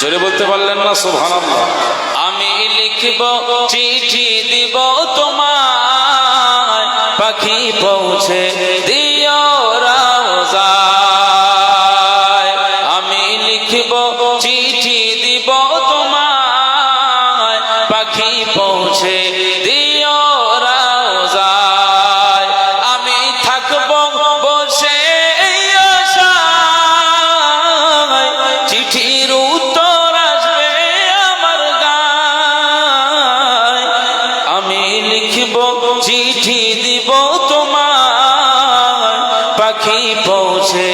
জোরে বলতে পারলেন না সুবহানাল্লাহ। আমি লিখব চিঠি দিব তোমায়, পাখি পৌঁছে দিও রওজায়। আমি লিখব চিঠি দিব তোমায়, পাখি পৌঁছে দিও রওজায়। আমি থাকব বসে আশায়, চিঠির উত্তর আসবে আমার গায়। আমি লিখব চিঠি দিব তোমায়, পাখি পৌঁছে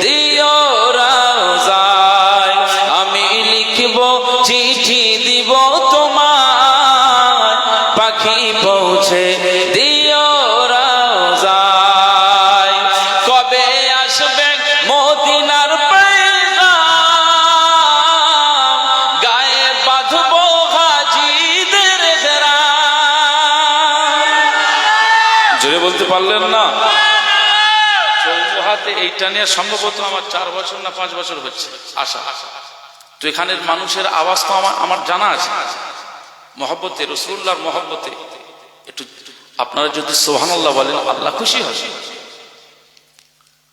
দিও রওজায়। আমি লিখব চিঠি দিব তোমায়, পাখি পৌঁছে দিও রওজায়। কবে আসবে মদিনার পয়গাম, গায়ে বাঁধবো হাজিদের গ্রাম। জোরে বলতে পারলেন না? চৌমুহাতে এইটা নিয়ে সম্ভবত আমার 4 বছর না 5 বছর হচ্ছে আশা। তো এখানের মানুষের আওয়াজ তো আমার জানা আছে, মহব্বতে রাসূলুল্লাহর মহব্বতে। একটু আপনারা যদি সুবহানাল্লাহ বলেন, আল্লাহ খুশি হয়।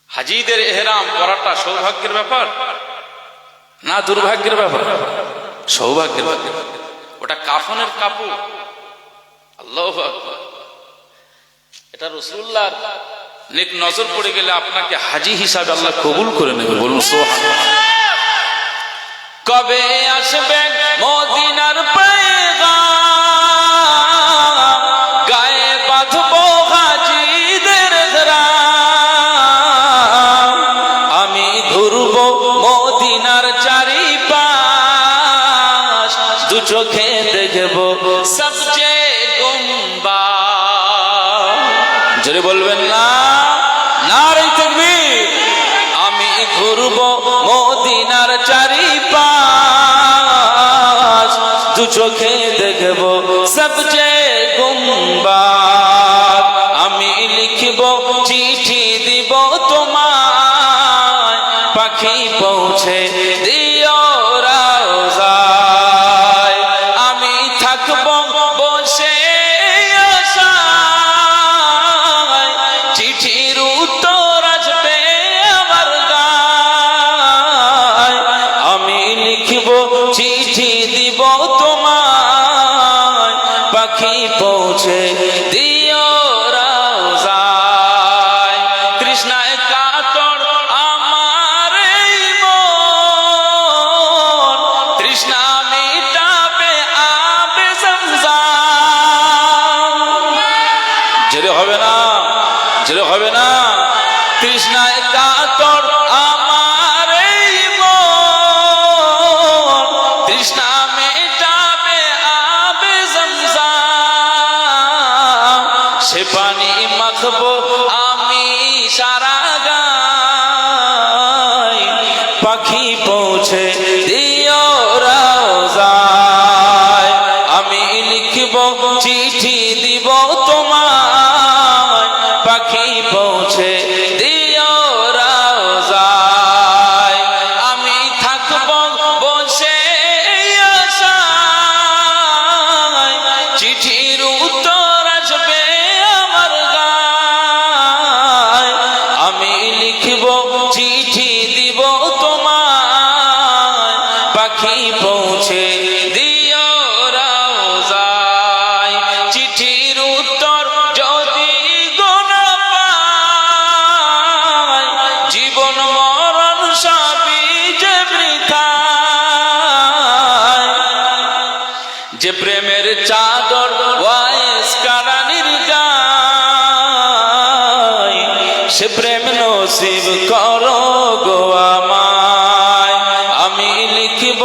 হাজিদের ইহরাম করাটা সৌভাগ্যের ব্যাপার না দুর্ভাগ্যের ব্যাপার? সৌভাগ্যের ব্যাপার। ওটা কাফনের কাপড়। আল্লাহু আকবার। এটা রাসূলুল্লাহর নেক নজর পড়ে গেলে আপনাকে হাজি হিসাবে আল্লাহ কবুল করে নেবে। বলুন সুবহানাল্লাহ। কবে আসবে মদিনার পয়গাম, গায়ে বাঁধবো হাজিদের গ্রাম। আমি ঘুরব মদিনার চারিপাশ, দু চোখে দেখব সবচেয়ে গুম্বাদ। জোরে বলবেন না? নারে তাকবীর। আমি ঘুরব মদিনার চারিপাশ, দু চোখে দেখব সবচেয়ে গুম্বাদ। আমি লিখব চিঠি দিব তোমায়, পাখি পৌঁছে দিও রওজায়। আমি থাকব বসে আশায়, চিঠির উত্তর আসবে আমার গায়। আমি লিখব চিঠি দিব তোমায়, পাখি পৌঁছে দিও রওজায়। তৃষ্ণায় কাতর আমার এই মন, তৃষ্ণা মিটাবে আবে জমজম। জেরে হবে না? জেরে হবে না? তৃষ্ণায় কাতর আমার এই মন, তৃষ্ণা মেটাবে আবে জমজম। সে পানি মাখবো আমি সারা গায়, পাখি পৌঁছে দিও রওজায়। আমি লিখব চিঠি দিব তোমায়, পাখি পৌঁছে দিও রওজায়। আমি থাকব বসে আশায়, চিঠির উত্তর আসবে আমার গায়। আমি লিখব চিঠি দিব তোমায়, পাখি পৌঁছে দিও রওজায়। চিঠির উত্তর যদি গোনা পাই, জীবন মরণ সবই যে বৃথায়। যে প্রেমের চাদর ওয়াইস কারানির গায়, সে প্রেম নসিব করো গো আমায়। আমি লিখব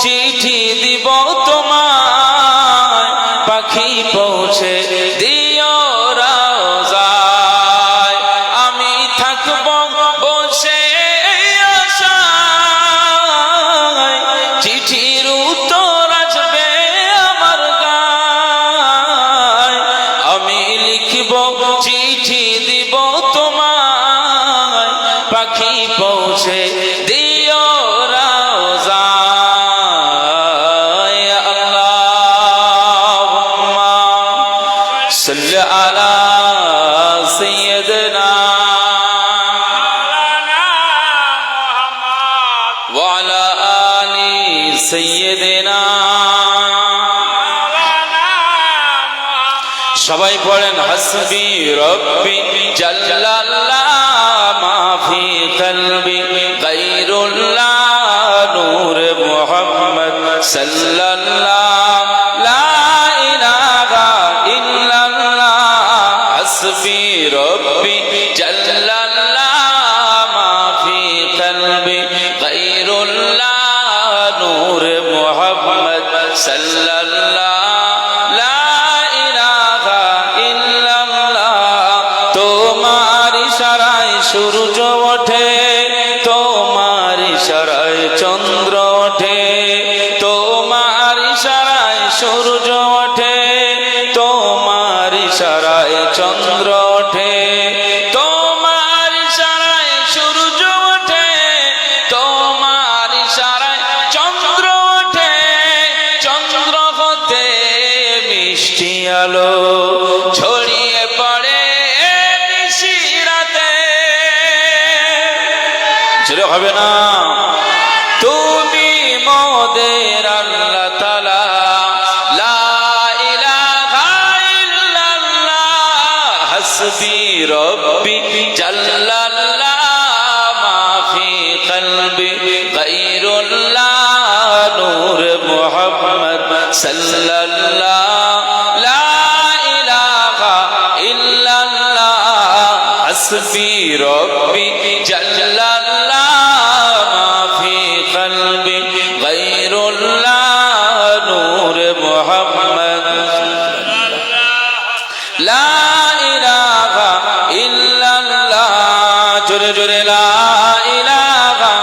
চিঠি দিব তোমায়, পাখি পৌঁছে দিও রওজায়। আমি থাকব বসে আশায়, চিঠির উত্তর আসবে আমার গায়। আমি লিখব চিঠি দিব তোমায়, সবাই পড়েন হাসবি রব্বি জাল্লাল্লাহ মা ফি কলবি গায়রুল্লাহ নূর মুহাম্মদ সাল্লাল্লাহ লা ইলাহা ইল্লাল্লাহ হাসবি রব্বি জাল্লাল্লাহ মা ফি কলবি গায়রুল্লাহ নূর মুহাম্মদ সাল্লাল্লাহ সূর্য ওঠে তোমার ইশারায় চন্দ্র ওঠে তোমার ইশারায় সূর্য ওঠে তোমার ইশারায় চন্দ্র ওঠে তোমার ইশারায় সূর্য ওঠে তোমার ইশারায় চন্দ্র ওঠে চন্দ্র হতে মিষ্টি আলো ছড়িয়ে পড়ে হবে না তুমি মোদের আল্লাহ তাআলা লা ইলাহা ইল্লাল্লাহ হাসবি রব্বি জাল্লাল্লাহ মা ফি কলবি গায়রুল্লাহ নূর মুহাম্মদ সাল্লাল্লাহ লা ইলাহা ইল্লাল্লাহ হাসবি রব্বি জাল্লাল্লাহ জোরে জোরে লা ইলাহা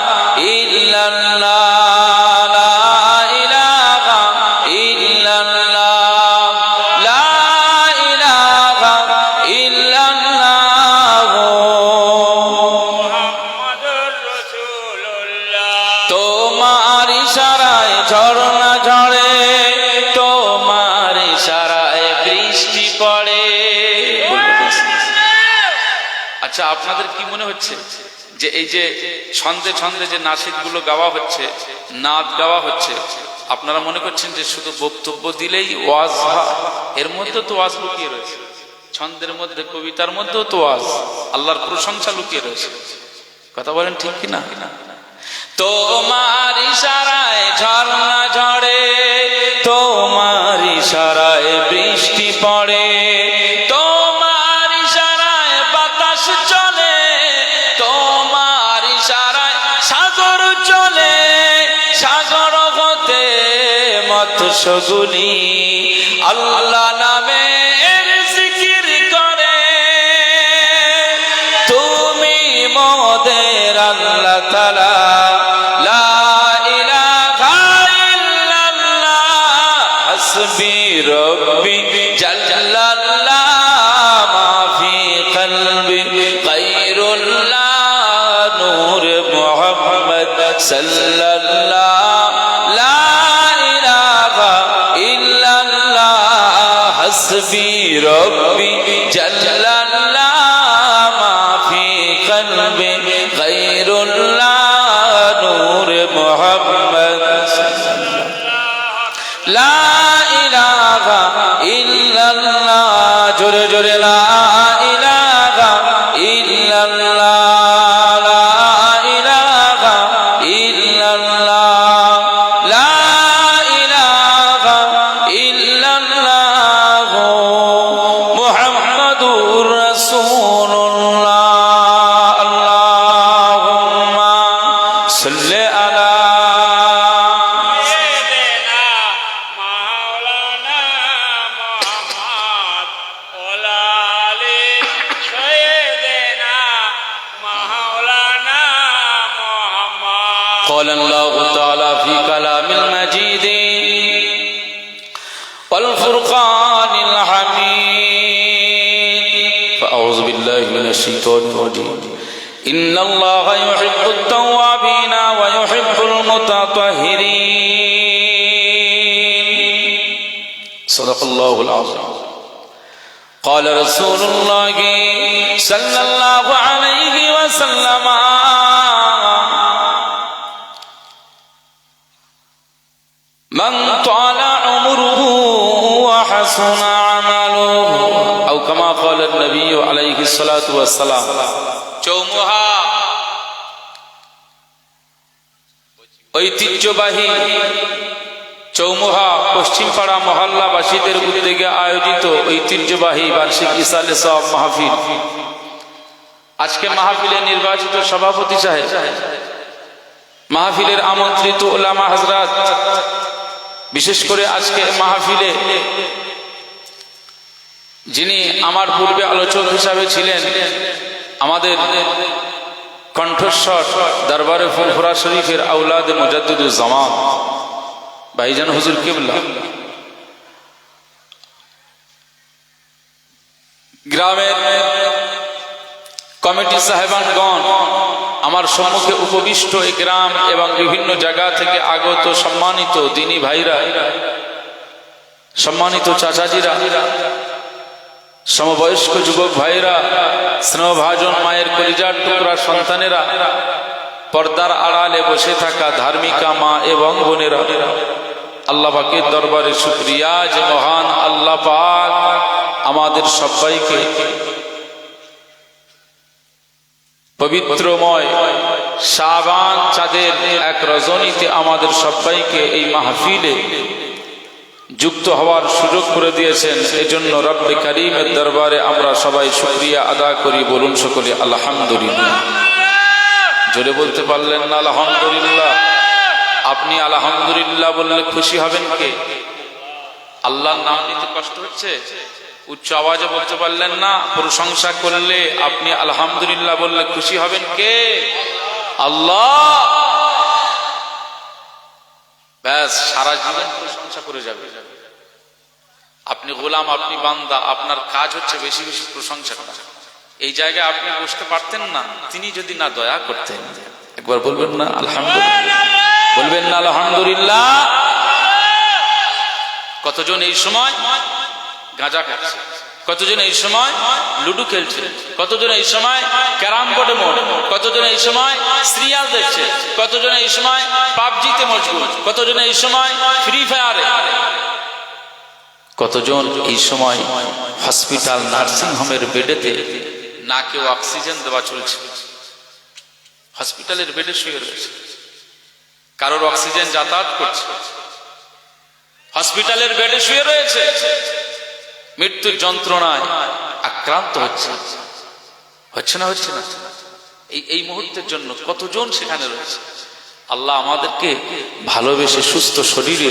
ইল্লাল্লাহ লা ইলাহা ইল্লাল্লাহ লা ইলাহা ইল্লাল্লাহ মুহাম্মাদুর রাসূলুল্লাহ তোমার ইশারায় ঝরনা ঝরে তোমার ইশারায় বৃষ্টি পড়ে। আচ্ছা, আপনাদের কি মনে হচ্ছে যে এই যে ছন্দে ছন্দে যে নাশিদ গুলো গাওয়া হচ্ছে, নাদ গাওয়া হচ্ছে, আপনারা মনে করছেন যে শুধু বক্তব্য দিলেই ওয়াজ? এর মধ্যে তো ওয়াজ লুকিয়ে রয়েছে, ছন্দের মধ্যে কবিতার মধ্যেও তো ওয়াজ, আল্লাহর প্রশংসা লুকিয়ে রয়েছে। কথা বলেন ঠিক কিনা? তোমার ইশারায় ঝরনা ঝরে তোমার ইশারায় বৃষ্টি পড়ে তোমার ইশারায় বাতাস চলে তোমার ইশারায় সাগর চলে সাগর হতে মৎস্যগুলি আল্লাহ নামে জিকির করে। তুমি মোদের আল্লাহ তাআলা হাসবি রব্বি জাল্লাল্লাহ মা ফি কলবি গায়রুল্লাহ নূর মুহাম্মদ সাল্লাল্লাহ লা ইলাহা ইল্লাল্লাহ হাসবি রব্বি জাল্লাল্লাহ মা ফি কলবি গায়রুল্লাহ নূর মুহাম্মদ লা ইলাহা ইল্লাল্লাহ জোরে জোরে লা ইলাহা ইল্লাল্লাহ লা ইলাহা ইল্লাল্লাহ লা ইলাহা ইল্লাল্লাহ মুহাম্মাদুর রাসূলুল্লাহ আল্লাহুম্মা সাল্লি আলা قال الله تعالى في كلام المجيد والفرقان الحميد فأعوذ بالله من الشيطان الرجيم إن الله يحب التوابين ويحب المتطهرين صدق الله العظيم قال رسول الله صلى الله عليه وسلم من طال عمره وحسن عمله সালাতু ওয়াস সালাম। চৌমুহা ঐতিহ্যবাহী চৌমুহা পশ্চিমপাড়া মহল্লাবাসীদের উদ্যোগে আয়োজিত ঐতিহ্যবাহী বার্ষিক ইসালে সওয়াব মাহফিল। আজকে মাহফিলে নির্বাচিত সভাপতি সাহেব, মাহফিলের আমন্ত্রিত উলামা হযরত, বিশেষ করে আজকে মাহফিলে যিনি আমার পূর্বে আলোচক হিসাবে ছিলেন, আমাদের কণ্ঠস্বর দরবারে ফুরফুরা শরীফের আওলাদ মুজাদ্দিদুজ জামান ভাইজান হুজুর কিবলা, গ্রামের কমিটি সাহেবানগণ, আমার সম্মুখে উপবিষ্ট এই গ্রাম এবং বিভিন্ন জায়গা থেকে আগত সম্মানিত দিনী ভাইরা, সম্মানিত চাচাজিরা, সমবয়স্ক যুবক ভাইরা, স্নেহভাজন মায়ের কলিজার টুকরা সন্তানেরা, পর্দার আড়ালে বসে থাকা ধার্মিকা মা এবং বোনেরা, আল্লাহ পাকের দরবারে শুকরিয়া যে মহান আল্লাহ পাক আমাদের সবাইকে পবিত্রময় শাবান চাঁদের এক রজনীতে আমাদের সবাইকে এই মাহফিলে যুক্ত হওয়ার সুযোগ করে দিয়েছেন। এজন্য রব্বে কারীমের দরবারে আমরা সবাই শুকরিয়া আদা করি। বলুন সকলে আলহামদুলিল্লাহ। জোরে বলতে পারলেন না আলহামদুলিল্লাহ? আপনি আলহামদুলিল্লাহ বললে খুশি হবেন কে? আল্লাহর নাম নিতে কষ্ট হচ্ছে? উচ্চ আওয়াজে বলতে পারলেন না? প্রশংসা করলে আপনি আলহামদুলিল্লাহ বললে খুশি হবেন কে? আল্লাহ। ব্যাস, সারা জীবন প্রশংসা করে যাবে। আপনি গোলাম, আপনি বান্দা, আপনার কাজ হচ্ছে বেশি বেশি প্রশংসা করা। এই জায়গায় আপনি বসতে পারতেন না তিনি যদি না দয়া করতেন। একবার বলবেন না আলহামদুলিল্লাহ? বলবেন না আলহামদুলিল্লাহ? কতজন এই সময় গাঁজা খাচ্ছে, কতজন এই সময় লুডু খেলছে, কতজন এই সময় ক্যারাম বোর্ডে মোড়, কতজন এই সময় সিরিয়াল দেখছে, কতজন এই সময় পাবজিতে মজগুল, কতজন এই সময় ফ্রি ফায়ারে, কতজন এই সময় হসপিটাল নার্সিং হোমের বেডেতে না কেউ অক্সিজেন দেওয়া চলছে, হসপিটালের বেডে শুয়ে রয়েছে, কারোর অক্সিজেন যাতায়াত করছে, হসপিটালের বেডে শুয়ে রয়েছে, মৃত্যুর যন্ত্রণায় আক্রান্ত হচ্ছে। হচ্ছে না? হচ্ছে না? এই মুহূর্তের জন্য কতজন সেখানে রয়েছে। আল্লাহ আমাদেরকে ভালোবেসে সুস্থ শরীরে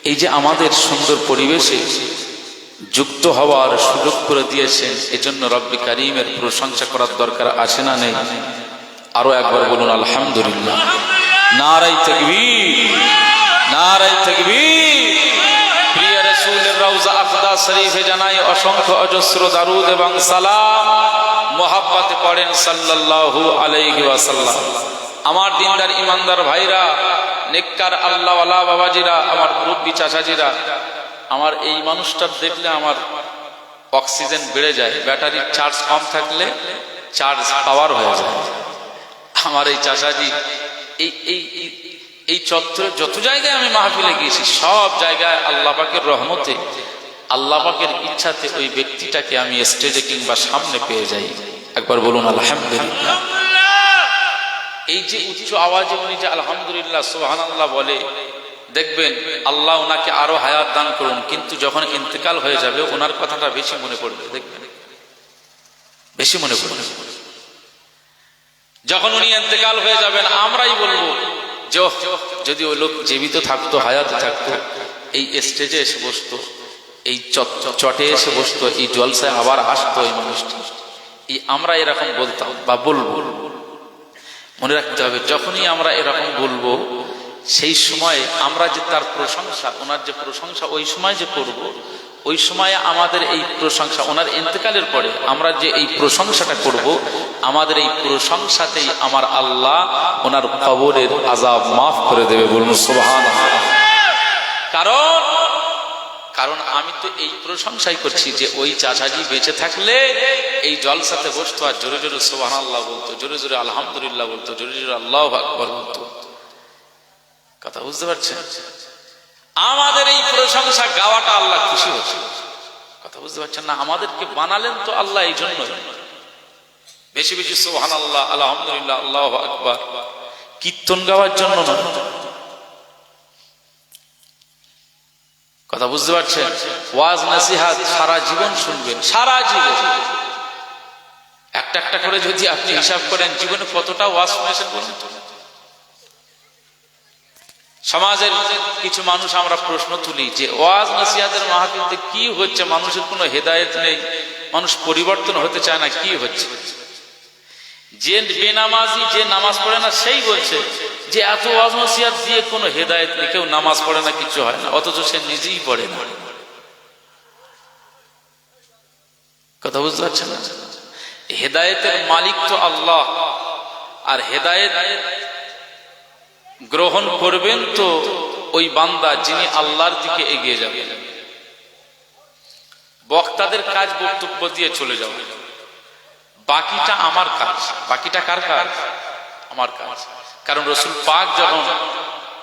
এই যে আমাদের সুন্দর পরিবেশে যুক্ত হওয়ার সুযোগ করে দিয়েছেন, এজন্য রব্বে কারীমের প্রশংসা করার দরকার আছে না নেই? আরো একবার বলুন আলহামদুলিল্লাহ। নারায়ে তাকবীর, নারায়ে তাকবীর। প্রিয় রাসূলের রওজা আকদাস শরীফে জানাই অসংখ্য অজস্র দারুদ এবং সালাম, মোহাব্বতে পড়েন সাল্লাল্লাহু আলাইহি ওয়াসাল্লাম। আমার দিনদার ইমানদার ভাইরা, নেককার আল্লাহওয়ালা বাবাজিরা, আমার মুরব্বী চাচাজিরা, আমার এই মানুষটার দেখলে আমার অক্সিজেন বেড়ে যায়। ব্যাটারির চার্জ কম থাকলে চার্জ পাওয়ার হয়ে যায়। আমার এই চাচাজি এই চত্বরে যত জায়গায় আমি মাহফিলে গিয়েছি সব জায়গায় আল্লাহ পাকের রহমতে, আল্লাহ পাকের ইচ্ছাতে ওই ব্যক্তিটাকে আমি স্টেজে কিংবা সামনে পেয়ে যাই। একবার বলুন আলহামদুলিল্লাহ। এই যে উচ্চ আওয়াজে উনি যে আলহামদুলিল্লাহ সুবহানাল্লাহ বলে, দেখবেন আল্লাহ ওনাকে আরো হায়াত দান করুন, কিন্তু যখন ইন্তেকাল হয়ে যাবে ওনার কথাটা বেশি মনে পড়বে। দেখবেন বেশি মনে পড়বে। যখন উনি ইন্তেকাল হয়ে যাবেন আমরাই বলবো যে যদি ওই লোক জীবিত থাকতো, হায়াত থাকতো, এই স্টেজে এসে বসতো, এই চটে এসে বসতো, এই জলসায় আবার আসতো এই মানুষটি। এই আমরা এরকম বলতাম বা বলবো। মনে রাখতে হবে, যখনই আমরা এরকম বলবো সেই সময় আমরা যে তার প্রশংসা, ওনার যে প্রশংসা ওই সময় যে করব, ওই সময় আমাদের এই প্রশংসা ওনার ইন্তেকালের পরে আমরা যে এই প্রশংসাটা করব, আমাদের এই প্রশংসাতেই আমার আল্লাহ ওনার কবরের আযাব মাফ করে দেবে। বলুন সুবহানাল্লাহ। কারণ আমি তো এই প্রশংসাই করছি যে ওই চাচাজি বেঁচে থাকলে এই জলসাতে বসতো আর জোরে জোরে সুবহানাল্লাহ বলতো, জোরে জোরে আলহামদুলিল্লাহ বলতো, জোরে জোরে আল্লাহু আকবার বলতো। কথা বুঝতে পারছেন? আমাদের এই প্রশংসা গাওয়াটা আল্লাহ খুশি হচ্ছে। কথা বুঝতে পারছেন না? আমাদেরকে বানালেন তো আল্লাহ এই জন্য বেশি বেশি সুবহানাল্লাহ, আলহামদুলিল্লাহ, আল্লাহু আকবার কীর্তন গাওয়ার জন্য না। কথা বুঝতে পারছেন? ওয়াজ নসিহত সারা জীবন শুনবেন, সারা জীবন একটা একটা করে যদি আপনি হিসাব করেন জীবনে কতটা ওয়াজ শুনেছেন বলুন তো। সমাজের কিছু মানুষ আমরা প্রশ্ন তুলি যে ওয়াজ নসিহতের মাহফিলে কি হচ্ছে, মানুষের কোনো হেদায়েত নেই, মানুষ পরিবর্তন হতে চায় না, কি হচ্ছে? যে বেনামাজি, যে নামাজ পড়ে না, সেই বলছে যে এত ওয়াজ নসিহত দিয়ে কোনো হেদায়েত নেই, কেউ নামাজ পড়ে না, কিছু হয় না, অথচ সে নিজেই পড়ে না। কথা বুঝতে পারছেন না? হেদায়েতের মালিক তো আল্লাহ, আর হেদায়েত গ্রহণ করবেন তো ওই বান্দা যিনি আল্লাহর দিকে এগিয়ে যাবেন। বক্তাদের কাজ বক্তব্য দিয়ে চলে যাবে, বাকিটা আমার কাজ। বাকিটা কার কাজ? আমার কাজ। কারণ রাসূল পাক যখন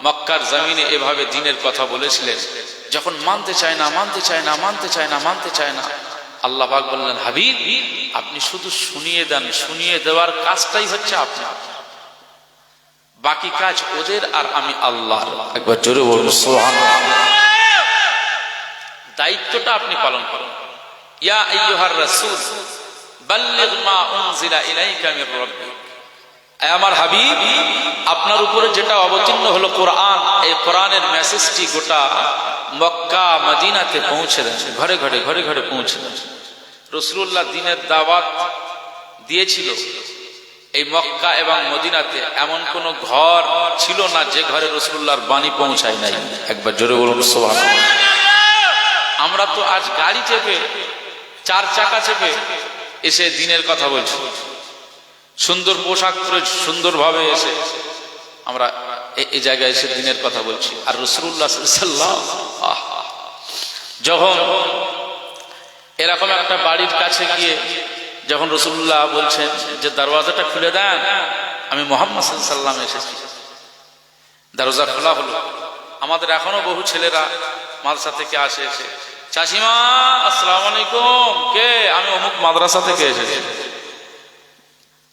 মক্কার জমিনে এভাবে দ্বীনের কথা বলেছিলেন, যখন মানতে চায় না, মানতে চায় না, মানতে চায় না, মানতে চায় না, আল্লাহ পাক বললেন, হাবিব আপনি শুধু শুনিয়ে দেন, শুনিয়ে দেওয়ার কাজটাই হচ্ছে আপনার, বাকি কাজ ওদের আর আমি আল্লাহর। একবার জোরে বলুন সুবহানাল্লাহ। দায়িত্বটা আপনি পালন করুন। ইয়া আইয়ুহার রাসূল বাল্লিগ মা উনজিলা ইলাইকা মির রাব্বিক, আমার হাবিব আপনার উপরে যেটা অবতীর্ণ হলো কোরআন, এই কোরআনের মেসেজটি গোটা মক্কা মদিনাতে পৌঁছে দেন, ঘরে ঘরে ঘরে ঘরে পৌঁছে দেন। রাসূলুল্লাহ দ্বীনের দাওয়াত দিয়েছিল, এই মক্কা এবং মদিনাতে এমন কোন ঘর ছিল না যে ঘরে রাসূলুল্লাহর বাণী পৌঁছায় নাই। একবার জোরে বলুন সুবহানাল্লাহ। আমরা তো আজ গাড়ি চেপে, চার চাকা চেপে এসে দ্বীনের কথা বলছি, সুন্দর পোশাক পরে সুন্দরভাবে এসে আমরা এই জায়গায় এসে দ্বীনের কথা বলছি। আর রাসূলুল্লাহ সাল্লাল্লাহু আলাইহি ওয়াসাল্লাম যখন এরকম একটা বাড়ির কাছে গিয়ে যখন রাসূলুল্লাহ বলছেন যে দরওয়াজাটা খুলে দেন, আমি মুহাম্মদ সাল্লাল্লাহু আলাইহি ওয়াসাল্লাম এসেছি, দরজা খোলা হলো। আমাদের এখনো বহু ছেলেরা মাদ্রাসা থেকে আসে, এসে চাচিমা আসসালামু আলাইকুম, কে? আমি অমুক মাদ্রাসা থেকে এসেছি,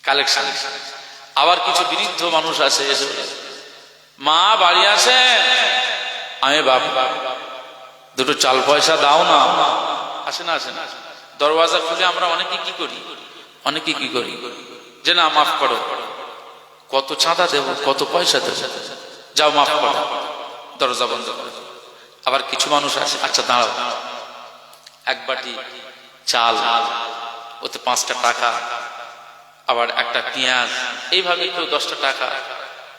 কালেকশন। আবার কিছু বৃদ্ধ মানুষ আছে, এসে মা বাড়ি আছে, আমি বাপ, দুটো চাল পয়সা দাও না। আসে না, আসে না। দরওয়াজা খুলে আমরা অনেকে কি করি, অনেকে কি করি যে না মাফ করো, কত চাঁদা দেব, কত পয়সা দেব, যাও মাফ করো, দরজা বন্ধ করো। আবার কিছু মানুষ আছে, আচ্ছা দাঁড়াও, এক বাটি চাল, ওতে 5টা টাকা, আবার একটা পেঁয়াজ, এইভাবে কেউ 10টা টাকা,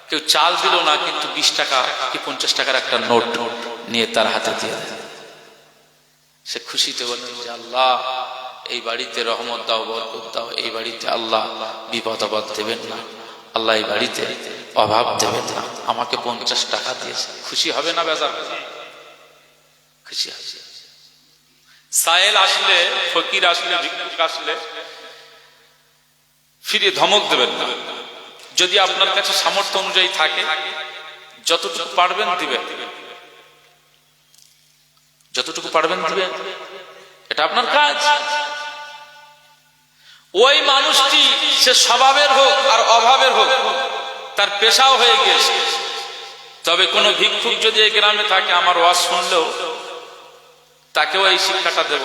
কেউ চাল দিল না কিন্তু 20 টাকা কি 50 টাকার একটা নোট নিয়ে তার হাতে দিয়ে দেয়। সে খুশিতে বলে যে আল্লাহ এই বাড়িতে রহমত দাও, বরকত দাও, এই বাড়িতে আল্লাহ বিপদ আপদ দেবেন না, আল্লাহ এই বাড়িতে অভাব দেবেন না, আমাকে 50 টাকা দিয়েছে। খুশি হবে না বেজার হবে? খুশি হবে। সায়েল আসলে, ফকির আসলে, ভিক্ষুক আসলে ফিরে ধমক দেবেন না। যদি আপনার কাছে সামর্থ্য অনুযায়ী থাকে, যতটুকু পারবেন দিবেন, যতটুকু পারবেন দিবেন, এটা আপনার কাজ। ওই মানুষটি সে স্বভাবের হোক আর অভাবের হোক, তার পেশাও হয়ে গিয়েছে। তবে কোন ভিক্ষুক যদি এই গ্রামে থাকে, আমার ওয়াজ শুনলেও তাকেও এই শিক্ষাটা দেব,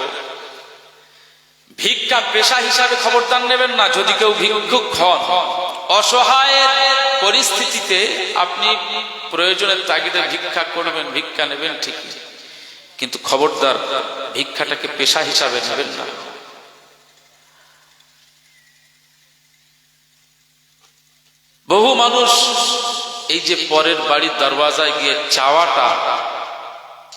ভিক্ষা পেশা হিসাবে খবরদার নেবেন না। যদি কেউ ভিক্ষুক হন, অসহায়ের পরিস্থিতিতে আপনি প্রয়োজনের তাগিদে ভিক্ষা করবেন, ভিক্ষা নেবেন ঠিকই, কিন্তু খবরদার ভিক্ষাটাকে পেশা হিসাবে নেবেন না। বহু মানুষ এই যে পরের বাড়ির দরওয়াজায় গিয়ে চাওয়াটা,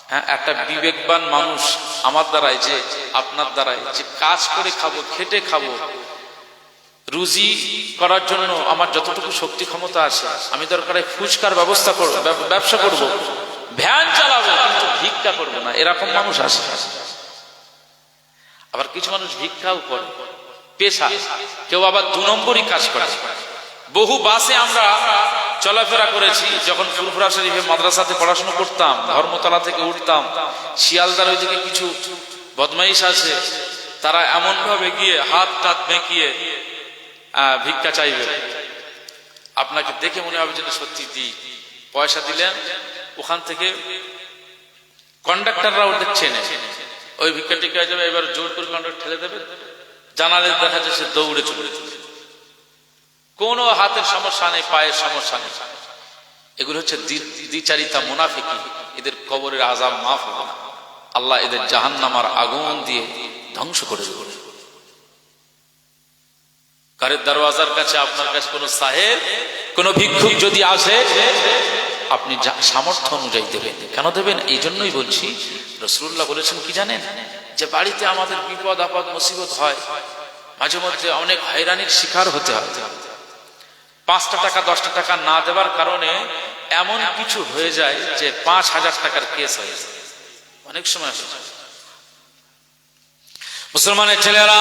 হ্যাঁ, একটা বিবেকবান মানুষ আমার দ্বারাই, যে আপনার দ্বারাই, যে কাজ করে খাবো, খেটে খাবো, রুজি করার জন্য আমার যতটুকু শক্তি ক্ষমতা আছে, আমি দরকারে ফুচকার ব্যবস্থা করব, ব্যবসা করব, ভ্যান চালাবো, কিন্তু ভিক্ষা করবো না, এরকম মানুষ আছে। আবার কিছু মানুষ ভিক্ষাও করে পেশা, কেউ আবার 2 নম্বরই কাজ করে। বহু বাসে আমরা চলাফেরা করেছি, যখন ফুরফুরা শরীফে মাদ্রাসাতে পড়াশোনা করতাম, ধর্মতলা থেকে উঠতাম, শিয়ালদার ওইদিকে কিছু বদমাইশ আছে, তারা এমন ভাবে গিয়ে হাত টাত বেঁকিয়ে ভিক্ষা চাইবে, আপনাকে দেখে মনে হবে যে সত্যি দিই, পয়সা দিলেন, ওখান থেকে কন্ডাক্টররাও দেখছেন ওই ভিক্ষা টিকা হয়ে যাবে, এবার জোর করে কন্ডাক্টর ঠেলে দেবে, জানালে দেখা যাচ্ছে দৌড়ে চলে যাবে, কোনো হাতের সমস্যা নেই, পায়ের সমস্যা নেই। এগুলো হচ্ছে দ্বিচারিতা মুনাফিকি, এদের কবরের আযাব মাফ হবে না, আল্লাহ এদের জাহান্নামের আগুন দিয়ে ধ্বংস করে দেবে। ঘরের দরওয়াজার কাছে আপনার কাছে কোনো সাহেব, কোনো ভিক্ষুক যদি আসে, আপনি সামর্থ্য অনুযায়ী দেবেন। কেন দেবেন? এই জন্যই বলছি, রাসূলুল্লাহ বলেছেন কি জানেন, যে বাড়িতে আমাদের বিপদ আপদ মুসিবত হয়, মাঝে মধ্যে অনেক হয়রানির শিকার হতে হয়, 5টা টাকা 10টা টাকা না দেওয়ার কারণে এমন কিছু হয়ে যায় যে 5000 টাকার কেস হয়ে যায়, অনেক সময় মুসলমানের ছেলেরা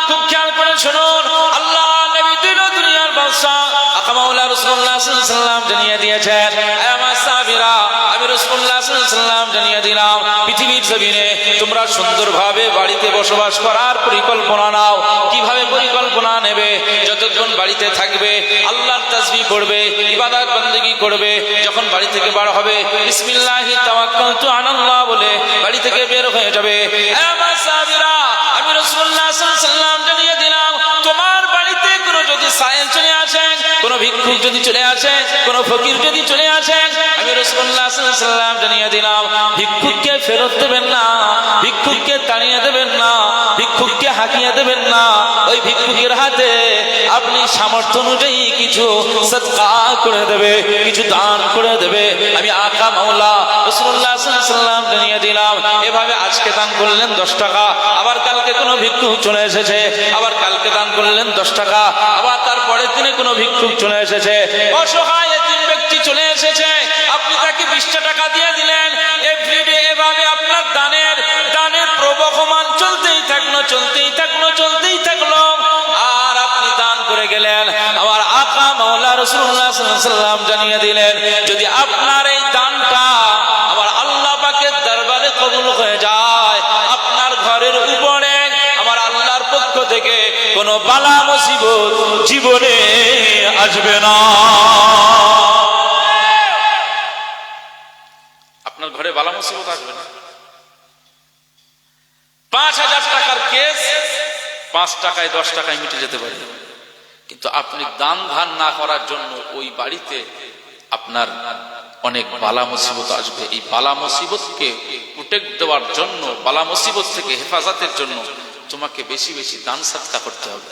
খুব খেয়াল করে শুনুন, আল্লাহ নবী দুনিয়ার বাদশা আকা মাওলা রাসূলুল্লাহ সাল্লাল্লাহু আলাইহি ওয়াসাল্লাম জানিয়ে দিয়েছেন, আমার সাহাবীরা, আমি রাসূলুল্লাহ সাল্লাল্লাহু আলাইহি ওয়াসাল্লাম জানিয়ে দিলাম, পৃথিবীর জমিনে তোমরা সুন্দরভাবে বাড়িতে বসবাস করার পরিকল্পনা নাও। কিভাবে পরিকল্পনা নেবে? যতক্ষণ বাড়িতে থাকবে আল্লাহর তাসবিহ পড়বে, ইবাদত বندگی করবে, যখন বাড়ি থেকে বার হবে বিসমিল্লাহি তাওয়াক্কালতু আলাল্লাহ বলে বাড়ি থেকে বের হয়ে যাবে। আমার সাহাবীরা, আমি রাসূলুল্লাহ সাল্লাল্লাহু আলাইহি ওয়াসাল্লাম জানিয়ে দিলাম, তোমার বাড়িতে কোনো যদি সায়েল চলে আসে, কোনো ভিক্ষুক যদি চলে আসে, কোনো ফকির যদি চলে আসে, আমি রাসূলুল্লাহ সাল্লাল্লাহু আলাইহি ওয়াসাল্লাম জানিয়ে দিলাম, ভিক্ষুককে ফেরত দেবেন না, ভিক্ষুককে তাড়িয়ে দেবেন না, ভিক্ষুককে হাঁকিয়ে দেবেন না, ওই ভিক্ষুকের হাতে আপনি সামর্থ্য অনুযায়ী কিছু সদকা করে দেবে, কিছু দান করে দেবে। আমি আকা মাওলা রাসূলুল্লাহ সাল্লাল্লাহু আলাইহি ওয়াসাল্লাম জানিয়ে দিলাম। এভাবে আজকে দান করলেন 10 টাকা, আবার কালকে কোনো ভিক্ষুক চলে এসেছে, আবার কালকে দান করলেন 10 টাকা, আবার তার পরের দিনে কোনো ভিক্ষুক চলে এসেছে, অসহায় এতিম ব্যক্তি চলে এসেছে, আপনি তাকে 20টা টাকা দিয়ে দিলেন। এভরিডে এভাবে আপনার দানের প্রবহমান চলতেই থাকলো, চলতেই থাকলো, চলতেই থাকলো, আর আপনি দান করে গেলেন। আমার আকা মাওলা রাসূলুল্লাহ সাল্লাল্লাহু আলাইহি ওয়াসাল্লাম জানিয়ে দিলেন, যদি আপনার এই দানটা আমার আল্লাহ পাকের দরবারে কবুল হয়ে যায়, আপনার ঘরের উপরে আমার আল্লাহর পক্ষ থেকে কোনো বালা মুসিবত জীবনে আসবে না। আপনার ঘরে বালা মুসিবত আসবে না। 5000 টাকার কেস 5 টাকায় 10 টাকায় মিটে যেতে পারে, কিন্তু আপনি দান ধান না করার জন্য ওই বাড়িতে আপনার অনেক বালা মুসিবত আসবে। এই বালা মুসিবতকে প্রোটেক্ট দেওয়ার জন্য, বালা মুসিবত থেকে হেফাজতের জন্য তোমাকে বেশি বেশি দান সদকা করতে হবে।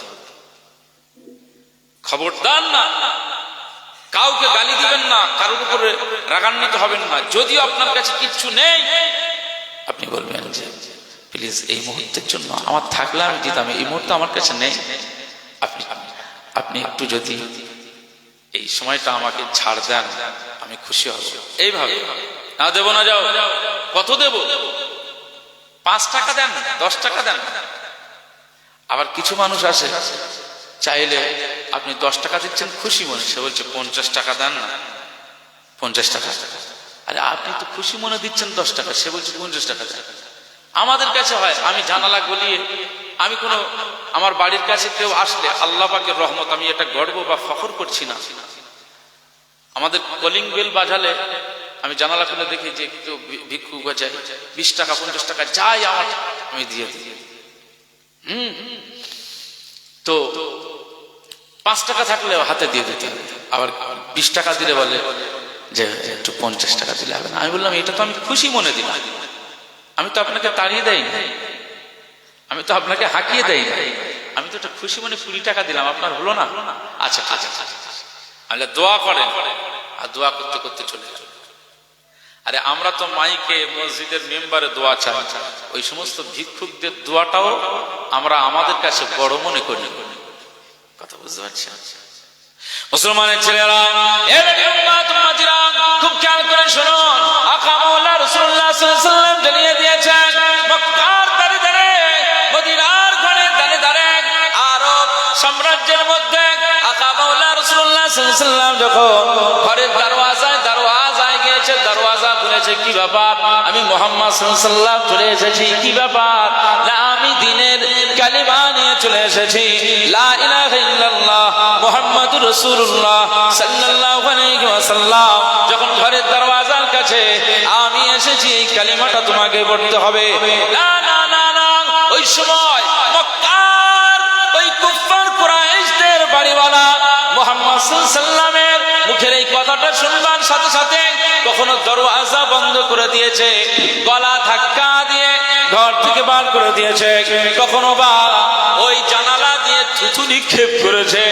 খবরদার না, কাউকে গালি দিবেন না, কারোর উপরে রাগান্বিত হবেন না। যদিও আপনার কাছে কিচ্ছু নেই, আপনি বলবেন যে প্লিজ এই মুহূর্তের জন্য আমার থাকলে আমি দিতাম, এই মুহূর্তে আমার কাছে নেই, আপনি একটু যদি এই সময়টা আমাকে ছাড় দেন আমি খুশি হব। এইভাবে না দেব না, যাও কত দেব, 5 টাকা দেন, 10 টাকা দেন। আবার কিছু মানুষ আসে, চাইলে আপনি 10 টাকা দিচ্ছেন খুশি মনে, সে বলছে 50 টাকা দেন না, 50 টাকা। আরে আপনি তো খুশি মনে দিচ্ছেন 10 টাকা, সে বলছে 50 টাকা দেন। আমাদের কাছে হয়, আমি জানালা গলিয়ে, আমি কোনো আমার বাড়ির কাছে কেউ আসলে আল্লাহ পাকের রহমত, আমি এটা গর্ব বা ফখর করছি না, আমাদের কলিং বেল বাজালে আমি জানালা খুলে দেখি যে কেউ ভিক্ষুক বাজায়, 20 টাকা 50 টাকা যাই আমার, আমি দিয়ে দিই। তো 5 টাকা থাকলে হাতে দিয়ে দিতে, আবার 20 টাকা দিলে বলে যে একটু 50 টাকা দিলে হবে না। আমি বললাম এটা তো আমি খুশি মনে দিলাম, আমি তো আপনাকে তাড়িয়ে দেই না, আমি তো আপনাকে হাঁকিয়ে দেই না, আমি তো একটা খুশি মনে 20 টাকা দিলাম, আপনার হলো না? আচ্ছা আচ্ছা আচ্ছা, দোয়া করেন, আর দোয়া করতে করতে চলে যান। আরে আমরা তো মাইকে মসজিদের মেম্বারে দোয়া চাই, ওই সমস্ত ভিক্ষুকদের দোয়াটাও আমরা আমাদের কাছে বড় মনে করি। কথা বুঝতে পারছেন? মুসলমানের ছেলেরা, খুব খেয়াল করে শুনুন, আকা মাওলা রাসূলুল্লাহ সাল্লাল্লাহু আলাইহি ওয়াসাল্লাম জানিয়ে দিয়েছেন, মক্কার দারে দারে, মদিনার ঘরে দারে দারে, আরব সাম্রাজ্যের মধ্যে আকা মাওলা রাসূলুল্লাহ সাল্লাল্লাহু আলাইহি ওয়াসাল্লাম যখন ঘরের দরওয়াজায় গিয়েছে, দরওয়াজা খুলেছে, কি ব্যাপার? আমি মুহাম্মদ সাল্লাল্লাহু আলাইহি ওয়াসাল্লাম চলে এসেছি, কি ব্যাপার? না আমি দ্বীনের কালিমা নিয়ে চলে এসেছি, লা ইলাহা ইল্লাল্লাহ মুহাম্মাদুর রাসূলুল্লাহ সাল্লাল্লাহু আলাইহি ওয়াসাল্লাম যখন ঘরের দরওয়াজার কাছে আমি এসেছি, এই কালিমাটা তোমাকে পড়তে হবে। না না না না, ওই সময় মক্কার ওই কুফার কুরাইশদের বাড়িওয়ালা মুহাম্মদ সাল্লাল্লাহু আলাইহি ওয়াসাল্লামের মুখের এই কথাটা শুনবার সাথে সাথে কখনো দরওয়াজা বন্ধ করে দিয়েছে, গলা ধাক্কা দিয়ে ঘর থেকে বার করে দিয়েছে, কখনো বা ওই জানালা দিয়ে থুথু নিক্ষেপ করেছে।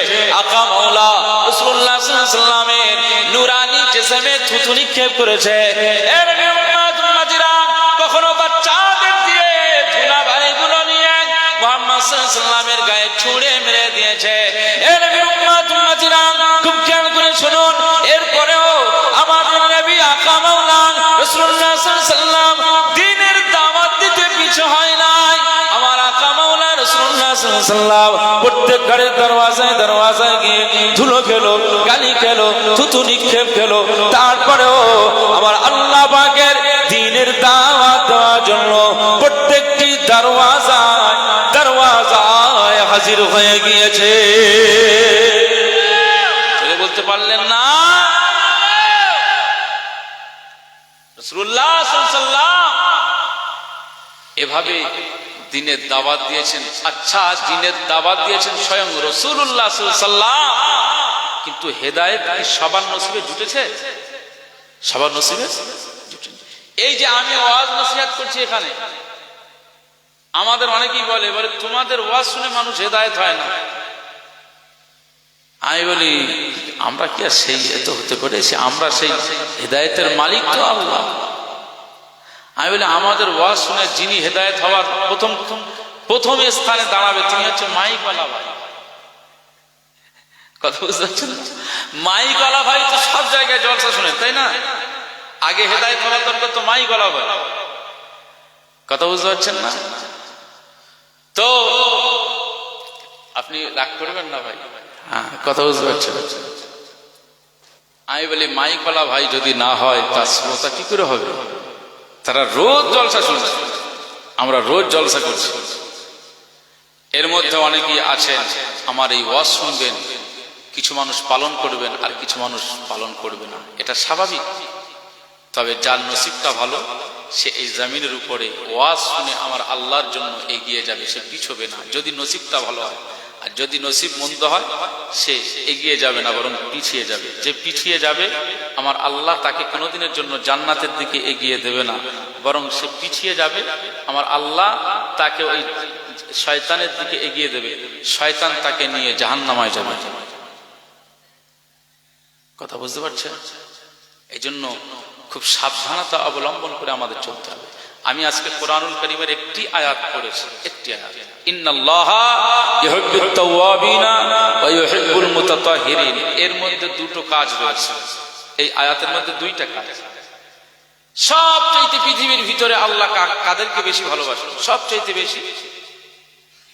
আকা মাওলা রাসূলুল্লাহ সাল্লাল্লাহু আলাইহি ওয়াসাল্লামের নূরানি জিসমে থুথু নিক্ষেপ করেছে। এর উম্মত-উম্মতিরা কখনো বাচ্চাদের দিয়ে ধুলাবালিগুলো নিয়ে মুহাম্মদ সাল্লাল্লাহু আলাইহি ওয়াসাল্লামের গায়ে ছুঁড়ে মেরে দিয়েছে। এর উম্মত-উম্মতিরা খুব খেয়াল করে শুনুন, এরপরেও আমাদের নবী আকা মাওলা রাসূলুল্লাহ সাল্লাল্লাহু আলাইহি ওয়াসাল্লাম দ্বীনের দাওয়াত দিতে পিছু হয় নাই। আমার আকা মাওলা রাসূলুল্লাহ সাল্লাল্লাহু আলাইহি ওয়াসাল্লাম প্রত্যেক ঘরের দরওয়াজায় দরওয়াজায় গিয়ে ধুলো খেলো, গালি খেলো, থুতু নিক্ষেপ খেলো, তারপরেও আমার আল্লাহ পাকের দ্বীনের দাওয়াত দেওয়ার জন্য প্রত্যেকটি দরওয়াজায় দরওয়াজায় হাজির হয়ে গিয়েছে। বলতে পারলেন না? রাসূলুল্লাহ সাল্লাল্লাহু আলাইহি ওয়াসাল্লাম এভাবে দ্বীনের দাওয়াত দিয়েছেন। আচ্ছা, দ্বীনের দাওয়াত দিয়েছেন স্বয়ং রাসূলুল্লাহ সাল্লাল্লাহু আলাইহি ওয়াসাল্লাম, কিন্তু হেদায়েত কি সবার নসিবে জুটেছে? সবার নসিবে জুটেনি। এই যে আমি ওয়াজ নসিহত করছি এখানে, আমাদের অনেকেই বলে তোমাদের ওয়াজ শুনে মানুষ হেদায়েত হয় না। আমি বলি আমরা কি আর সেই এত হতে পারে? আমরা সেই হেদায়েতের মালিক তো আল্লাহ। আমি বলি আমাদের ওয়াজ শুনে যিনি হেদায়েত হওয়ার প্রথম স্থানে দাঁড়াবে তিনি হচ্ছে মাইকওয়ালা ভাই। কথা বুঝতে পারছেন? মাইকওয়ালা ভাই তো সব জায়গায় জলসা শুনে, তাই না? আগে হেদায়েত হওয়ার দরকার তো মাইকওয়ালা ভাই। কথা বুঝতে পারছেন না? তো আপনি রাগ করবেন না ভাই, কথা বুঝতে পারছেন? আমি বলি মাইকওয়ালা ভাই যদি না হয় তার শ্রোতা কি করে হবে? তারা রোজ জলসা শুনছে, আমরা রোজ জলসা করছি। এর মধ্যে অনেকেই আছেন আমার এই ওয়াজ শুনবেন, কিছু মানুষ পালন করবেন আর কিছু মানুষ পালন করবে না, এটা স্বাভাবিক। তবে যার নসিবটা ভালো সে এই জমিনের উপরে ওয়াজ শুনে আমার আল্লাহর জন্য এগিয়ে যাবে, সে পিছবে না, যদি নসিবটা ভালো হয়। আর যদি নসিব মন্দ হয় সে এগিয়ে যাবে না, বরং পিছিয়ে যাবে। যে পিছিয়ে যাবে আমার আল্লাহ তাকে কোনোদিনের জন্য জান্নাতের দিকে এগিয়ে দেবে না, বরং সে পিছিয়ে যাবে, আমার আল্লাহ তাকে ওই শয়তানের দিকে এগিয়ে দেবে, শয়তান তাকে নিয়ে জাহান্নামায় যাবে। কথা বুঝতে পারছেন? এই জন্য খুব সাবধানতা অবলম্বন করে আমাদের চলতে হবে। আমি আজকে কোরআনুল কারীমের একটি আয়াত পড়েছি, একটি আয়াত, ইন্নাল্লাহা ইউহিব্বুত তাওয়াবিনা ওয়া ইউহিব্বুল মুতাতাহহিরিন। এর মধ্যে দুটো কাজ রয়েছে, এই আয়াতের মধ্যে দুইটা কাজ। সবচেয়ে পৃথিবীর ভিতরে আল্লাহ কাদেরকে বেশি ভালোবাসেন? সবচেয়ে বেশি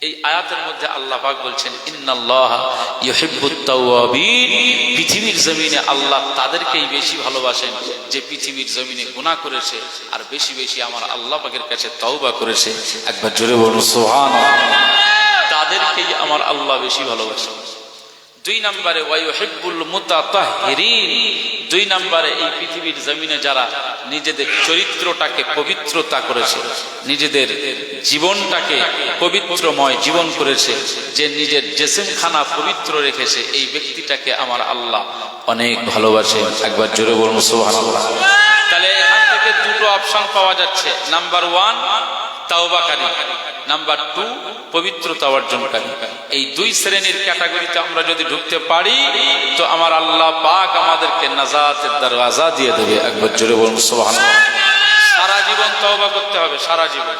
এই আয়াতের মধ্যে আল্লাহ পাক বলছেন ইন্নাল্লাহা ইউহিব্বুত তাওয়াবিন। পৃথিবীর জমিনে আল্লাহ তাদেরকেই বেশি ভালোবাসেন যে পৃথিবীর জমিনে গুনাহ করেছে আর বেশি বেশি আমার আল্লাহ পাকের কাছে তওবা করেছে। একবার জোরে বলুন সুবহানাল্লাহ। তাদেরকেই আমার আল্লাহ বেশি ভালোবাসেন। দুই নম্বরে ওয়া ইউহিব্বুল মুতাতাহহিরিন। দুই নম্বরে এই পৃথিবীর জমিনে যারা নিজেদের চরিত্রটাকে পবিত্রতা করেছে, নিজেদের জীবনটাকে পবিত্রময় জীবন করেছে, যে নিজের জিসমখানা পবিত্র রেখেছে, এই ব্যক্তিটাকে আমার আল্লাহ অনেক ভালোবাসে। একবার জোরে বলুন সুবহানাল্লাহ। তাহলে এখান থেকে দুটো অপশন পাওয়া যাচ্ছে, নাম্বার 1 তাওবাকারী, নাম্বার 2 পবিত্রতা অর্জনকারী। এই দুই শ্রেণীর ক্যাটাগরিতে আমরা যদি ঢুকতে পারি তো আমার আল্লাহ পাক আমাদেরকে নাজাতের দরওয়াজা দিয়ে দেবে। একবার জোরে বলুন সুবহানাল্লাহ। সারা জীবন তওবা করতে হবে, সারা জীবন।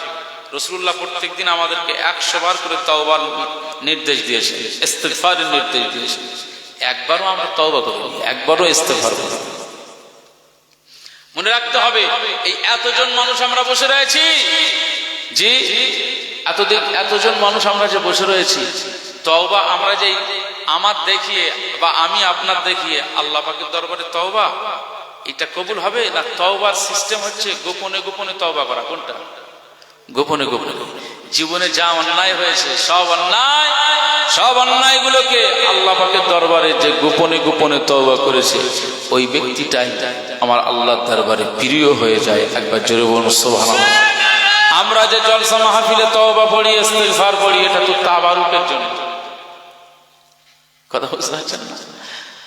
রাসূলুল্লাহ প্রত্যেকদিন আমাদেরকে 100 বার করে তওবার নির্দেশ দিয়েছেন, ইস্তিগফারের নির্দেশ দিয়েছেন। একবারও আমরা তওবা করিনি, একবারও ইস্তিগফার করিনি। মনে রাখতে হবে, এই এতজন মানুষ আমরা বসে রয়েছি, জি এতজন মানুষ আমরা যে বসে রয়েছি, তওবা আমরা যে আমার দেখিয়ে বা আমি আপনার দেখিয়ে আল্লাহ পাকের দরবারে তওবা এটা কবুল হবে না? তওবার সিস্টেম হচ্ছে গোপনে গোপনে তওবা করা। কোনটা? গোপনে গোপনে। জীবনে যা অন্যায় হয়েছে সব অন্যায়গুলোকে আল্লাহ পাকের দরবারে যে গোপনে গোপনে তওবা করেছে ওই ব্যক্তিটাই আমার আল্লাহর দরবারে প্রিয় হয়ে যায়। একবার জোরে বলুন সুবহানাল্লাহ। আমরা যে জলসা মাহফিলে তওবা পড়ি, ইস্তিগফার পড়ি, এটা তো তাবারুকের জন্য। কথা বুঝতে পারছেন না?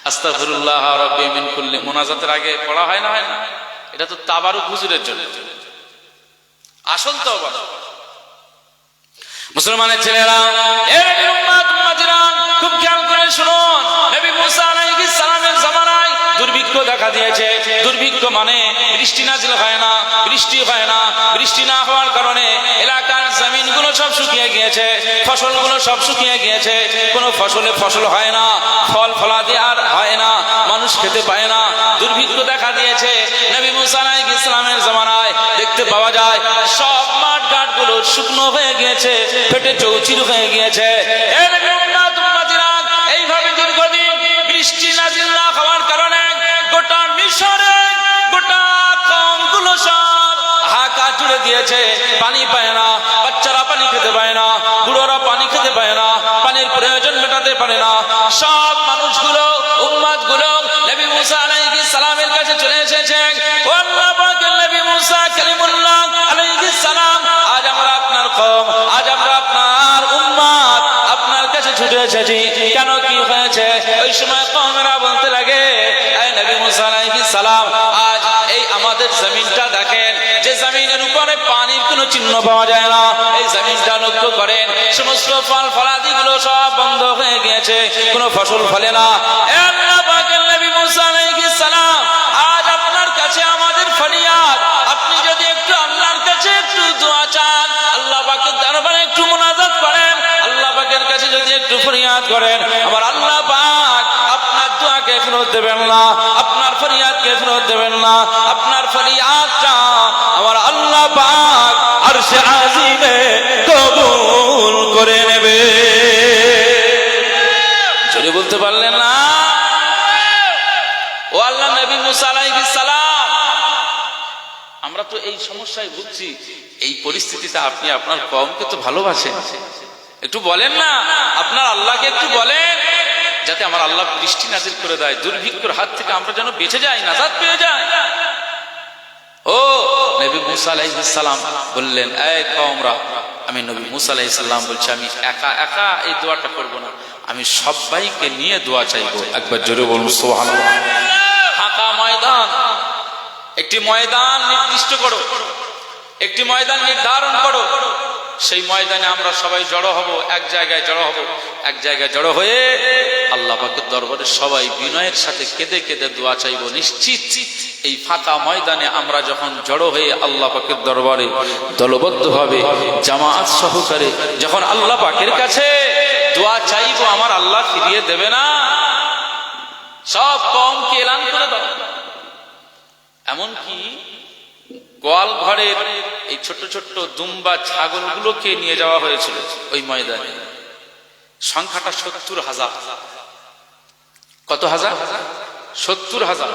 আস্তাগফিরুল্লাহ রাব্বি মিন কুল্লি মুনাজাতের আগে পড়া হয় না? এটা তো তাবারুক হুজুরের জন্য, আসল তওবা। মুসলমানের ছেলেরা, এ নবীর উম্মত উম্মতিরা, খুব খেয়াল করে শুনুন। নবী মুসা আলাইহিস সালামের জামানায় দুর্ভিক্ষ দেখা দিয়েছে। দুর্ভিক্ষ মানে বৃষ্টি নাযিল হয় না, বৃষ্টি হয় না। বৃষ্টি না হওয়ার কারণে এলাকার জমিনগুলো সব শুকিয়ে গিয়েছে, ফসলগুলো সব শুকিয়ে গিয়েছে। কোনো ফসল হয় না, ফল ফলাদি আর হয় না, মানুষ খেতে পায় না। দুর্ভিক্ষ দেখা দিয়েছে। নবী মুসা আলাইহিস সালামের জামানায় দেখতে পাওয়া যায় সব মাঠ ঘাটগুলো শুকনো হয়ে গিয়েছে, ফেটে চৌচির হয়ে গিয়েছে। এইভাবে দীর্ঘদিন বৃষ্টি নাযিল না হওয়ার কারণে গোটা মিশরে গোটা কওমগুলো সব হাহাকার জুড়ে দিয়েছে। পানি পায় না, বাচ্চারা পানি খেতে পায় না, বুড়োরা পানি খেতে পায় না, পানির প্রয়োজন মেটাতে পারে না। সব মানুষগুলো, উম্মতগুলো নবী মুসা আলাইহিস সালামের কাছে চলে এসেছে। ও আল্লাহ পাকের নবী মুসা কালিমুল্লাহ আলাইহিস সালাম, আজ আমরা আপনার কওম, আজ আমরা আপনার উম্মত আপনার কাছে ছুটে এসেছি। কেন, কি হয়েছে? ওই সময় কওমেরা বলতে লাগে, এই নবী মুসা আলাইহিস সালাম, আজ এই আমাদের জমিনটা দেখেন, যে জমিনের উপরে পানির কোনো চিহ্ন পাওয়া যায় না, এই জমিনটা লক্ষ্য করেন, সমস্ত ফল ফলাদিগুলো সব বন্ধ হয়ে গিয়েছে, কোনো ফসল ফলে না। এ আল্লাহ পাকের নবী মুসা আলাইহিস সালাম, আজ আপনার কাছে আমাদের ফরিয়াদ, আপনি যদি একটু আল্লাহর কাছে একটু দোয়া চান, আল্লাহ পাকের দরবারে একটু মুনাজাত করেন, আল্লাহ পাকের কাছে যদি একটু ফরিয়াদ করেন, আমার আল্লাহ পাক আপনার দোয়াকে ফেরত দেবেন না, আপনার ফরিয়াদকে ফেরত দেবেন না। আপনার ফরিয়াদটা আমার আল্লাহ পাক আরশে আজিমে কবুল করে নেবে। জোরে বলতে পারলেন না? ও আল্লাহ নবী মুসা আলাইহিস সালাম, আমরা তো এই সমস্যায় ভুগছি, এই পরিস্থিতিতে আপনি আপনার কওমকে তো ভালোবাসেন, একটু বলেন না, আপনার আল্লাহকে একটু বলেন যাতে আমার আল্লাহ বৃষ্টি নাযিল করে দেয়, দুর্ভিক্ষের হাত থেকে আমরা যেন বেঁচে যাই, নাজাত পেয়ে যাই। ও নবী মুসা আলাইহিস সালাম বললেন, এই কওমরা, আমি নবী মুসা আলাইহিস সালাম বলছি, আমি একা একা এই দোয়াটা করব না, আমি সবাইকে নিয়ে দোয়া চাইবো। একবার জোরে বলুন সুবহানাল্লাহ। ফাঁকা ময়দান, একটি ময়দান নির্দিষ্ট করো, একটি ময়দান নির্ধারণ করো, সেই ময়দানে আমরা সবাই জড়ো হব, এক জায়গায় জড়ো হব। এক জায়গায় জড়ো হয়ে আল্লাহ পাকের দরবারে সবাই বিনয়ের সাথে কেঁদে কেঁদে দোয়া চাইব। নিশ্চিত এই ফাঁকা ময়দানে আমরা যখন জড়ো হয়ে আল্লাহ পাকের দরবারে দলবদ্ধভাবে জামাত সহকারে যখন আল্লাহ পাকের কাছে দোয়া চাইব, আমার আল্লাহ ফিরিয়ে দেবে না? সব কওমকে এলান করে দাও। এমনকি গোয়াল ঘরের এই ছোট্ট ছোট্ট দুম্বা ছাগলগুলোকে নিয়ে যাওয়া হয়েছিল ওই ময়দানে। সংখ্যাটা ৭০,০০০। কত হাজার? ৭০,০০০।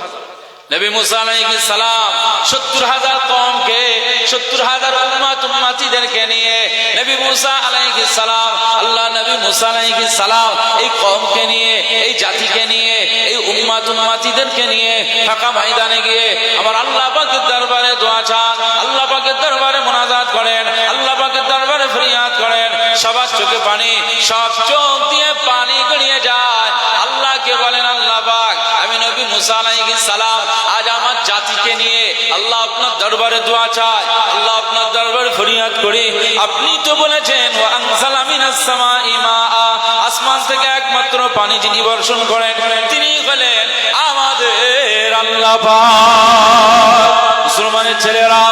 নবী মুসা আলাইহিস সালাম ৭০,০০০ কওমকে, ৭০,০০০ উম্মত উম্মতিদেরকে নিয়ে নবী মুসা আলাইহিস সালাম, আল্লাহ নবী মুসা আলাইহিস সালাম এই কওমকে নিয়ে, এই জাতিকে নিয়ে, এই উম্মত উম্মতিদেরকে নিয়ে ফাঁকা ময়দানে গিয়ে আমার আল্লাহ পাকের দরবারে দোয়া চান, আল্লাহ পাকের দরবারে মুনাজাত করেন, আল্লাহ পাকের দরবারে ফরিয়াদ করেন। সবার চোখে পানি, সব চোখ দিয়ে পানি গড়িয়ে যায়। আল্লাহকে বলেন, আল্লাহ পাক, আমি নবী মুসা আলাইহিস সালাম আজ আমার জাতিকে নিয়ে আল্লাহ আপনার দরবারে দোয়া চাই, আল্লাহ আপনার দরবারে ফরিয়াদ করি। আপনি তো বলেছেন, ওয়া আনজালা মিনাস সামাই মাআ, আসমান থেকে একমাত্র পানি যিনি বর্ষণ করেন তিনি হলেন আমাদের আল্লাহ পাক। মুসলমানের ছেলেরা,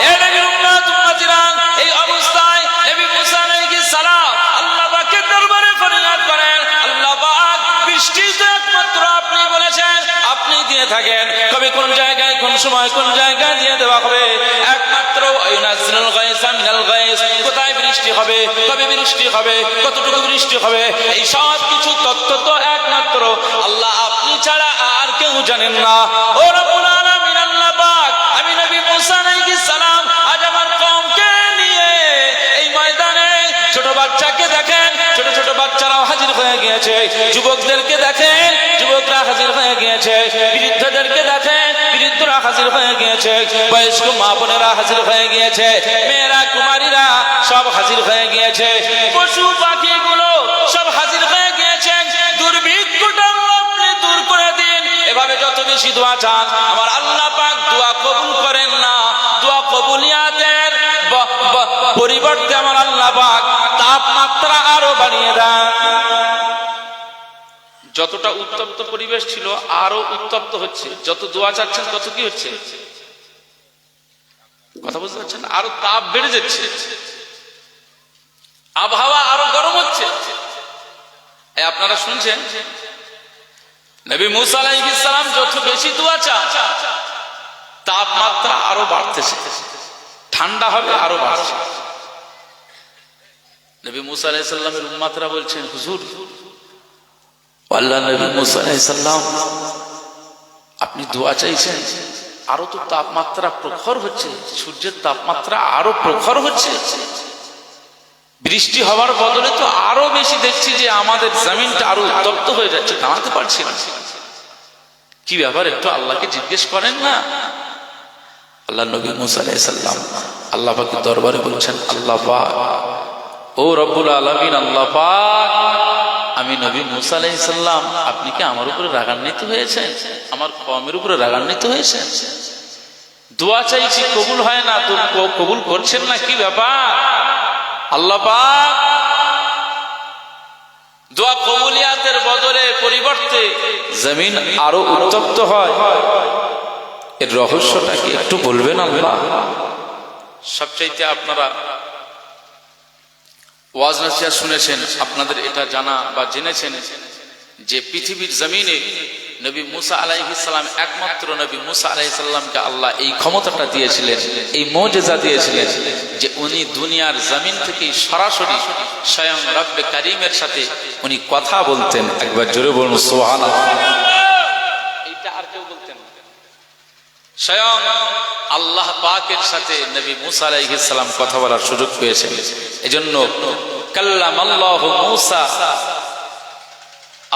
এ নবীর উম্মত উম্মতিরা, এই অবস্থায় নবী মুসা আলাইহিস সালাম আল্লাহ পাকের দরবারে ফরিয়াদ করেন, আল্লাহ পাক বৃষ্টি তো একমাত্র আপনি বলেছেন আপনি দিয়ে থাকেন, কবে কোন জায়গায় কোন সময় কোন জায়গায় দিয়ে দেওয়া হবে একমাত্র ইউনাজিলুল গায়সা মিনাল গায়স, কোথায় বৃষ্টি হবে, কবে বৃষ্টি হবে, কতটুকু বৃষ্টি হবে, এই সব কিছু তথ্য তো একমাত্র আল্লাহ আপনি ছাড়া আর কেউ জানেন না। ও রব্বুল আলামিন আল্লাহ পাক, আমি নবী মুসা আলাইহিস সালাম আজ আমার কওমকে নিয়ে এই ময়দানে গিয়েছে। যুবকদেরকে দেখেন, যুবকরা হাজির হয়ে গিয়েছে। বৃদ্ধদেরকে দেখেন, বৃদ্ধরা হাজির হয়ে গিয়েছে। বয়স্ক মা বোনেরা হাজির হয়ে গিয়েছে। মেয়েরা কুমারীরা সব হাজির হয়ে গিয়েছে। পশু পাখিগুলো সব হাজির হয়ে গিয়েছে। দুর্ভিক্ষটা আপনি দূর করে দিন। এভাবে যত বেশি দোয়া চান আমার আল্লাহ পাক দোয়া কবুল করেন না। দোয়া কবুলিয়াতের পরিবর্তে আমার আল্লাহ পাক তাপমাত্রা আরো বাড়িয়ে দেন। যতটা উত্তপ্ত পরিবেশ ছিল আরো উত্তপ্ত হচ্ছে। যত দোয়া চাচ্ছেন তত কি হচ্ছে? কথা বুঝতে পারছেন? আরো তাপ বেড়ে যাচ্ছে, আবহাওয়া আরো গরম হচ্ছে। আপনারা শুনছেন নবী মুসা আলাইহিস সালাম যত বেশি দোয়া চান তাপমাত্রা আরো বাড়তেছে, ঠান্ডা হবে আরো বাড়ছে। নবী মুসা আলাইহিস সালামের উম্মতরা বলছেন, হুজুর আল্লাহ নবী মুসা আলাইহিস সালাম আপনি দোয়া চাইছেন, আরো তো তাপমাত্রা প্রখর হচ্ছে, সূর্যের তাপমাত্রা আরো প্রখর হচ্ছে। বৃষ্টি হওয়ার বদলে তো আরো বেশি দেখছি যে আমাদের জমিনটা আরো উত্তপ্ত হয়ে যাচ্ছে, দাঁড়াতে পারছি না। কি ব্যাপার একটু আল্লাহকে জিজ্ঞেস করেন না। আল্লাহ নবী মুসা আলাইহিস সালাম আল্লাহ পাকের দরবারে বলছেন, আল্লাহ পাক, ও রব্বুল আলামিন, আল্লাহ পাক, আমি নবী মুসা আলাইহিস সালাম আপনি কি আমার উপরে রাগান্বিত হয়েছেন? আমার কওমের উপরে রাগান্বিত হয়েছেন? দোয়া চাইছি কবুল হয় না, তো কবুল করছেন না, কি ব্যাপার? আল্লাহ পাক দোয়া কবুলিয়াতের বদলে পরিবর্তে জমিন আরো উত্তপ্ত হয়, এর রহস্যটা কি একটু বলবেন আল্লাহ? সবচাইতে আপনারা ওয়াজ নসিহত শুনেছেন, আপনাদের এটা জানা বা জেনেছেন যে পৃথিবীর জমিনে নবী মুসা আলাইহিস সালাম একমাত্র নবী মুসা আলাইহিস সালামকে আল্লাহ এই ক্ষমতাটা দিয়েছিলেন, এই মুজিজা দিয়েছিলেন যে উনি দুনিয়ার জমিন থেকে সরাসরি স্বয়ং রব্বে কারীমের সাথে উনি কথা বলতেন। একবার জোরে বলুন সুবহানাল্লাহ। এইটা আর কেউ বলতেন না, স্বয়ং আল্লাহ পাকের সাথে নবী মুসা আলাইহিস সালাম কথা বলার সুযোগ পেয়েছেন। এজন্য কাল্লামাল্লাহু মুসা,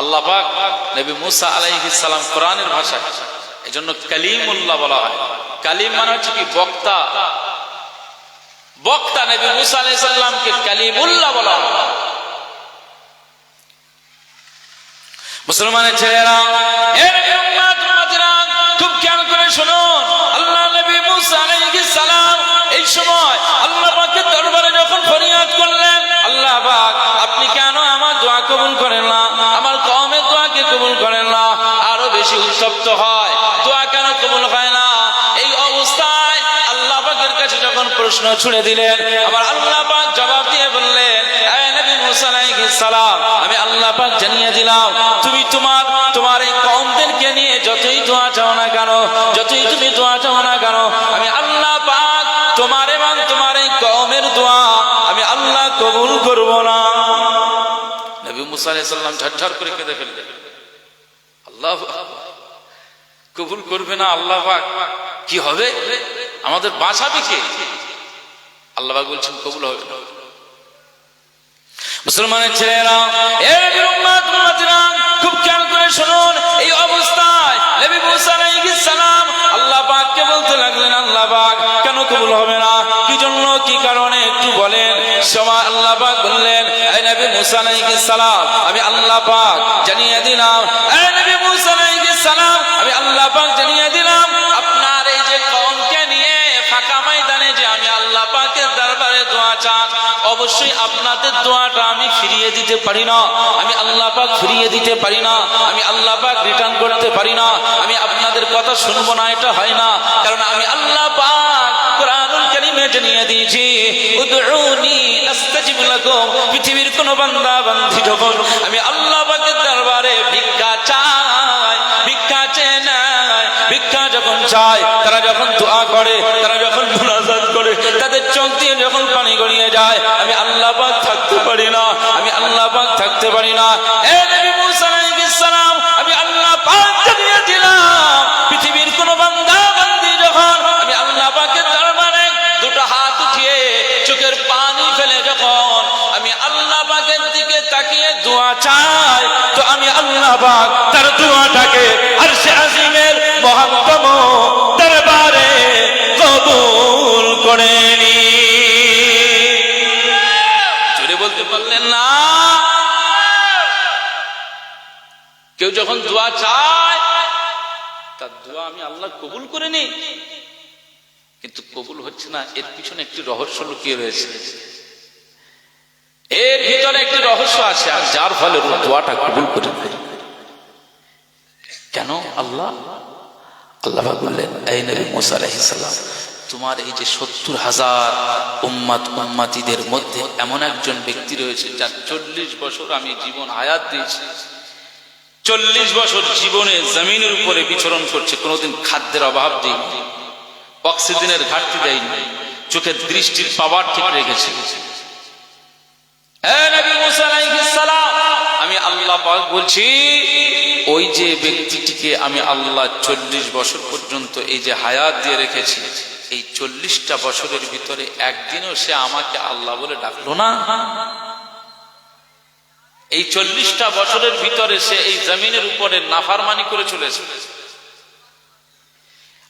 আল্লাহ পাক নবী মুসা আলাইহিস সালাম কোরআনের ভাষা, এজন্য কালিমুল্লাহ বলা হয়। কালিম মানে হচ্ছে কি বক্তা, বক্তা নবী মুসা আলাইহিস সালামকে কালিমুল্লাহ বলা হয়। মুসলমানের ছেলেরা, এর উম্মত উম্মতিরা খুব খেয়াল করে শুনুন। আল্লাহ নবী মুসা আলাইহিস সালাম এই সময় আল্লাহ পাকের দরবারে যখন ফরিয়াদ করলেন, আল্লাহ পাক আপনি কেন আমার দোয়া কবুল করেন না, আমার কওমের দোয়াকে কবুল করেন না? আরো বেশি উত্তপ্ত হয়, দোয়া কেন কবুল হয় না? এই অবস্থায় আল্লাহ পাকের কাছে যখন প্রশ্ন ছুড়ে দিলেন, আমার আল্লাহ পাক জবাব দিয়ে বললেন, হে নবী মুসা আলাইহিস সালাম, আমি আল্লাহ পাক জানিয়ে দিলাম তুমি তোমার এই কওমদেরকে নিয়ে যতই দোয়া চাও না কেন, যতই তুমি দোয়া চাও না কেন, আমি আল্লাহ পাক তোমার এবং তোমার এই কওমের দোয়া আমি আল্লাহ কবুল করব না। নবী মুসা আলাইহিস সালাম ঝরঝর করে কেঁদে ফেললেন। আল্লাহ কবুল করবে না আল্লাহ পাক, কি হবে? আমাদের বাঁচাবে কে? আল্লাহ পাক বলছেন কবুল হবে না। মুসলমানের ছেলেরা, এর উম্মত উম্মতিরা খুব খেয়াল করে শুনুন। এই অবস্থায় নবী মুসা আলাইহিস সালাম আল্লাহ পাককে বলতে লাগলেন, আল্লাহ পাক কেন কবুল হবে না? কি জন্য, কি কারণে একটু বলেন। সময় আল্লাহ পাক বললেন, হে নবী মুসা আলাইহিস সালাম, আমি আল্লাহ পাক জানিয়ে দিলাম, হে নবী মুসা আলাইহিস সালাম, আমি আল্লাহ পাক জানিয়ে দিলাম আপনার এই যে কওমকে নিয়ে ফাঁকা ময়দানে যে আমি আল্লাহ পাকের দরবারে দোয়া চান, অবশ্যই আপনাদের দোয়াটা আমি ফিরিয়ে দিতে পারি না, আমি আল্লাহ পাক ফিরিয়ে দিতে পারি না, আমি আল্লাহ পাক রিটার্ন করতে পারি না, আমি আপনাদের কথা শুনবো না, এটা হয় না। কারণ আমি আল্লাহ পাক কোরআনুল কারীমে জানিয়ে দিয়েছি, উদউনি আস্তাজিব লাকুম। পৃথিবীর কোন বান্দা বান্দি যখন আমি আল্লাহ পাকের দরবারে ভিক্ষা চায়, ভিক্ষা চেয়ে নেয়, ভিক্ষা যখন চায়, তারা যখন দোয়া করে, তারা যখন মুনাজাত করে, তাদের চোখ দিয়ে যখন পানি গড়িয়ে যায়, আমি আল্লাহ পাক থাকতে পারি না, আমি আল্লাহ পাক থাকতে পারি না। হে নবী মুসা আলাইহিস সালাম, আমি আল্লাহ পাক জানিয়ে দিলাম পৃথিবীর কোন বান্দা বান্দি যখন আমি আল্লাহ পাকের দরবারে দুটো হাত উঠিয়ে চোখের পানি ফেলে যখন আমি আল্লাহ পাকের দিকে তাকিয়ে দোয়া চাই, পাক তার দোয়াটাকে আরশে আজিমের মহত্তম দরবারে কবুল করে নি। জোরে বলতে পারলেন না? কেউ যখন দোয়া চায় তার দোয়া আমি আল্লাহ কবুল করে নি, কিন্তু কবুল হচ্ছে না, এর পিছনে একটি রহস্য লুকিয়ে রয়েছে। এর ভিতরে একটি রহস্য আছে, আর যার ফলে দোয়াটা কবুল করে দেয়। কেন? আল্লাহ বললেন, এই নবী মুসা আলাইহিস সালাম, তোমার এই যে 70,000 উম্মতিদের মধ্যে এমন একজন ব্যক্তি রয়েছে যার 40 বছর আমি জীবন হায়াত দিয়েছি, 40 বছর জীবনে জমিনের উপরে বিচরণ করছে, কোনোদিন খাদ্যের অভাব দেয়নি, অক্সিজেনের ঘাটতি দেয়নি, চোখের দৃষ্টির পাওয়ার ঠিক রেখেছে। আমি আল্লাহ পাক বলছি, ওই যে ব্যক্তিটিকে আমি আল্লাহ 40 বছর পর্যন্ত এই যে হায়াত দিয়ে রেখেছি, এই 40টা বছরের ভিতরে একদিনও সে আমাকে আল্লাহ বলে ডাকলো না। এই 40টা বছরের ভিতরে সে এই জমিনের উপরে নাফরমানি করে চলেছে।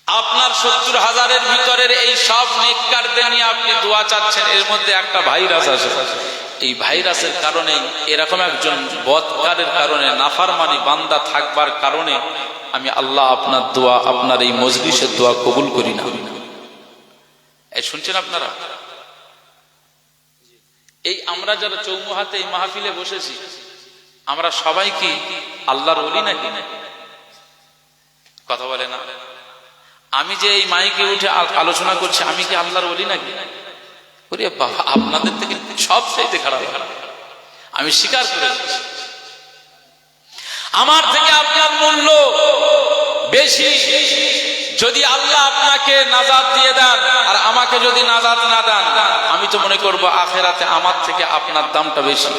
আপনার 70,000-এর ভিতরের এই সব নেককারদের নিয়ে আপনি দোয়া চাচ্ছেন, এর মধ্যে একটা ভাইরাস আছে। এই ভাইরাসের কারণে, এরকম একজন বদকারের কারণে, নাফরমানি বান্দা থাকবার কারণে আমি আল্লাহ আপনার দোয়া, আপনার এই মজলিসের দোয়া কবুল করি না। এই শুনছেন আপনারা? এই আমরা যারা চৌমুহাতে এই মাহফিলে বসেছি, আমরা সবাই কি আল্লাহর ওলি নাকি? কথা বলে না? আমি যে এই মাইকে উঠে আলোচনা করছি, আমি কি আল্লাহর ওলি নাকি? ওরে বাবা, আপনাদের থেকে সব চাইতে খারাপ। আমি স্বীকার করে দিচ্ছি, আমার থেকে আপনার মূল্য বেশি। যদি আল্লাহ আপনাকে নাজাত দিয়ে দেন আর আমাকে যদি নাজাত না দেন, আমি তো মনে করব আখিরাতে আমার থেকে আপনার দামটা বেশি।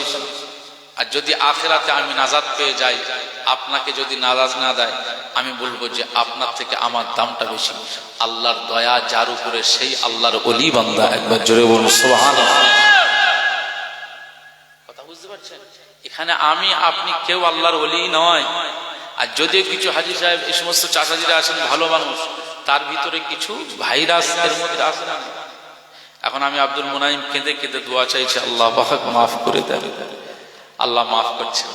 আর যদি আখিরাতে আমি নাজাত পেয়ে যাই, আপনাকে যদি নাজাত না দেয়, আমি বলবো যে আপনার থেকে আমার দামটা বেশি। আল্লাহর দয়া যার উপরে, সেই আল্লাহর ওলি বান্দা। একবার জোরে বলুন সুবহানাল্লাহ। কথা বুঝতে পারছেন? এখানে আমি আপনি কেউ আল্লাহর ওলি নয়। আর যদিও কিছু হাজী সাহেব, এই সমস্ত চাচাজিরা আছেন ভালো মানুষ, তার ভিতরে কিছু ভাইরাস এর মধ্যে আছে না। এখন আমি আব্দুল মুনাইম কেঁদে কেঁদে দোয়া চাইছি, আল্লাহ পাক মাফ করে দেন। আল্লাহ মাফ করছেন,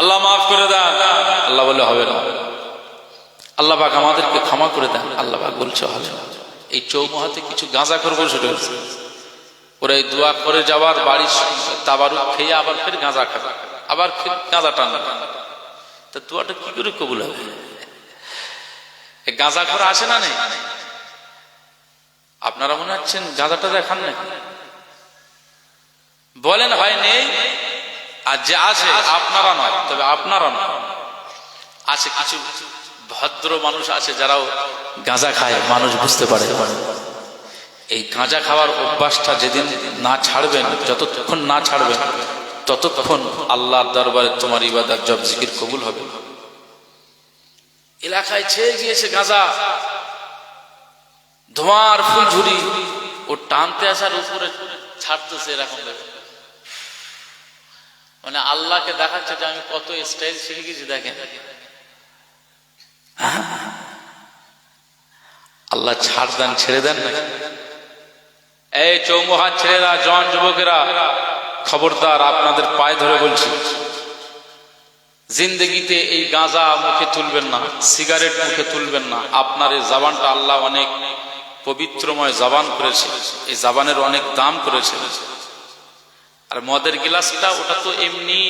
আল্লাহ মাফ করে দেন। আল্লাহ বলে হবে না। আল্লাহ পাক আমাদেরকে ক্ষমা করে দেন। আল্লাহ পাক বলছে হবে না। এই চৌমুহাতে কিছু গাঁজা খোর বসে রয়েছে, ওরা এই দোয়া করে যাওয়ার বাড়ি তাবারুক খেয়ে আবার ফের গাঁজা খাবে, আবার ফের গাঁজা টানা। তা দোয়াটা কি করে কবুল হবে? এই গাঁজা খোর আসে না নেই? আপনারা মনে হচ্ছেন গাঁজাটা দেখান না, বলেন হয় নেই। আর যে আছে আপনারা নয়, তবে আপনারা নয়, আছে কিছু ভদ্র মানুষ আছে যারাও গাঁজা খায়, মানুষ বুঝতে পারে। এই গাঁজা খাওয়ার অভ্যাসটা যেদিন না ছাড়বেন, যতক্ষণ না ছাড়বেন, ততক্ষণ আল্লাহর দরবারে তোমার ইবাদত জব জিকির কবুল হবে। এলাকায় ছেয়ে গিয়েছে গাঁজা, ধোঁয়ার ফুলঝুরি, ও টানতে আসার উপরে ছাড়তেছে এরকম, মানে আল্লাহকে দেখাচ্ছে যে আমি কত স্টাইল শিখে গেছি। দেখেন, আল্লাহ ছাড় দেন, ছেড়ে দেন না। এই চৌমুহাত ছেলেরা, জওয়ান যুবকেরা, খবরদার, আপনাদের পায়ে ধরে বলছি, জিন্দেগিতে এই গাঁজা মুখে তুলবেন না, সিগারেট মুখে তুলবেন না। আপনার এই জবানটা আল্লাহ অনেক পবিত্রময় জবান করেছে, এই জবানের অনেক দাম করেছে। আর মদের গ্লাসটা, ওটা তো এমনি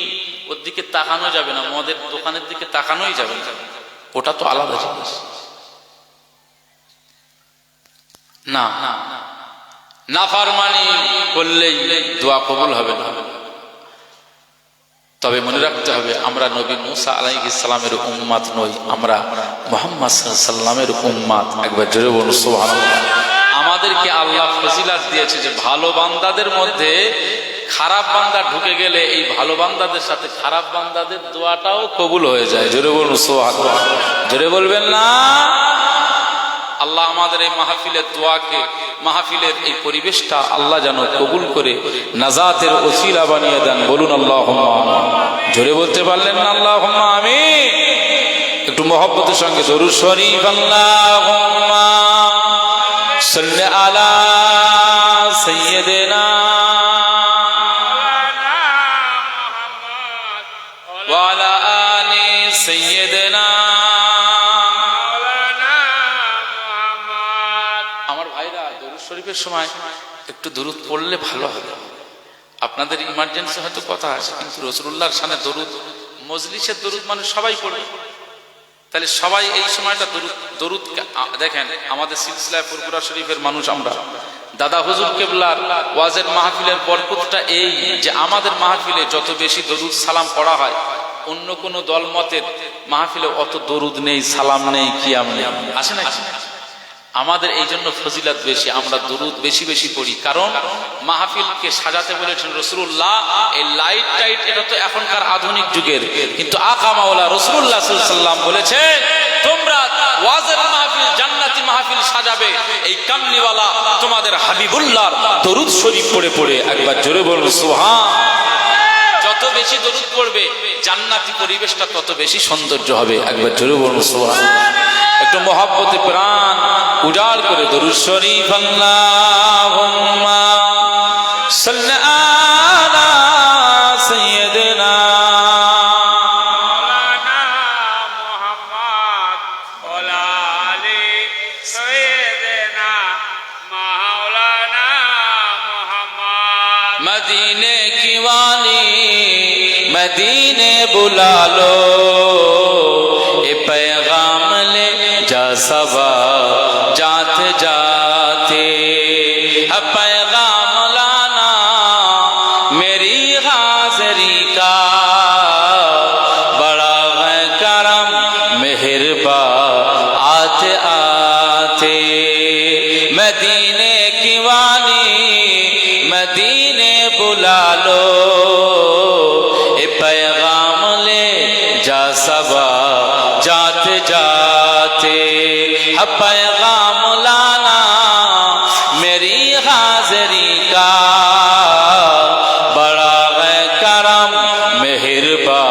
ওর দিকে তাকানো যাবে না, মদের দোকানের দিকে তাকানোই যাবে না, ওটা তো আলাদা জিনিস। না, নাফরমানি করলেই দোয়া কবুল হবে না। তবে মনে রাখতে হবে, আমরা নবী মুসা আলাইহিস সালামের উম্মত নই, আমরা মুহাম্মদ সাল্লাল্লাহু আলাইহি ওয়াসাল্লামের উম্মত। একবার জোরে বলুন সুবহানাল্লাহ। আমাদেরকে আল্লাহ ফজিলত দিয়েছে যে ভালো বান্দাদের মধ্যে খারাপ বান্দা ঢুকে গেলে এই ভালো বান্দাদের সাথে খারাপ বান্দাদের দোয়াটাও কবুল হয়ে যায়। জোরে বলুন সুবহানাল্লাহ। জোরে বলবেন না? আল্লাহ আমাদের এই মাহফিলের দোয়াকে, মাহফিলের এই পরিবেশটা আল্লাহ যেন কবুল করে নাজাতের ওসিলা বানিয়ে দেন। বলুন আল্লাহুম্মা আমিন। জোরে বলতে পারলেন না আল্লাহুম্মা আমিন? একটু মহব্বতের সঙ্গে দরুদ শরীফ। আল্লাহুম্মা সাল্লি আলা সাইয়্যিদিনা ওয়া আলা আলি সাইয়্যিদিনা। আমার ভাইরা, দরুদ শরীফের সময় একটু দরুদ পড়লে ভালো হবে। আপনাদের ইমার্জেন্সি হয়তো কথা আছে, কিন্তু রাসূলুল্লাহর শানে দরুদ, মজলিসের দরুদ মানে সবাই পড়বে। তাহলে সবাই এই সময়টা দরুদ দেখেন, আমাদের সিলসিলায় ফুরফুরা শরীফের মানুষ আমরা, দাদা হুজুর কেবলার ওয়াজের মাহফিলের বরকতটা এই যে আমাদের মাহফিলে যত বেশি দরুদ সালাম পড়া হয়, অন্য কোন দলমতের মাহফিলে অত দরুদ নেই, সালাম নেই, কিয়াম নেই, আসে না? আমাদের এই জন্য ফজিলত বেশি, আমরা দরুদ বেশি বেশি পড়ি। কারণ মাহফিলকে সাজাতে বলেছেন রাসূলুল্লাহ। এই লাইট টাইট এটা তো এখনকার আধুনিক যুগের, কিন্তু আকা মাওলা রাসূলুল্লাহ সাল্লাল্লাহু আলাইহি ওয়াসাল্লাম বলেছেন, তোমরা ওয়াজের মাহফিল, জান্নাতি মাহফিল সাজাবে এই কামলিওয়ালা তোমাদের হাবিবুল্লাহর দরুদ শরীফ পড়ে পড়ে। একবার জোরে বলুন সুবহান। যত বেশি দরুদ পড়বে জান্নাতি পরিবেশটা তত বেশি সৌন্দর্য হবে। একবার জোরে বলুন সুবহান। একটু মহব্বতে প্রাণ উজাড় করে দরুদ শরীফ। আল্লাহুম্মা সাল্লি আলা সাইয়্যিদিনা মুহাম্মদ ওয়া আলা আলি সাইয়্যিদিনা মাওলানা মুহাম্মদ। मदीने की वाली मदीने बुला लो, ए पैगाम ले जा सबा जाते जाते, पैगाम लाना मेरी हाज़री का, बड़ा है करम मेहरबा आते आते। मदीने की वाली मदीने बुला लो, ए पैगाम ले जा सबा जाते जाते, पैगाम लाना मेरी हाज़री का, बड़ा है करम मेहरबा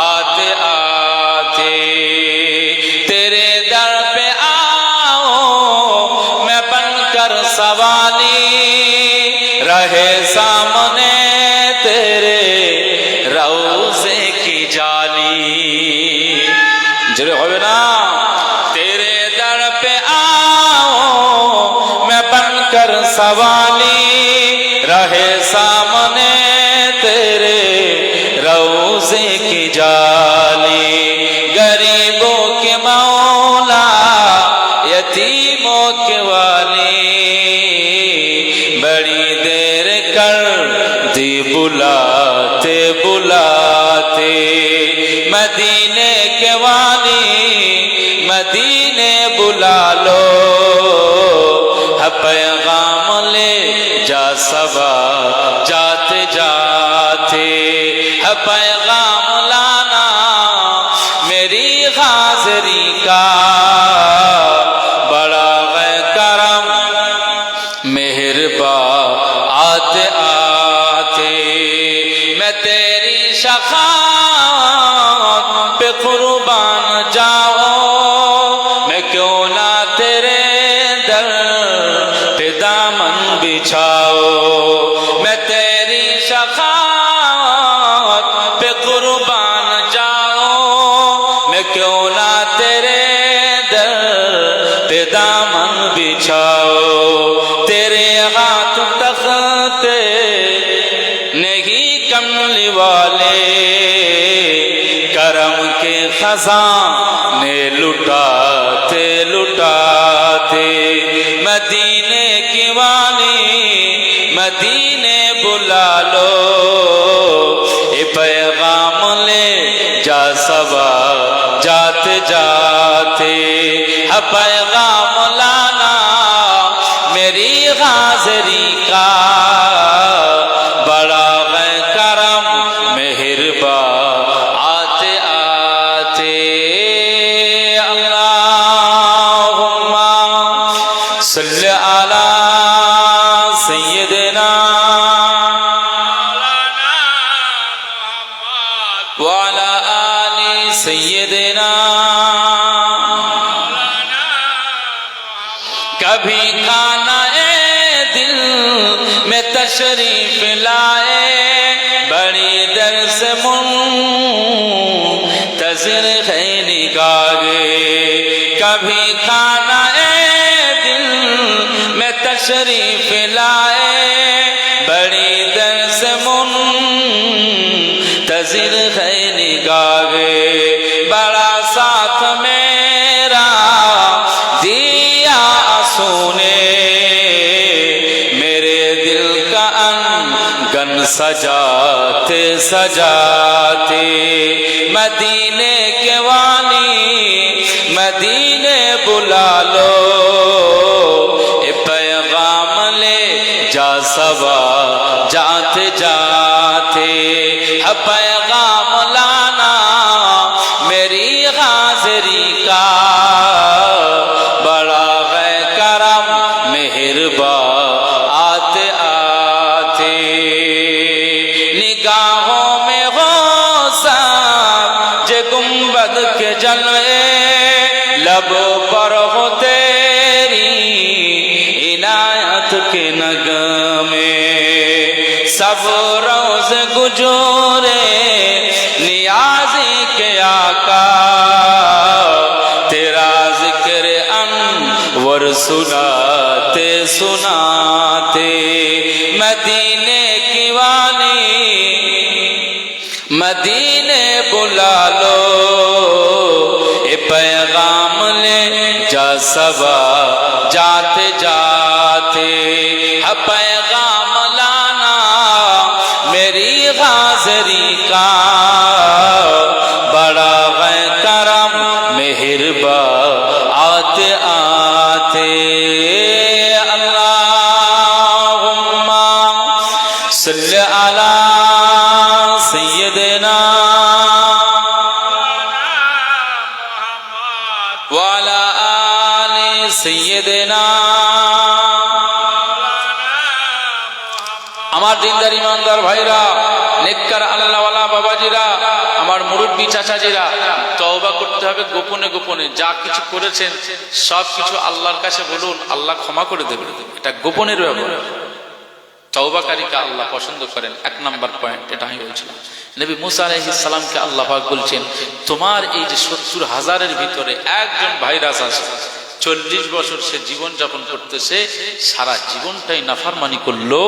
आते आते। तेरे दर पे आओ मैं बनकर सवाली, रहे सामने तेरे रौज़े की जाली। जरे होवे ना, तेरे दर पे आओ मैं बनकर सवाली, रहे सामने तेरे रौज़े की जाली। गरीबों के मौला यतीमों के वाली, बड़ी देर कर दी बुलाते बुलाते। मदीने के वाली मदीने बुला लो, पैगाम ले जा सबा जाते जाते, पैगाम लाना मेरी हाज़री का, बड़ा है करम मेहरबा आते आते। मैं तेरी शफ़ाअत पे कुर्बान जाऊं, मैं क्यों ना तेरे दर पे दामन बिछाओ। मैं तेरी शफ़ाअत पे कुर्बान जाऊं, मैं क्यों ना तेरे दर पे दामन बिछाओ। तेरे हाथ तख्ते नहीं कमली वाले, करम के खजाने लुटाते लुटाते। मदीने की वाली मदीने बुला लो, ए पैगाम ले जा सबा जाते जाते, पैगाम लाना मेरी हाज़री का, बड़ा है करम मेहरबा आते आते। अल्लाहुम्मा ওয়ালা আলি সাইয়্যিদিনা कभी खाना ए दिल में तशरीफ लाए बड़ी दर से मुंतज़िर है निगाहे कभी खाना ए दिल में तशरीफ लाए बड़ी दर से मुंतज़िर है निगाहे बड़ा साथ मेरा दिया सुने मेरे दिल का अंगन सजाते सजाते मदीने के वाली मदीने बुला लो ए पैगाम ले जा सबा जाते जाते पैगाम लाना मेरी हाज़िरी का बड़ा मेहरबा आते आते निगाहों में हो सब जे गुंबद के जलवे लबों पर हो तेरी इनायत के नगमे सब रोज गुजरे नियाज़ी के आका तेरा जिक्र अनवर सुनाते सुनाते मदीने की वाली मदीने बुला लो ए पैगाम ले जा सबा जाते जाते पैगाम लाना मेरी हाज़िरी का बड़ा करम मेहरबा आते आते अल्लाहुम्मा सल्ली अला सय्यिदिना व अला आलि सय्यिदिना আমার দিনদার ইমানদার ভাইরা নেককার আল্লাহওয়ালা বাবাজিরা আমার মুরব্বী চাচাজিরা তওবা করতে হবে গোপনে গোপনে যা কিছু করেছেন সব কিছু আল্লাহর কাছে বলুন আল্লাহ ক্ষমা করে দেবেন এটা গোপনের ব্যাপার তওবাকারীকে আল্লাহ পছন্দ করেন এক নাম্বার পয়েন্ট এটা আমি বলছিলাম নবী মুসা আলাইহিস সালামকে আল্লাহ পাক বলছেন তোমার এই যে ৭০,০০০-এর ভিতরে একজন ভাইরাস আছে ৪০ বছর সে জীবন যাপন করতেছে সারা জীবনটাই নাফরমানি করলো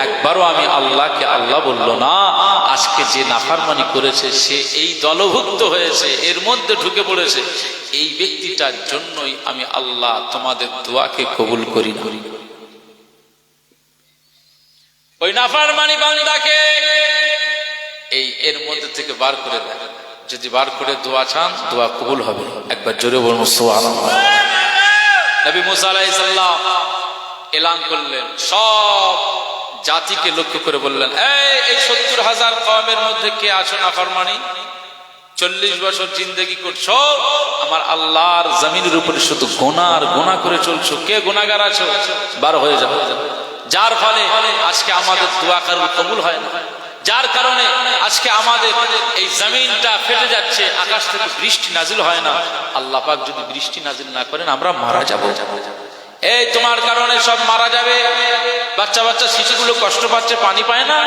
একবারও আমি আল্লাহকে আল্লাহ বলল না আজকে যে নাফরমানি করেছে সে এই দলভুক্ত হয়েছে এর মধ্যে ঢুকে পড়েছে এই ব্যক্তিটার জন্যই আমি আল্লাহ তোমাদের দোয়াকে কবুল করি না ওই নাফরমানি বান্দাকে এই এর মধ্যে থেকে বার করে দেয় যদি বার করে দোয়া চান দোয়া কবুল হবে একবার জোরে বলুন সুবহানাল্লাহ নবী মুসা আলাইহিস সালাম এলান করলেন সব জাতিকে লক্ষ্য করে বললেন এই ৭০,০০০ কওমের মধ্যে কে আছো নাফরমানি ৪০ বছর জিন্দেগি করছো আমার আল্লাহর জমিনের উপরে শুধু গুনাহ আর গুনাহ করে চলছো কে গুনাহগার আছো বার হয়ে যাও যার ফলে আজকে আমাদের দোয়া কবুল হয় না যার কারণে আজকে আমাদের এই জমিনটা ফেটে যাচ্ছে আকাশ থেকে বৃষ্টি নাজিল হয় না আল্লাহ পাক যদি বৃষ্টি নাজিল না করেন আমরা মারা যাব এই তোমার কারণে সব মারা যাবে বাচ্চা বাচ্চা শিশুগুলো কষ্ট পাচ্ছে পানি পায় না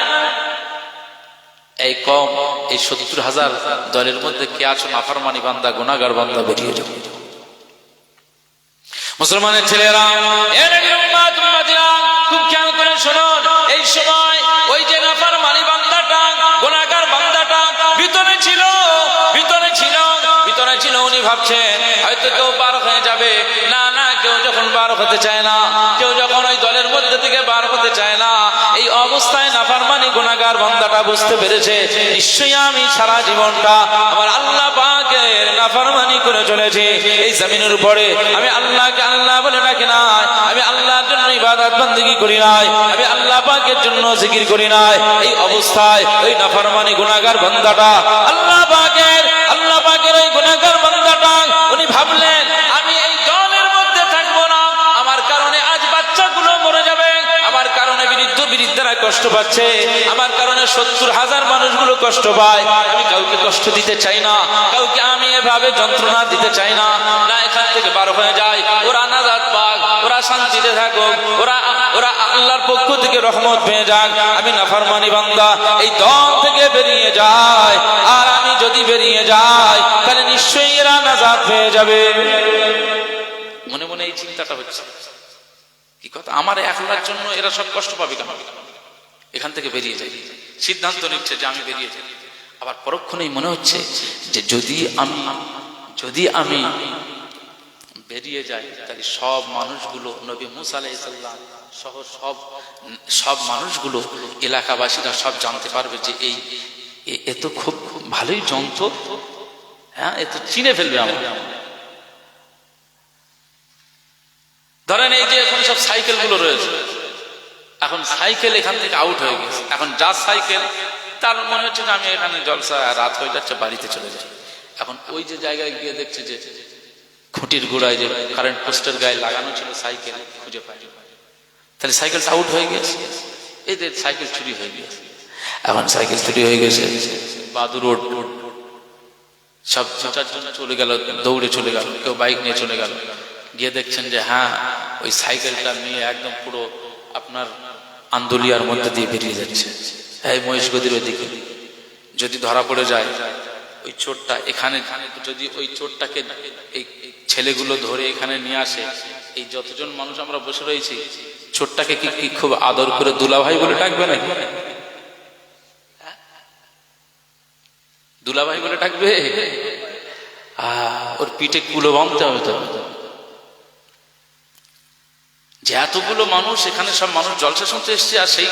এই কম এই ৭০,০০০ দলের মধ্যে কে আছো নাফরমানি বান্দা গুনাহগার বান্দা বেরিয়ে যাও মুসলমানের ছেলেরা এ নবীর উম্মত উম্মতিরা খুব খেয়াল করে শুনুন এই সময় ওই যে নাফরমানি বান্দাটা গুনাহগার বান্দাটা ভিতরে ছিল উনি ভাবছেন হয়তো কেউ পার হয়ে যাবে না না কেউ যখন পার হতে চায় না কেউ যখন ওই দলের মধ্যে থেকে পার হতে চায় না এই অবস্থায় নাফরমানি গুনাহগার বান্দাটা বুঝতে পেরেছে নিশ্চয়ই আমি সারা জীবনটা আমার আল্লাহ পাকের নাফরমানি করে চলেছি এই জমিনের উপরে আমি আল্লাহকে আল্লাহ বলে ডাকি নাই আমি আল্লাহর জন্য ইবাদত বندگی করি নাই আমি আল্লাহ পাকের জন্য জিকির করি নাই এই অবস্থায় ওই নাফরমানি গুনাহগার বান্দাটা আল্লাহ পাকের ওই গুনাহগার বান্দাটা উনি ভাবলেন আমি এই দলের মধ্যে থাকবো না আমার কারণে আজ বাচ্চাগুলো মরে যাবে আমার কারণে বৃদ্ধরা কষ্ট পাচ্ছে আমার কারণে 70,000 মানুষগুলো কষ্ট পায়, আমি কাউকে কষ্ট দিতে চাই না, কাউকে আমি এভাবে যন্ত্রণা দিতে চাই না। না, এখান থেকে বার হয়ে যায়, ওরা নাজাত পাক, ওরা শান্তিতে থাকুক, ওরা আল্লাহর পক্ষ থেকে রহমত পেয়ে যাক। আমি নাফরমানি বান্দা এই দল থেকে বেরিয়ে যায়, আর আমি যদি বেরিয়ে যাই তাহলে নিশ্চয়ই এরা নাজাত পেয়ে যাবে। মনে মনে এই চিন্তাটা হচ্ছে, কি কথা, আমার একলার জন্য এরা সব কষ্ট পাবে কেন? এখান থেকে বেরিয়ে যাই, সিদ্ধান্ত নিচ্ছে যে আমি বেরিয়ে যাই। আবার পরক্ষণেই মনে হচ্ছে যে যদি আমি বেরিয়ে যাই তাহলে সব মানুষগুলো, নবী মুসা আলাইহিস সালাম সহ সব মানুষগুলো, এলাকাবাসীরা সব জানতে পারবে যে এ তো খুব ভালোই জন্তু, হ্যাঁ, এ তো চিনে ফেলবে আমার। ধরেন এই যে এখন সব সাইকেল গুলো রয়েছে, এখন সাইকেল এখান থেকে আউট হয়ে গেছে, এখন যার সাইকেল তার মনে হচ্ছে যে আমি এখানে জলসা, রাত হয়ে যাচ্ছে, বাড়িতে চলে যাই। এখন ওই যে জায়গায় গিয়ে দেখছে যে খুঁটির গোড়ায় যে কারেন্ট পোস্টের গায়ে লাগানো ছিল সাইকেল, খুঁজে পাই, তাহলে সাইকেলটা আউট হয়ে গেছে, এদের সাইকেল চুরি হয়ে গেছে। এখন সাইকেল চুরি হয়ে গেছে, বাদু রোড সব চলে গেল, দৌড়ে চলে গেল, কেউ বাইক নিয়ে চলে গেল, গিয়ে দেখছেন যে হ্যাঁ, ওই সাইকেলটা নিয়ে একদম পুরো আপনার আন্দোলিয়ার মধ্যে দিয়ে বেরিয়ে যাচ্ছে, এই মহেশগদির ওইদিকে। যদি ধরা পড়ে যায় ওই চোরটা, এখানে যদি ওই চোরটাকে এই ছেলেগুলো ধরে এখানে নিয়ে আসে, এই যতজন মানুষ আমরা বসে রয়েছি, চোরটাকে কি খুব আদর করে দুলাভাই বলে ডাকবে নাকি? দুলাভাই বলে ডাকবে? ওর পিঠে কুলো বাঁধতে হবে তো, যে এতগুলো মানুষ এখানে, সব মানুষ জলসা শুনতে এসছে, আর সেই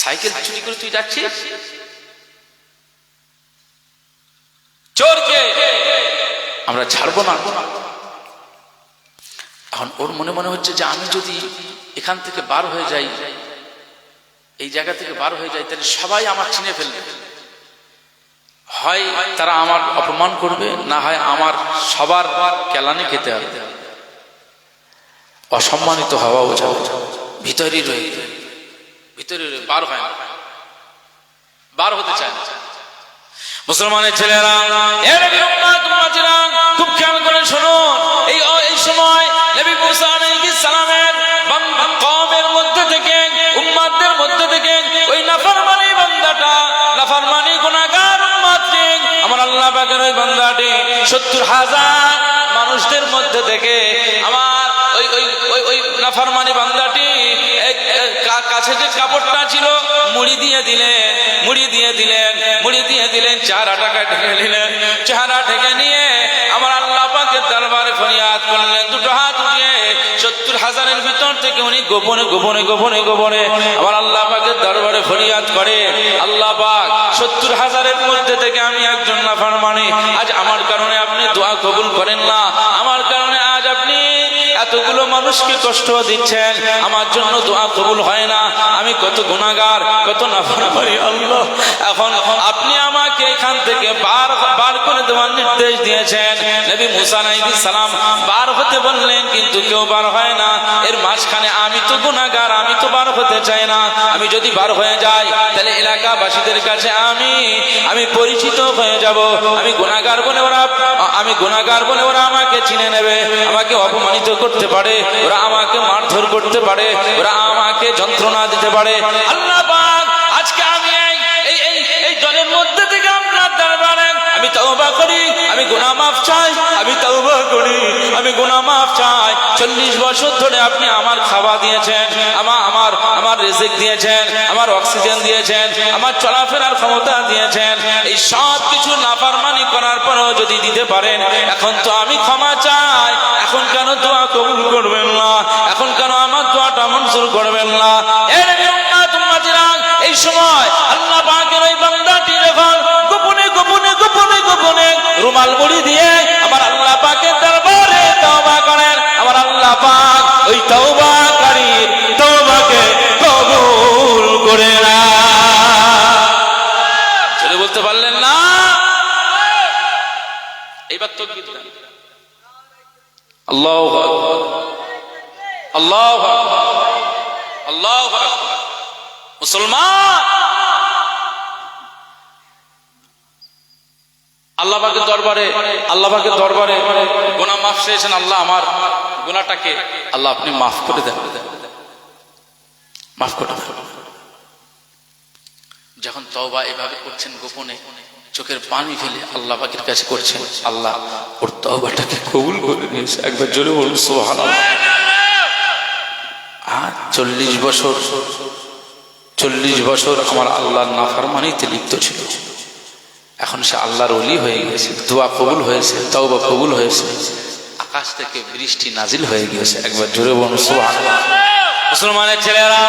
সাইকেল চুরি করে তুই যাচ্ছিস। চোরকে আমরা ছাড়বো না। এখন ওর মনে হচ্ছে যে আমি যদি এখান থেকে বার হয়ে যাই, এই জায়গা থেকে বার হয়ে যাই, তাহলে সবাই আমার চিনে ফেলবে, হয় তারা আমার অপমান করবে, না হয় আমার সবার কেলানি খেতে হবে, অসম্মানিত হওয়াও যাবে, ভিতরে রয়ে বার হয় না, বার হতে চায় না। মুসলমানের ছেলেরা, খুব খেয়াল করে শুনুন, এই সময় নবী মুসা আলাইহিস সালামের কওমের মধ্যে থেকে, উম্মতদের মধ্যে থেকে ওই নাফরমানি বান্দাটা, নাফরমানি গুনাহগার উম্মতকে আমার আল্লাহ পাকের ওই বান্দাটি 70,000 মানুষদের মধ্যে থেকে আমার ওই নাফরমানি বান্দাটি কাছে যে কাপড়টা ছিল মুড়ি দিয়ে দিলেন, চেহারা ঢেকে দিলেন, চেহারা ঢেকে নিয়ে আমার আল্লাহ পাকের দরবারে ফরিয়াদ করলেন, দুটো হাত উঠিয়ে। 70,000-এর ভিতর থেকে উনি গোপনে আমার আল্লাহ পাকের দরবারে ফরিয়াদ করে, আল্লাহ পাক 70,000-এর মধ্যে থেকে আমি একজন নাফরমানি, আজ আমার কারণে আপনি দোয়া কবুল করেন না, আমার কারণে আজ আপনি এতগুলো মানুষকে কষ্ট দিচ্ছেন, আমার জন্য দোয়া কবুল হয় না, আমি কত গুনাহগার, কত নাফরমানি আল্লাহ। এখন আপনি আমাকে এখান থেকে বার করে দেওয়ার নির্দেশ দিয়েছেন। নবী মুসা আলাইহিস সালাম বার হতে বললেন, কিন্তু কেউ বার হয় না। এর মাঝখানে আমি তো গুনাহগার, আমি তো বার হতে চাই না, আমি যদি বার হয়ে যাই তাহলে এলাকাবাসীদের কাছে আমি পরিচিত হয়ে যাব, আমি গুনাহগার বলে ওরা আমাকে চিনে নেবে, আমাকে অপমানিত করতে পারে, ওরা আমাকে মারধর করতে পারে, ওরা আমাকে যন্ত্রণা দিতে পারে। আল্লাহ পাক আজকে আমি এই দলের মধ্যে থেকে আপনার দরবারে আমি তওবা করি, আমি গুনাহ মাফ চাই, আমি তওবা করি, আমি গুনাহ মাফ চাই। 40 বছর ধরে আপনি আমার খাওয়া দিয়েছেন, আমার রিজিক দিয়েছেন, আমার অক্সিজেন দিয়েছেন, আমার চলাফেরার ক্ষমতা দিয়েছেন, এই সব কিছু নাফরমানি করার পরও যদি দিতে পারেন, এখন তো আমি ক্ষমা চাই, এখন কেন দোয়া কবুল করবেন না, এখন কেন আমার দোয়াটা মঞ্জুর করবেন না? এই সময় আল্লাহ পাকের ওই বান্দাটি যখন গোপনে রুমাল মুড়ি দিয়ে আমার আল্লাহ পাকের দরবারে তওবা করেন, আমার আল্লাহ পাক ওই তওবাকারীর তওবাকে কবুল করে না। চলে বলতে পারলেন না? এইবার তাকবীর দেন, আল্লাহু আকবার, আল্লাহু আকবার, আল্লাহু আকবার। মুসলমান আল্লাহ পাকের দরবারে গুনাহ মাফ চেয়েছেন, আল্লাহ আমার গুনাহটাকে আল্লাহ আপনি মাফ করে দেন, মাফ করে দেন। যখন তওবা এভাবে করছেন গোপনে, চোখের পানি ফেলে আল্লাহ পাকের কাছে করছেন, আল্লাহ ওর তওবাটাকে কবুল করে নিয়েছে। একবার জোরে বলুন সুবহানাল্লাহ। আর 40 বছর আমার আল্লাহর নাফরমানিতে লিপ্ত ছিল, এখন সে আল্লাহর ওলি হয়ে গেছে, দোয়া কবুল হয়েছে, তওবা কবুল হয়েছে, আকাশ থেকে বৃষ্টি নাজিল হয়ে গিয়েছে। একবার জোরে বলুন সুবহানাল্লাহ। মুসলমানের ছেলেরা,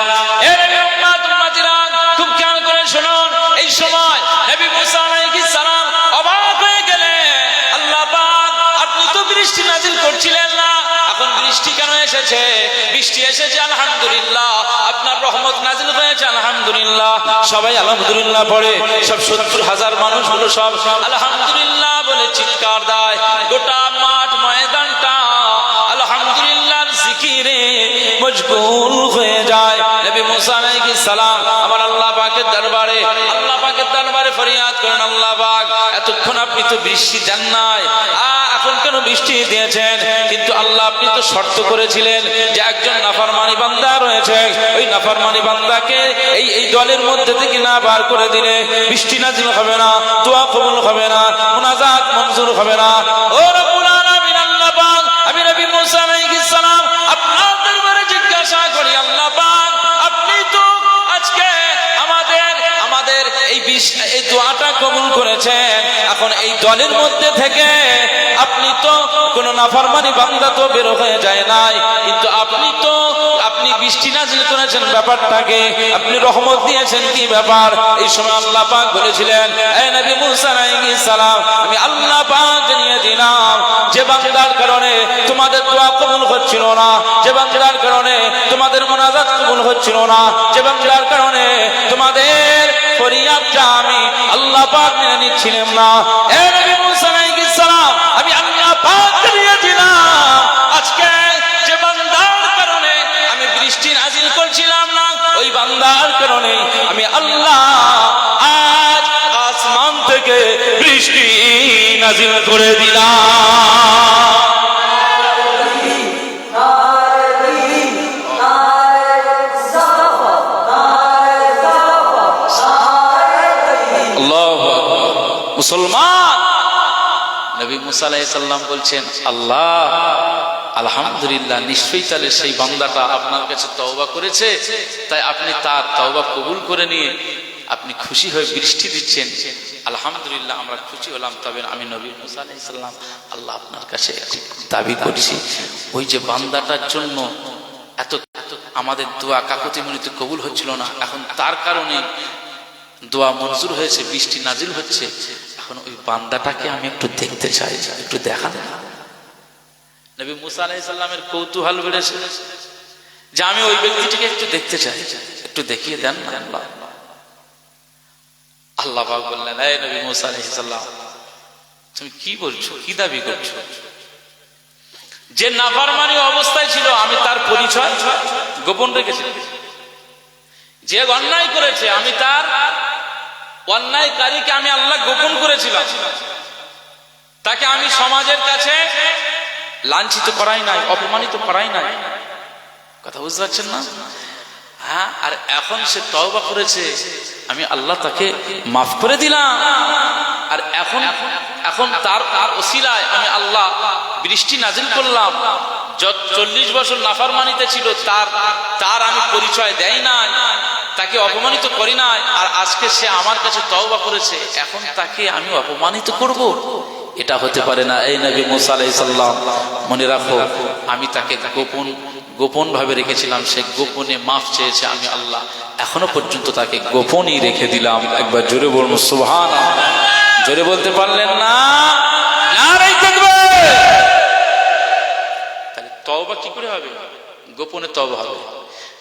খুব খেয়াল করে শুনুন, এই সময় নবী মুসা আলাইহিস সালাম অবাক হয়ে গেলেন, আল্লাহ পাক আপনি তো বৃষ্টি নাজিল করছিলেন না, এখন বৃষ্টি কেন এসেছে? বৃষ্টি এসেছে আলহামদুলিল্লাহ, আপনার রহমত নাজিল হয়েছে আলহামদুলিল্লাহ। সবাই আলহামদুলিল্লাহ পড়ে, সব 70,000 মানুষগুলো সব আলহামদুলিল্লাহ বলে চিৎকার দেয়, গোটা মাঠ ময়দানটা আলহামদুলিল্লাহর জিকিরে মশগুল হয়ে যায়। নবী মুসা আলাইহিস সালাম আমার আল্লাহ পাকের দরবারে ফরিয়াদ করেন, আল্লাহ পাক এতক্ষণ আপনি তো বৃষ্টি দেন নাই, এখন কেন বৃষ্টি দিয়েছেন? কিন্তু আল্লাহ আপনি তো শর্ত করেছিলেন যে একজন নাফরমানি বান্দা রয়েছে, ওই নাফরমানি বান্দাকে এই দলের মধ্যে থেকে না বার করে দিলে বৃষ্টি নাজিল হবে না, দোয়া কবুল হবে না, মুনাজাত মঞ্জুর হবে না। ও রব্বুল আলামিন আল্লাহ পাক, আমি নবী মুসা আলাইহিস সালাম আপনার দরবারে জিজ্ঞাসা করি, আল্লাহ পাক আপনি তো আজকে আমাদের এই দোয়াটা কবুল করেছেন, এখন এই দলের মধ্যে থেকে আপনি তো কোন নাফরমানি বান্দা তো বের হয়ে যায় নাই, কিন্তু আপনি বৃষ্টি নাজিল করেছেন, ব্যাপারটাকে আপনি রহমত দিয়েছেন, কি ব্যাপার? এই সময় আল্লাহ পাক বলেছিলেন, হে নবী মুসা আলাইহিস সালাম আমি আল্লাহ পাক জানিয়ে দিলাম যে বান্দার কারণে তোমাদের দোয়া কবুল হচ্ছিল না, যে বান্দার কারণে তোমাদের মুনাজাত কবুল হচ্ছিল না, যে বান্দার কারণে তোমাদের ফরিয়াদটা আমি আল্লাহ পাক মেনে নিচ্ছিলাম না, হে নবী মুসা আলাইহিস সালাম আমি আল্লাহ পাক জানিয়ে দিলাম আজকে যে বান্দার কারণে আমি বৃষ্টি নাজিল করছিলাম না, ওই বান্দার কারণে আমি আল্লাহ আজ আসমান থেকে বৃষ্টি নাজিল করে দিলাম। মুসলমান, নবী মুসা আলাইহিস সালাম বলছেন, আল্লাহ আলহামদুলিল্লাহ, নিশ্চয়ই তাহলে সেই বান্দাটা আপনার কাছে তওবা করেছে, তাই আপনি তার তওবা কবুল করে নিয়ে আপনি খুশি হয়ে বৃষ্টি দিচ্ছেন, আলহামদুলিল্লাহ আমরা খুশি হলাম। তবে আমি নবী মুসা আলাইহিস সালাম আল্লাহ আপনার কাছে দাবি করছি, ওই যে বান্দাটার জন্য এত আমাদের দোয়া কাকুতি মিনতি কবুল হচ্ছিল না, এখন তার কারণে দোয়া মঞ্জুর হয়েছে, বৃষ্টি নাজিল হচ্ছে, এখন ওই বান্দাটাকে আমি একটু দেখতে চাই, একটু দেখান। নবী মুসা আলাইহিস সালামের কৌতূহল বেড়েছে যে আমি ওই ব্যক্তিটিকে একটু দেখতে চাই, একটু দেখিয়ে দেন না আল্লাহ। আল্লাহ পাক বললেন, এই নবী মুসা আলাইহিস সালাম তুমি কি বলছো, কি দাবি করছো? যে নাফরমানি অবস্থায় ছিল আমি তার পরিচয় গোপন রেখেছি, যে অন্যায় করেছে আমি তার অন্যায়কারীকে আমি আল্লাহ গোপন করেছিলাম, তাকে আমি সমাজের কাছে লাঞ্ছিত করাই নাই, অপমানিত করাই নাই। কথা বুঝতে পারছেন না? হ্যাঁ, আর এখন সে তওবা করেছে, আমি আল্লাহ তাকে মাফ করে দিলাম, আর এখন তার ওসিলায় আমি আল্লাহ বৃষ্টি নাজিল করলাম। 40 বছর নাফরমানিতে ছিল, তার আমি পরিচয় দেই নাই, তাকে অপমানিত করি নাই, আর আজকে সে আমার কাছে তওবা করেছে, এখন তাকে আমি অপমানিত করব? এটা হতে পারে না। এই নবী মুসা আলাইহিস সালাম মনে রাখো, আমি তাকে গোপন ভাবে রেখেছিলাম, সে গোপনে মাফ চেয়েছে, আমি আল্লাহ এখনো পর্যন্ত তাকে গোপনই রেখে দিলাম। একবার জোরে বলুন সুবহানাল্লাহ। জোরে বলতে পারলেন না? নারে তাকবীর। তাহলে তওবা কি করে হবে? গোপনে তওবা হবে।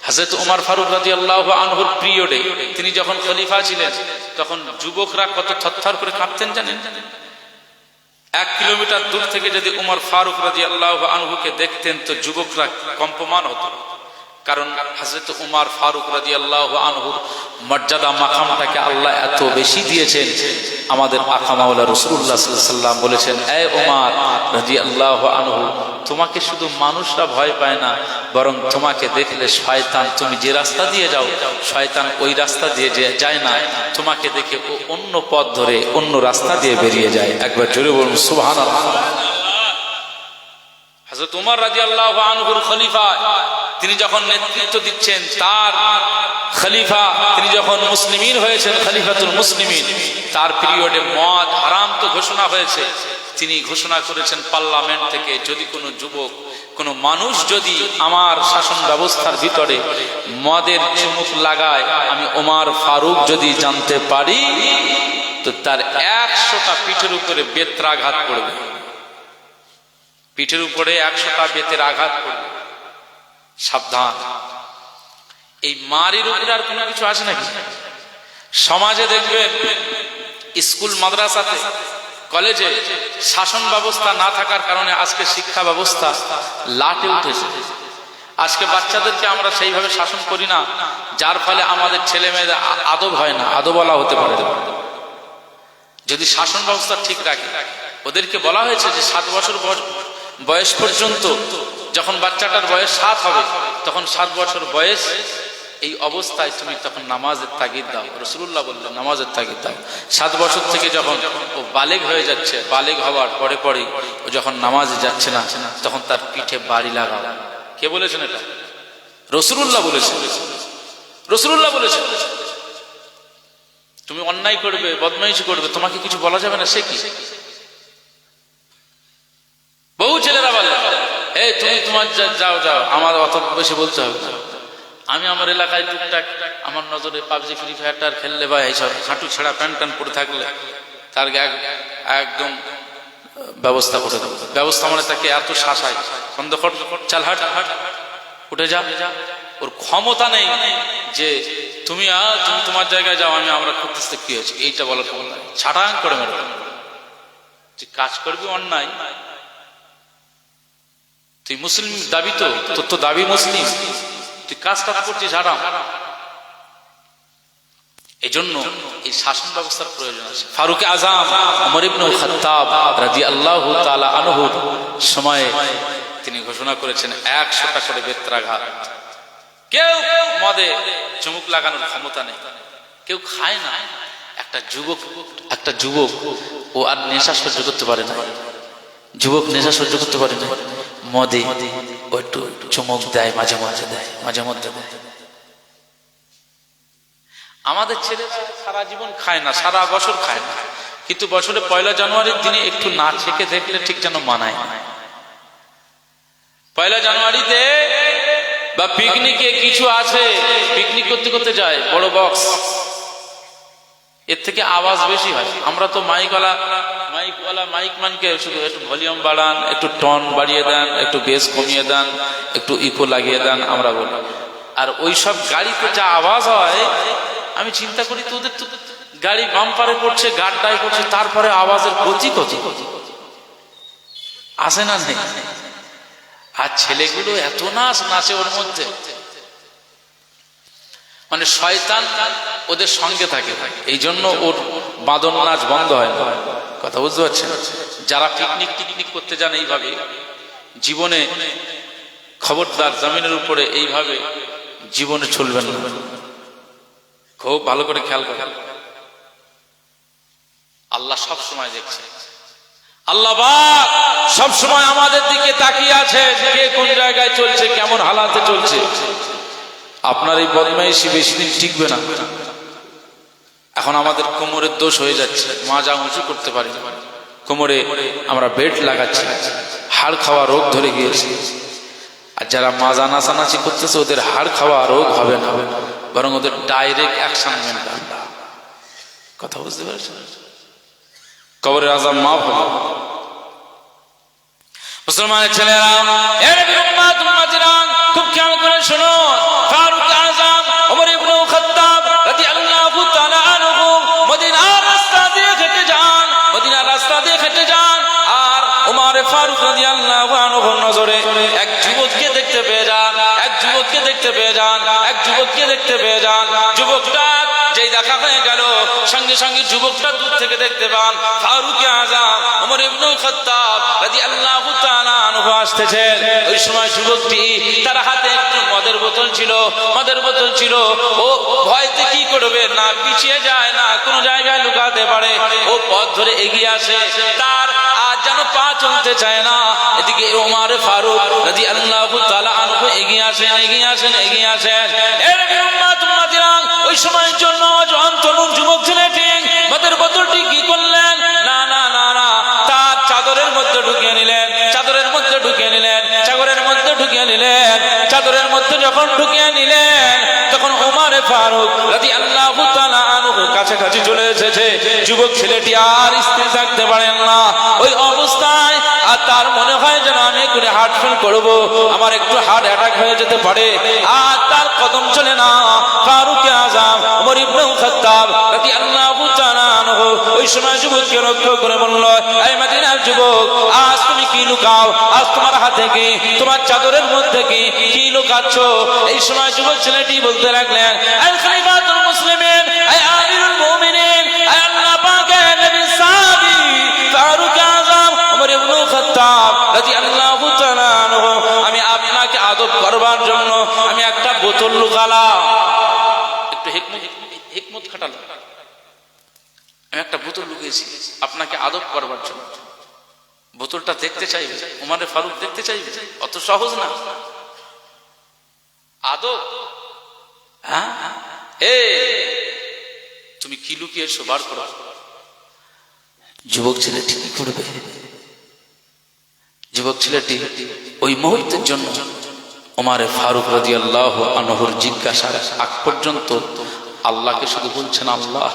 হযরত ওমর ফারুক রাদিয়াল্লাহু আনহুর পিরিয়ডে, তিনি যখন খলিফা ছিলেন, তখন যুবকরা কত থরথর করে কাঁপতেন জানেন? 1 কিলোমিটার দূর থেকে যদি ওমর ফারুক রাদিয়াল্লাহু আনহুকে দেখতেন তো যুবকরা কম্পমান হতো। কারণ হযরত উমর ফারুক রাদিয়াল্লাহু আনহুর মর্যাদা মাকামটাকে আল্লাহ এত বেশি দিয়েছেন। আমাদের আকা মাওলা রাসূলুল্লাহ সাল্লাল্লাহু আলাইহি ওয়াসাল্লাম বলেছেন, এই উমর রাদিয়াল্লাহু আনহু, তোমাকে শুধু মানুষরা ভয় পায় না, বরং তোমাকে দেখলে শয়তান, তুমি যে রাস্তা দিয়ে যাও শয়তান ওই রাস্তা দিয়ে যায় না, তোমাকে দেখে ও অন্য পথ ধরে অন্য রাস্তা দিয়ে বেরিয়ে যায়। একবার জোরে বলুন সুবহানাল্লাহ। হযরত উমর রাদিয়াল্লাহু আনহুর খলিফা, তিনি যখন নেতৃত্ব দিচ্ছেন, তার খলিফা, তিনি যখন মুসলিমিন হয়েছেন, খলিফাতুল মুসলিমিন, তার পিরিয়ডে মদ হারাম তো ঘোষণা হয়েছে। তিনি ঘোষণা করেছেন পার্লামেন্ট থেকে, যদি কোনো যুবক, কোনো মানুষ যদি আমার শাসন ব্যবস্থার ভিতরে মদের চুমুক লাগায়, আমি ওমর ফারুক যদি জানতে পারি, তো তার 100টা পিঠের উপরে বেত্রাঘাত পড়বে। পিঠের উপরে 100টা বেতের আঘাত পড়বে। সাবধান। এই মারির উপরে আর কোনো কিছু আছে নাকি? সমাজে দেখবেন স্কুল, মাদ্রাসাতে, কলেজে শাসন ব্যবস্থা না থাকার কারণে আজকে শিক্ষা ব্যবস্থা লাটে উঠেছে। আজকে বাচ্চাদেরকে আমরা সেইভাবে শাসন করি না, যার ফলে আমাদের ছেলে মেয়েদের আদব হয় না, আদবওয়ালা হতে পারে না। যদি শাসন ব্যবস্থা ঠিক রাখে, ওদেরকে বলা হয়েছে যে 7 বছর বয়স পর্যন্ত, যখন বাচ্চাটার বয়স 7 হবে, তখন 7 বছর বয়স, এই অবস্থায় তুমি তখন নামাজের তাগিদ দাও। রাসূলুল্লাহ বললেন নামাজের তাগিদ দাও। 7 বছর থেকে যখন ও বালেগ হয়ে যাচ্ছে, বালেগ হওয়ার পরে পরে ও যখন নামাজে যাচ্ছে না, তখন তার পিঠে বাড়ি লাগাও। কে বলেছেন এটা? রাসূলুল্লাহ বলেছেন। রাসূলুল্লাহ বলেছেন। তুমি অন্যায় করবে, বদমাইশি করবে, তোমাকে কিছু বলা যাবে না, সে কি? বহু ছেলেরা বলে, এই তুমি তোমার যাও যাও, আমার অত বেশি বলতে হবে না। আমি আমার এলাকায় টুকটাক আমার নজরে পাবজি, ফ্রি ফায়ার খেললে বা এইসব হাঁটু ছেঁড়া প্যান্ট ট্যান্ট পরে থাকলে তার একদম ব্যবস্থা করে দেবো। ব্যবস্থা মানে তাকে এত শাসায়, বন্ধ কর, চাল হাট, উঠে যা। ওর ক্ষমতা নেই যে তুমি তোমার জায়গায় যাও, আমরা করতেছি কি হয়েছে এইটা বলার ক্ষমতা নেই। ছাটাং করে মেরে তুই কাজ করবি অন্যায়, তুই মুসলিম দাবি, তো তোর তো দাবি মুসলিম, তুই কাজটা করছিস হারাম। এই জন্য এই শাসন ব্যবস্থার প্রয়োজন আছে। ফারুক আজম ওমর ইবনুল খাত্তাব রাদিয়াল্লাহু তাআলা আনহু সময়ে তিনি ঘোষণা করেছেন 100টা করে বেত্রাঘাত। কেউ মদে চুমুক লাগানোর ক্ষমতা নেই, কেউ খায় না। একটা যুবক ও আর নেশা সহ্য করতে পারে না। যুবক নেশা সহ্য করতে পারে না, মদে ও একটু চুমুক দেয়, মাঝে মাঝে দেয়, মাঝে মধ্যে দেয়। আমাদের ছেলে সারা জীবন খায় না, সারা বছর খায় না, কিন্তু বছরে 1 জানুয়ারির দিনে একটু না ছেকে দেখলে ঠিক যেন মানায়। 1 জানুয়ারিতে বা পিকনিকে কিছু আছে, পিকনিক করতে করতে যায় বড় বক্স, এর থেকে আওয়াজ বেশি হয়। আমরা তো মাইক মানকে শুধু একটু ভলিউম বাড়ান, একটু টন বাড়িয়ে দেন, একটু বেস কমিয়ে দেন, একটু ইকো লাগিয়ে দেন, আমরা বলি। আর ওই সব গাড়িতে যা আওয়াজ হয়, আমি চিন্তা করি তো ওদের তো গাড়ি বাম্পারে পড়ছে, গাড্ডায় পড়ছে, তারপরে আওয়াজের গতি কত আসে না নেই। আর ছেলেগুলো এত নাচে ওর মধ্যে, মানে শয়তান ওদের সঙ্গে থাকে, এই জন্য ওর বাদন নাচ বন্ধ হয় না। কথা বুঝতে পারছেন? যারা পিকনিক করতে যান এইভাবে, জীবনে খবরদার জমিনের উপরে এইভাবে জীবনে চলবেন না। খুব ভালো করে খেয়াল করেন, আল্লাহ সব সময় দেখছে। আল্লাহ সব সময় আমাদের দিকে তাকিয়ে আছে, কে কোন জায়গায় চলছে, কেমন হালাতে চলছে। আপনার এই বদমাইশি বেশি দিন টিকবে না। এখন আমাদের কোমরের দোষ হয়ে যাচ্ছে, মাজা উঁচু করতে পারি না, কোমরে আমরা বেল্ট লাগাচ্ছি, হাড় খাওয়া রোগ ধরে গিয়েছে। আর যারা মাজা নাচানাচি করতেছে, ওদের হাড় খাওয়া রোগ হবে না, বরং ওদের ডাইরেক্ট অ্যাকশন নেবে। কথা বুঝতে পারছেন? কবরের আযাব মাফ হবে। মুসলমানের ছেলেরা, খুব খেয়াল করে শোনো, ফারুক আযম ওমর ইবনে খাত্তাব রাদিয়াল্লাহু তাআলা আনহু মদিনার রাস্তা দিয়ে হেঁটে যান, মদিনার রাস্তা দিয়ে হেঁটে যান। আর ওমর ফারুক রাদিয়াল্লাহু আনহুর নজরে এক যুবককে দেখতে পেয়ে যান, এক যুবককে দেখতে পেয়ে যুবককে দেখতে পেয়ে যান। যুবকটা যেই দেখা হয়ে গেল, সঙ্গে সঙ্গে যুবকটা দূর থেকে দেখতে পান ফারুক আযম ওমর ইবনুল খাত্তাব রাদিয়াল্লাহু তাআলা আনহু আসতেছেন। ওই সময় যুবকটি, তার হাতে একটু মদের বোতল ছিল, মদের বোতল ছিল। ও ভয়তে কি করবে, না পিছিয়ে যায়, না কোনো জায়গায় লুকাতে পারে, ও পথ ধরে এগিয়ে আসে। তার আজ যেন পা চলতে চায় না। এদিকে ওমর ফারুক রাদিয়াল্লাহু তাআলা আনহু এগিয়ে আসেন, এগিয়ে আসেন, এগিয়ে আসেন। এর উম্মতিরা, ওই সময়ের জন্য জওয়ান তরুণ যুবক ছেলেটি মদের বোতলটি কি করলেন, না না না না, তার চাদরের মধ্যে ঢুকিয়ে নিলেন, চাদরের মধ্যে ঢুকিয়ে নিলেন, চাদরের মধ্যে ঢুকিয়ে নিলেন। চাদরের মধ্যে যখন ঢুকিয়ে নিলেন, তখন ওমর ফারুক রাদিয়াল্লাহু তাআলা আনহু কাছাকাছি চলে এসেছে। যুবক ছেলেটি আর স্থির থাকতে পারেন না ওই অবস্থায়। আর তার মনে হয় যেন আমি এক্ষুনি হার্ট ফেল করবো, আমার একটু হার্ট অ্যাটাক হয়ে যেতে পারে। আর তার কদম চলে না। ফারুক আযম ওমর ইবনুল খাত্তাব রাদিয়াল্লাহু তাআলা আনহু ওই সময় যুবককে লক্ষ্য করে বলল, এই মদিনার যুবক, আজ তুমি কি লুকাও? আজ তোমার হাতে কি, তোমার চাদরের মধ্যে কি লুকাচ্ছ? এই সময় যুবক ছেলেটি বলতে লাগলেন, আল খলিফাতুল মুসলিমিন, আই আমিরুল মুমিনিন, আই আল্লাহ পাকের নবী সাহাবী ফারুক আযম ওমর ইবনুল খাত্তাব রাদিয়াল্লাহু তাআলা আনহু, আমি আপনাকে আদব করবার জন্য আমি একটা বোতল লুকালাম। একটু হিকমত খাটালাম। আমি একটা বোতল লুকিয়েছি আপনাকে আদব করবার জন্য। বোতলটা দেখতে চাইবে, ওমর ফারুক দেখতে চাইবে, অত সহজ না আদব। হ্যাঁ, তুমি কি লুকিয়েছো বার করো। যুবক ছেলেটি কি করবে? যুবক ছেলেটি ওই মুহূর্তের জন্য ওমর ফারুক রাদিয়াল্লাহু আনহুর জিজ্ঞাসার আগ পর্যন্ত আল্লাহকে শুধু বলছেন, আল্লাহ,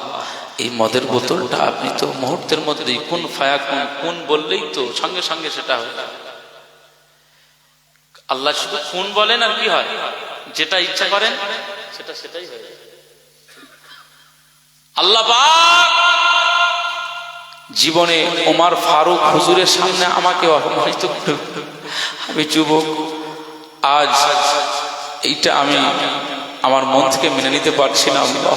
এই মদের বোতলটা আপনি তো মুহূর্তের মধ্যেই কোন ফায়াকুন, কোন বললেই তো সঙ্গে সঙ্গে সেটা হয়। আল্লাহ শুধু কোন বলেন আর কি হয়, যেটা ইচ্ছা করেন সেটাই হয়। আল্লাহ পাক জীবনে ওমর ফারুক হুজুরের সামনে আমাকে অপমানিত করে, আমি যুবক, আজ এইটা আমি আমার মন থেকে মেনে নিতে পারছি না। আল্লাহ,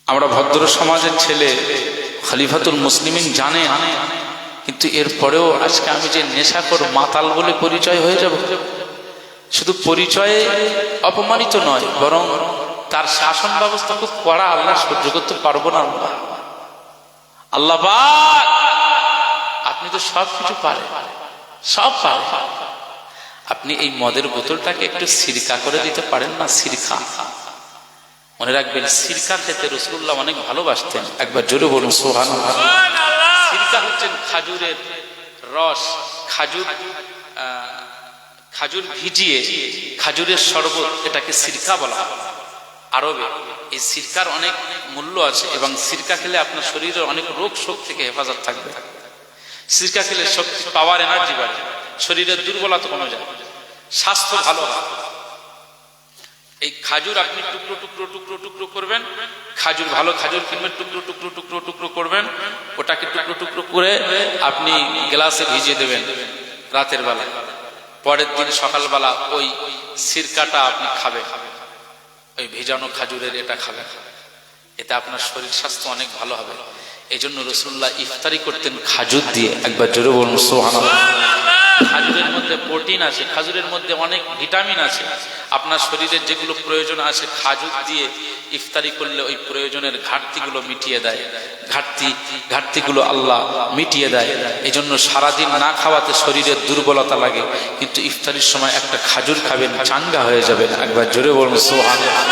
আমরা ভদ্র সমাজের ছেলে, খলিফাতুল মুসলিমিন জানে, কিন্তু এরপরেও আজকে আমি যে নেশাখোর মাতাল বলে পরিচয় হয়ে যাব, শুধু পরিচয়ে অপমানিত নয়, বরং তার শাসন ব্যবস্থা খুব কড়া। আল্লাহ সহ্য করতে পারবো না। আল্লাহ, আল্লাহ পাক, আপনি তো সব কিছু পারেন, সব পারেন। আপনি এই মদের বোতলটাকে একটু সিরকা করে দিতে পারেন না? সিরকা, মনে রাখবেন, সিরকা খেতে রাসূলুল্লাহ অনেক ভালোবাসতেন। একবার জোরে বলুন সুবহানাল্লাহ। সিরকা হচ্ছেন খাজুরের রস, খাজুর ভিজিয়ে খাজুরের শরবত, এটাকে সিরকা বলা হয় আরবে। এই সিরকার অনেক মূল্য আছে এবং সিরকা খেলে আপনার শরীরের অনেক রোগ শোক থেকে হেফাজত থাকবে। সিরকা খেলে শক্তি, পাওয়ার, এনার্জি বাড়ে, শরীরের দুর্বলতা কমে যায়, স্বাস্থ্য ভালো হয়। এই খাজুর আপনি টুকরো টুকরো টুকরো টুকরো করবেন, খাজুর, ভালো খাজুর কিনবেন, টুকরো টুকরো টুকরো টুকরো করবেন, ওটাকে টুকরো টুকরো করে আপনি গ্লাসে ভিজিয়ে দেবেন রাতের বেলা। পরের দিন সকালবেলা ওই সিরকাটা আপনি খাবেন, ওই ভেজানো খাজুরের এটা খাবেন, এতে আপনার শরীর স্বাস্থ্য অনেক ভালো হবে। এই জন্য রাসূলুল্লাহ ইফতারি করতেন খাজুর দিয়ে। একবার জোরে বলুন সুবহানাল্লাহ। খাজুরের মধ্যে প্রোটিন আছে, খাজুরের মধ্যে অনেক ভিটামিন আছে, আপনার শরীরের যেগুলো প্রয়োজন আছে খাজুর দিয়ে ইফতারি করলে ওই প্রয়োজনের ঘাটতিগুলো মিটিয়ে দেয়, ঘাটতিগুলো আল্লাহ মিটিয়ে দেয়। এই জন্য সারাদিন না খাওয়াতে শরীরের দুর্বলতা লাগে, কিন্তু ইফতারির সময় একটা খাজুর খাবেন, চাঙ্গা হয়ে যাবেন। একবার জোরে বলুন সুবহানাল্লাহ।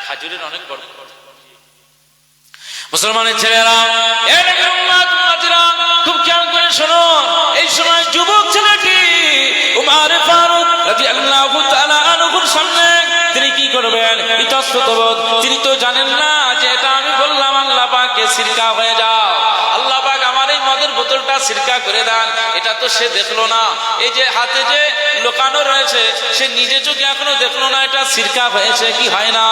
খাজুরের অনেক বড়। মুসলমানের ছেলেরা, খুব খেয়াল করে শোনো, এই সময় যুবক ছেলেটি ওমর ফারুক রাদিয়াল্লাহু তাআলা আনহুর সামনে তিনি কি করবেন? ইতস্ততবোধ, তিনি তো জানেন না যে এটা আমি বললাম আল্লাহ পাকে সিরকা হয়ে যাও, আল্লাহ পাক আমার এই মদের বোতলটা সিরকা করে দেন। এটা তো সে দেখলো না, এই যে হাতে যে লোকানো রয়েছে সে নিজে চোখে এখনো দেখলো না এটা সিরকা হয়েছে কি হয় না।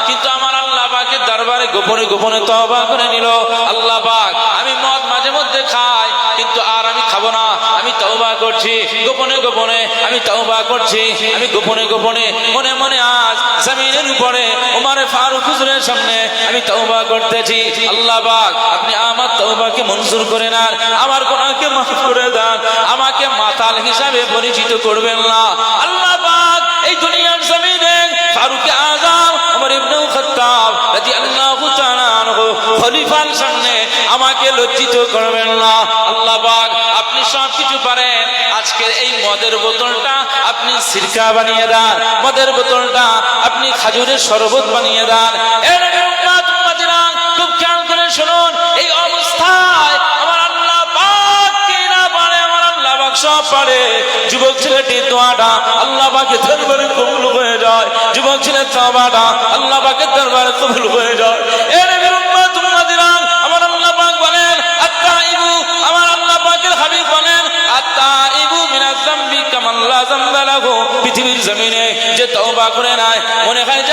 কিন্তু আমার আল্লাহ পাকের দরবারে গোপনে গোপনে তওবা করে নিল, আল্লাহ পাক আমি মদ মাঝে মধ্যে খাই, কিন্তু আর আমি খাবো না, আমি তওবা করছি, গোপনে গোপনে আমি তওবা করছি, আমি গোপনে গোপনে মনে মনে আজ জমিনের উপরে ওমর ফারুক হুজুরের সামনে আমি তওবা করতেছি। আল্লাহ পাক আপনি আমার তওবাকে মঞ্জুর করে নেন, আমার গুনাহকে মাফ করে দেন, আমাকে মাতাল হিসাবে পরিচিত করবেন না। আল্লাহ পাক এই দুনিয়ার জমিনে ফারুক আযম ওমর ইবনে খাত্তাব রাদিয়াল্লাহু তাআলা আনহু খলিফার সামনে আমাকে লজ্জিত করবেন না। আল্লাহ পাক আপনি সব কিছু পারেন, আজকের এই মদের বোতলটা আপনি সিরকা বানিয়ে দেন, মদের বোতলটা আপনি খাজুরের শরবত বানিয়ে দেন। এর উম্মত উম্মতিরা খুব খেয়াল করে শুনুন, এই অবস্থায় আমার আল্লাহ পাক কি না পারে, আমার আল্লাহ পাক সব পারে। যুবক ছেলেটির দোয়াটা আল্লাহ পাকের দরবারে কবুল হয়ে যায়, যুবক ছেলের তওবাটা আল্লাহ পাকের দরবারে কবুল হয়ে যায়। এর উম্মত উম্মতিরা আমার আল্লাহ পাক বলেন আত্তাইবু, আমার আল্লাহ পাকের হাবিব বলেন আত্তাইবু মিনাজ যামবি কামান লা যামবা লাহু। পৃথিবীর জমিনে যে তওবা করে নাই মনে হয়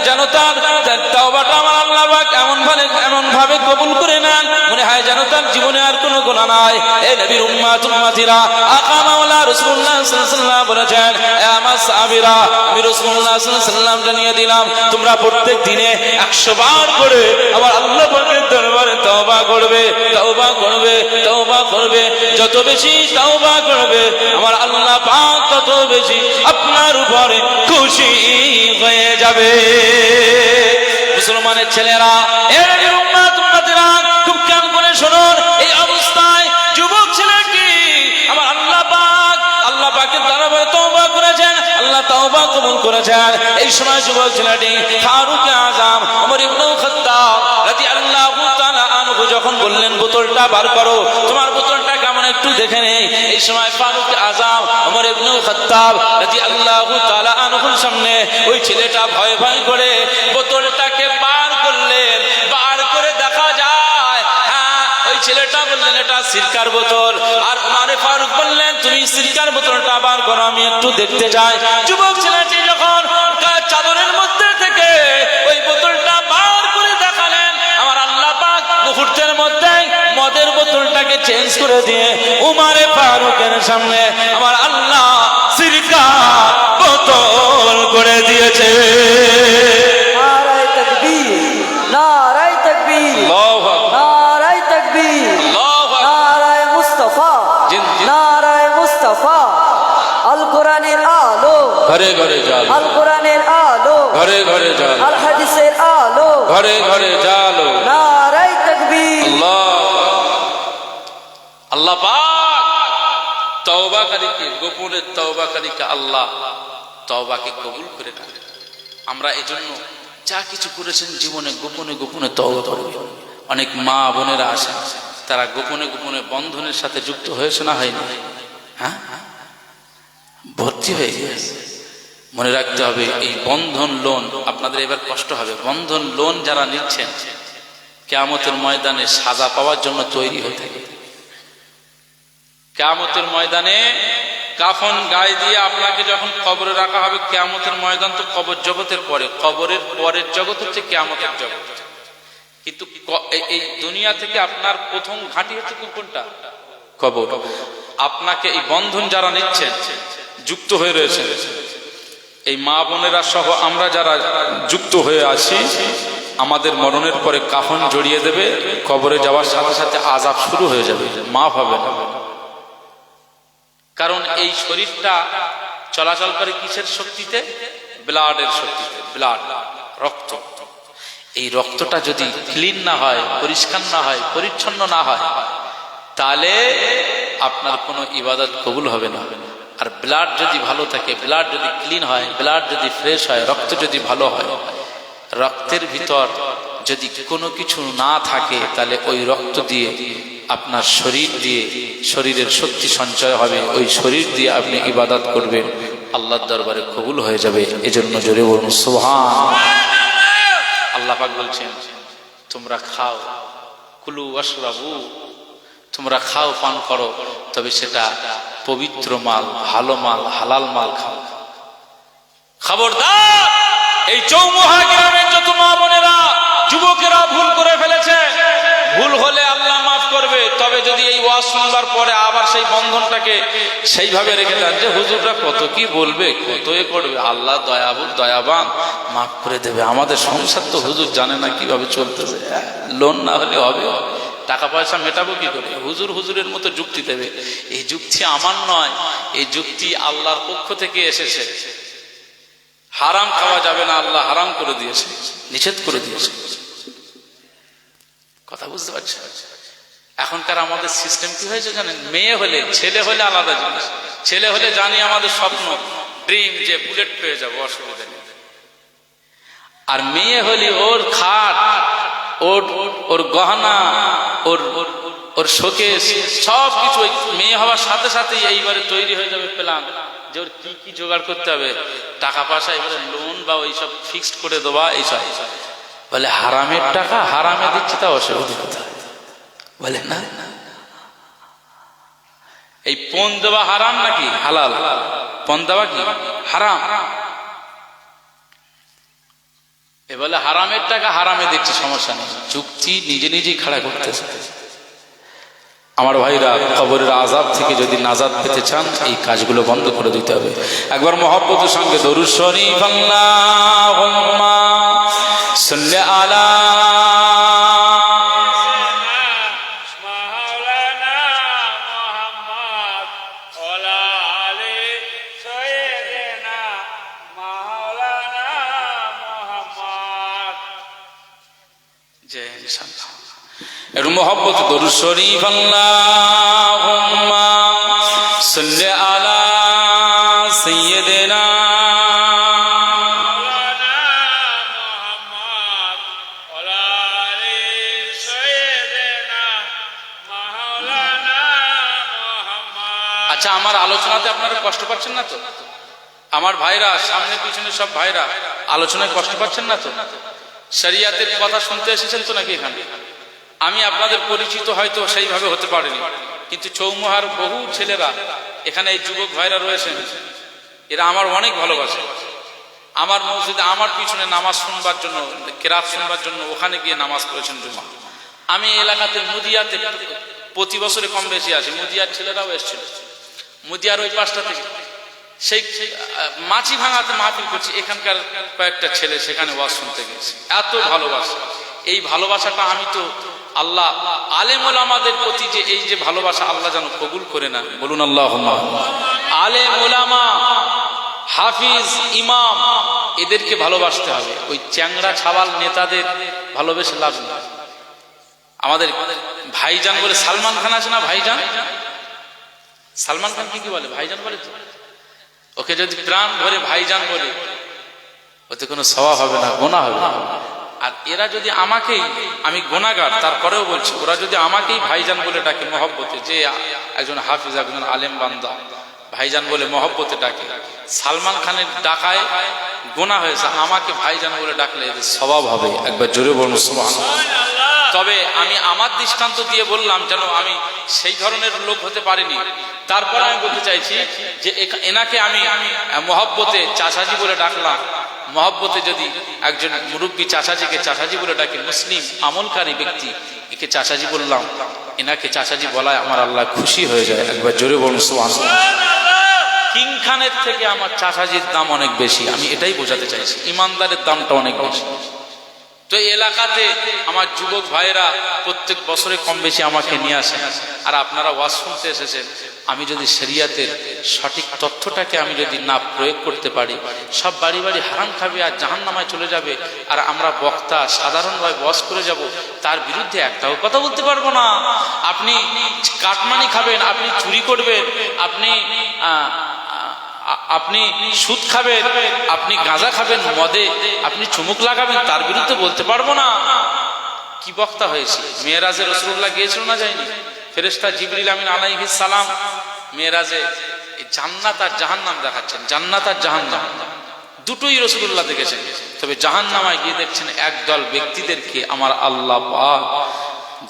যেন তার তওবাটা আমার আল্লাহ পাক এমন ভাবে কবুল করে নেন, মনে হয় যেন তার জীবনে আর কোনো গুনাহ নাই। এই নবীর উম্মত উম্মতিরা আকা মাওলা রাসূলুল্লাহ সাল্লাল্লাহু আলাইহি ওয়াসাল্লাম বলেছেন, এ আমার সাহাবীরা আমি রাসূলুল্লাহ সাল্লাল্লাহু আলাইহি ওয়াসাল্লাম জানিয়ে দিলাম তোমরা প্রত্যেক দিনে 100 বার করে আমার আল্লাহ পাকের দরবারে তওবা করবে, তওবা করবে, তওবা করবে। যত বেশি তওবা করবে আমার আল্লাহ পাক তত বেশি আপনার উপরে খুশি হয়ে যাবে। মুসলমানের ছেলেরা, এর উম্মত উম্মতিরা খুব খেয়াল করে শুনুন, এই অবস্থায় যুবক ছেলেটি আমার আল্লাহ পাকের দরবারে তওবা করেছেন, আল্লাহ তওবা কবুল করেছেন। এই সময় যুবক ছেলেটি ফারুক আযম ওমর ইবনে খাত্তাব রাদিয়াল্লাহু তাআলা আনহু যখন বললেন বোতলটা বার করো, তোমার বোতলটা কেমন একটু দেখে নেই। এই সময় ফারুক আযম ওমর ইবনে খাত্তাব রাদিয়াল্লাহু তাআলা আনহুর সামনে ওই ছেলেটা ভয় ভয় করে বোতলটাকে বার করলেন, বার করে দেখা যায় ওই ছেলেটা বললেন এটা সিরকার বোতল, আর ওমর ফারুক বললেন তুমি সিরকার বোতলটা বার করো আমি একটু দেখতে চাই। যুবক ছেলেটি যখন চাদরের মধ্যে থেকে ওই বোতলটা বার করে দেখালেন, আমার আল্লাহ পাক মুহূর্তের মধ্যে মদের বোতলটাকে চেঞ্জ করে দিয়ে ওমর ফারুকের সামনে আমার আল্লাহ সিরকার বোতল করে দিয়েছে। নারায়ে তাকবীর, নারায়ে তাকবীর, আল্লাহু আকবার, নারায়ে তাকবীর, আল্লাহু আকবার। নারায়ে মুস্তাফা, জি, জি। নারায়ে মুস্তাফা। আল কোরআনের আলো, ঘরে ঘরে জালো, আল কোরআনের আলো, ঘরে ঘরে জালো, আল হাদিসের আলো, ঘরে ঘরে জালো। নারায়ে তাকবীর। আল্লাহ পাক তওবাকারীকে, গোপনে তওবাকারীকে আল্লাহ তওবাকে কবুল করে নেন। আমরা এজন্য যা কিছু করেছেন জীবনে গোপনে গোপনে তওবা করবে। অনেক মা বোনেরা আসেন, তারা গোপনে গোপনে বন্ধনের সাথে যুক্ত হয়েছে না হয়নি? হ্যাঁ, ভর্তি হয়ে গেছে। মনে রাখতে হবে এই বন্ধন লোন আপনাদের এবার কষ্ট হবে। বন্ধন লোন যারা নিচ্ছেন কিয়ামতের ময়দানে সাজা পাওয়ার জন্য তৈরি হয়ে থাকে। কিয়ামতের ময়দানে কাফন গায়ে দিয়ে আপনাকে যখন কবরে রাখা হবে, কিয়ামতের ময়দান তো কবর জগতের পরে, কবরের পরের জগৎ হচ্ছে কিয়ামতের জগৎ। কিন্তু এই দুনিয়া থেকে আপনার প্রথম ঘাঁটি হচ্ছে কোনটা? কবর। আপনাকে এই বন্ধন যারা নিচ্ছেন, যুক্ত হয়ে রয়েছেন, এই মা বোনেরা সহ আমরা যারা যুক্ত হয়ে আছি, আমাদের মরণের পরে কাফন জড়িয়ে দেবে, কবরে যাওয়ার সাথে সাথে আযাব শুরু হয়ে যাবে, মাফ হবে না। কারণ এই শরীরটা চলাচল করে কিসের শক্তিতে? ব্লাডের শক্তিতে। ব্লাড, রক্ত। এই রক্তটা যদি ক্লিন না হয়, পরিষ্কার না হয়, পরিচ্ছন্ন না হয়, তাহলে আপনার কোনো ইবাদত কবুল হবে না। আর ব্লাড যদি ভালো থাকে, ব্লাড যদি ক্লিন হয়, ব্লাড যদি ফ্রেশ হয়, রক্ত যদি ভালো হয়, রক্তের ভিতর যদি কোনো কিছু না থাকে, তাহলে ওই রক্ত দিয়ে আপনার শরীর দিয়ে শরীরের শক্তি সঞ্চয় হবে, ওই শরীর দিয়ে আপনি ইবাদত করবেন, আল্লাহর দরবারে কবুল হয়ে যাবে। এজন্য জোরে বলুন সুবহান। আল্লাহ পাক বলছেন তোমরা খাও, কুলু ওয়াশরাবু, তোমরা খাও পান করো, তবে সেটা পবিত্র মাল, ভালো মাল, হালাল মাল খাও। খবরদার, এই চৌমুহা গ্রামের যত মা বোনেরা, যুবকেরা ভুল করে ফেলেছে, ভুল হলে আল্লাহ মাফ করবে, তবে যদি এই ওয়াজ শুনবার পরে আবার সেই বন্ধনটাকে সেইভাবে রেখে দেন যে হুজুররা কত কি বলবে, কত এ করবে, আল্লাহ দয়াবুল দয়াবান, মাফ করে দেবে। আমাদের সংসার তো হুজুর জানে না কিভাবে চলতেছে, লোন না হলে হবে, টাকা পয়সা মেটাবো কি করে, হুজুর হুজুরের মতো যুক্তি দেবে। এই যুক্তি আমার নয়, এই যুক্তি আল্লাহর পক্ষ থেকে এসেছে। হারাম খাওয়া যাবে না, আল্লাহ হারাম করে দিয়েছে, নিষেধ করে দিয়েছে। কথা বুঝতে পারছেন? এখনকার আমাদের সিস্টেম কি হয়েছে জানেন, মেয়ে হলে ছেলে হলে আলাদা জিনিস। ছেলে হলে জানি আমাদের স্বপ্ন ড্রিম যে বুলেট পেয়ে যাবো, অসুবিধা নেই। আর মেয়ে হলে ওর খাট, ওর গহনা, ওর শোকেস সব কিছু মেয়ে হওয়ার সাথে সাথেই এইবারে তৈরি হয়ে যাবে প্ল্যান যে ওর কি কি জোগাড় করতে হবে, টাকা পয়সা এবারে লোন বা ওইসব ফিক্সড করে দেওয়া, এইসব। বলে হারামের টাকা হারামে দিচ্ছে, তা অসুবিধা কোথায়? বলে না, এই পণ দেওয়া হারাম নাকি হালাল? পণ দেওয়া কি হারাম? এ বলে হারামের টাকা হারামে দিচ্ছে, সমস্যা নেই, যুক্তি নিজে নিজেই খাড়া করতেছে। আমার ভাইরা, কবরের আযাব থেকে যদি নাজাত পেতে চান এই কাজগুলো বন্ধ করে দিতে হবে। একবার মহব্বতের সঙ্গে দরুদ শরীফ আল্লাহুম্মা সাল্লি আলা মাওলানা মুহাম্মদ ওয়ালা আলি সাইয়্যিদিনা মাওলানা মুহাম্মদ। জয় ইনশাআল্লাহ। একটু মহব্বত দরুদ শরীফ আল্লাহুম্মা সাল্লি আলা সাইয়্যিদিনা মাওলানা মুহাম্মদ ওয়ালা আলি সাইয়্যিদিনা মাওলানা মুহাম্মদ। আচ্ছা, আমার আলোচনাতে আপনারা কষ্ট পাচ্ছেন না তো? আমার ভাইরা, সামনে পিছনে সব ভাইরা, আলোচনায় কষ্ট পাচ্ছেন না তো? শরিয়াতের কথা শুনতে এসেছেন তো নাকি এখানে? আমি আপনাদের পরিচিত হয়তো সেইভাবে হতে পারিনি, কিন্তু চৌমুহার বহু ছেলেরা এখানে, এই যুবক ভাইরা রয়েছেন, এরা আমার অনেক ভালোবাসে। আমার মসজিদে আমার পিছনে নামাজ শুনবার জন্য, কেরাত শুনবার জন্য ওখানে গিয়ে নামাজ পড়েছেন জুমা। আমি এলাকাতে মুদিয়াতে প্রতি বছরে কম বেশি আসি, মুদিয়ার ছেলেরাও এসেছিল। মুদিয়ার ওই পাশটা থেকে সেই মাছি ভাঙাতে মাহফিল করছি, এখানকার কয়েকটা ছেলে সেখানে ওয়াজ শুনতে গেছে। এত ভালোবাসা, এই ভালোবাসাটা আমি তো আল্লাহ আলেম ওলামাদের প্রতি যে এই যে ভালোবাসা, আল্লাহ যেন কবুল করে না, বলুন আল্লাহুম্মা। আলেম ওলামা, হাফিজ, ইমাম, এদেরকে ভালোবাসতে হবে। ওই চ্যাংড়া ছাওয়াল নেতাদের ভালোবেসে লাভ নেই। আমাদের ভাইজান বলে সালমান খান আছে না, ভাইজান, সালমান খান কি বলে ভাইজান বলে তো? ওকে যদি প্রাণ ভরে ভাইজান বলে, ওতে কোনো সওয়াব হবে না, গুনাহ হবে না। আর এরা যদি আমাকেই, আমি গুনাহগার তারপরেও বলছি, ওরা যদি আমাকেই ভাইজান বলে ডাকে মহব্বতে, যে একজন হাফিজ, একজন আলেম বান্দা ভাইজান বলে মহব্বতে ডাকে, সালমান খানের ডাকায় গুনাহ হয়েছে, আমাকে ভাইজান বলে ডাকলে এদের সওয়াব হবে। একবার জোরে বলুন সুবহানাল্লাহ। তবে আমি আমার দৃষ্টান্ত দিয়ে বললাম, যেন আমি সেই ধরনের লোক হতে পারিনি। তারপর আমি বলতে চাইছি যে এনাকে আমি মহব্বতে চাচাজি বলে ডাকলাম। মহব্বতে যদি একজন মুরব্বী চাচাজিকে চাচাজি বলে ডাকে, মুসলিম আমলকারী ব্যক্তি, একে চাচাজি বললাম, এনাকে চাচাজি বলায় আমার আল্লাহ খুশি হয়ে যায়। একবার জোরে বলুন সুবহানাল্লাহ। কিং খানের থেকে আমার চাচাজির দাম অনেক বেশি, আমি এটাই বোঝাতে চাইছি, ইমানদারের দামটা অনেক বেশি। তো এই এলাকাতে আমার যুবক ভাইরা প্রত্যেক বছরে কম বেশি আমাকে নিয়ে আসেন, আর আপনারা ওয়াজ শুনতে এসেছেন। আমি যদি শরিয়াতের সঠিক তথ্যটাকে আমি যদি না প্রয়োগ করতে পারি, সব বাড়ি বাড়ি হারাম খাবে আর জাহান্নামায় চলে যাবে, আর আমরা বক্তা সাধারণভাবে ওয়াজ করে যাব, তার বিরুদ্ধে একটাও কথা বলতে পারবো না। আপনি কাটমানি খাবেন, আপনি চুরি করবেন, আপনি সুদ খাবেন, আপনি গাঁজা খাবেন, মদে আপনি চুমুক লাগাবেন, তার বিরুদ্ধে বলতে পারবো না। কি বক্তা হয়েছে? মেয়েরাজে রাসূলুল্লাহ গিয়েছিল না, যায়নি? ফেরেশতা জিবরিল আমিন আলাইহিস সালাম মেয়েরাজে জান্নাত আর জাহান্নাম দেখাচ্ছেন, জান্নাত আর জাহান্নাম দুটোই রাসূলুল্লাহ দেখেছেন। তবে জাহান্নামায় গিয়ে দেখছেন একদল ব্যক্তিদেরকে আমার আল্লাহ পাক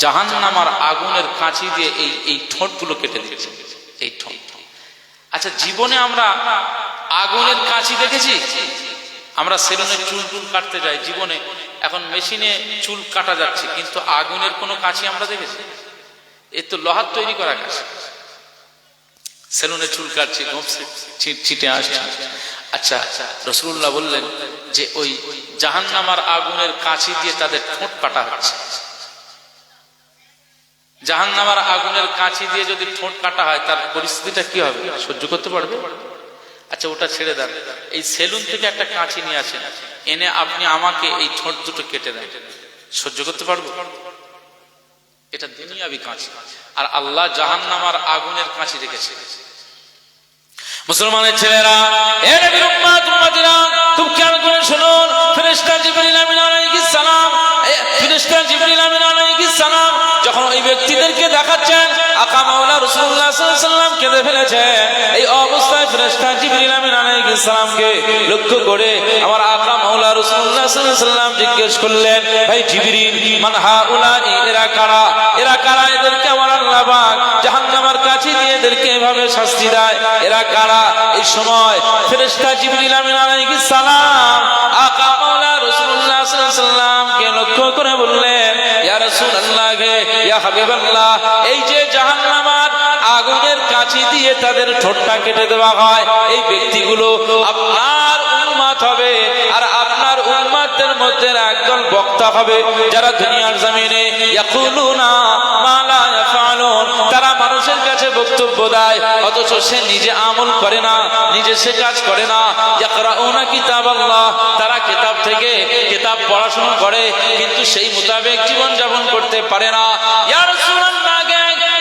জাহান্নামার আগুনের কাঁচি দিয়ে এই ঠোঁটগুলো কেটে দিয়েছেন, এই ঠোঁট। আচ্ছা, জীবনে আমরা আগুনের কাঁচি দেখেছি? আমরা সেলুনে চুল কাটতে যাই, জীবনে এখন মেশিনে চুল কাটা যাচ্ছে, কিন্তু আগুনের কোনো কাঁচি আমরা দেখেছি? এ তো লোহার তৈরি করা কাছে, সেলুনে চুল কাটছে, ঘুমছে, ছিটে আসছে। আচ্ছা, রাসূলুল্লাহ বললেন যে ওই জাহান্নামার আগুনের কাঁচি দিয়ে তাদের ঠোঁট কাটা হচ্ছে। জাহান্নামার আগুনের কাঁচি দিয়ে যদি ঠোঁট কাটা হয় তার পরিস্থিতিটা কি হবে, সহ্য করতে পারবে? আচ্ছা ওটা ছেড়ে দেন, এই সেলুন থেকে একটা কাঁচি নিয়ে আসেন, এনে আপনি আমাকে এই ঠোঁট দুটো কেটে দেন, সহ্য করতে পারবো? এটা দুনিয়াবি কাঁচি, আর আল্লাহ জাহান্নামার আগুনের কাঁচি রেখেছে। মুসলমানের ছেলেরা, এ নবীর উম্মত উম্মতিরা, খুব খেয়াল করে শুনুন। ফেরেশতা জিবরিল আমিন আলাইহিস সালাম, ফেরেশতা জিবরিল আমিন আলাইহিস সালাম যখন ওই ব্যক্তিদেরকে দেখাচ্ছেন আকা মাওলা রাসূলুল্লাহ সাল্লাল্লাহু আলাইহি ওয়াসাল্লাম কেঁদে ফেলেছে, এই অবস্থায় ফেরেশতা জিবরিল আমিন আলাইহিস সালামকে লক্ষ্য করে আমার আকা মাওলা রাসূলুল্লাহ সাল্লাল্লাহু আলাইহি ওয়াসাল্লাম জিজ্ঞেস করলেন, ভাই জিবরিল, মান হাউলাই, এরা কারা? এরা কারা? এদেরকে আমার আল্লাহ পাক জাহান্নামের কাছে দিয়ে এদেরকে এভাবে শাস্তি দেয়, এরা কারা? এই সময় ফেরেশতা জিবরিল আমিন আলাইহিস সালাম আকা মাওলা রাসূলুল্লাহ সাল্লাল্লাহু আলাইহি ওয়াসাল্লামকে লক্ষ্য করে বললেন, ইয়া রাসূলুল্লাহ, ইয়া হাবিবাল্লাহ, এই যে জাহান্নামের আগুনের কাঁচি দিয়ে তাদের ঠোঁটটা কেটে দেওয়া হয়, এই ব্যক্তিগুলো আপনার উম্মত হবে, আর আপনার উম্মতের মধ্যে একদল বক্তা হবে যারা দুনিয়ার জমিনে ইয়াকুলুনা মা লা ইয়াফালুন, তারা মানুষের কাছে বক্তব্য দেয় অথচ সে নিজে আমল করে না, নিজে সে কাজ করে না। ইয়াকরাউনা কিতাবাল্লাহ, তারা কিতাব থেকে কিতাব পড়াশোনা করে কিন্তু সেই মোতাবেক জীবন যাপন করতে পারে না। ইয়া রাসূলুল্লাহ,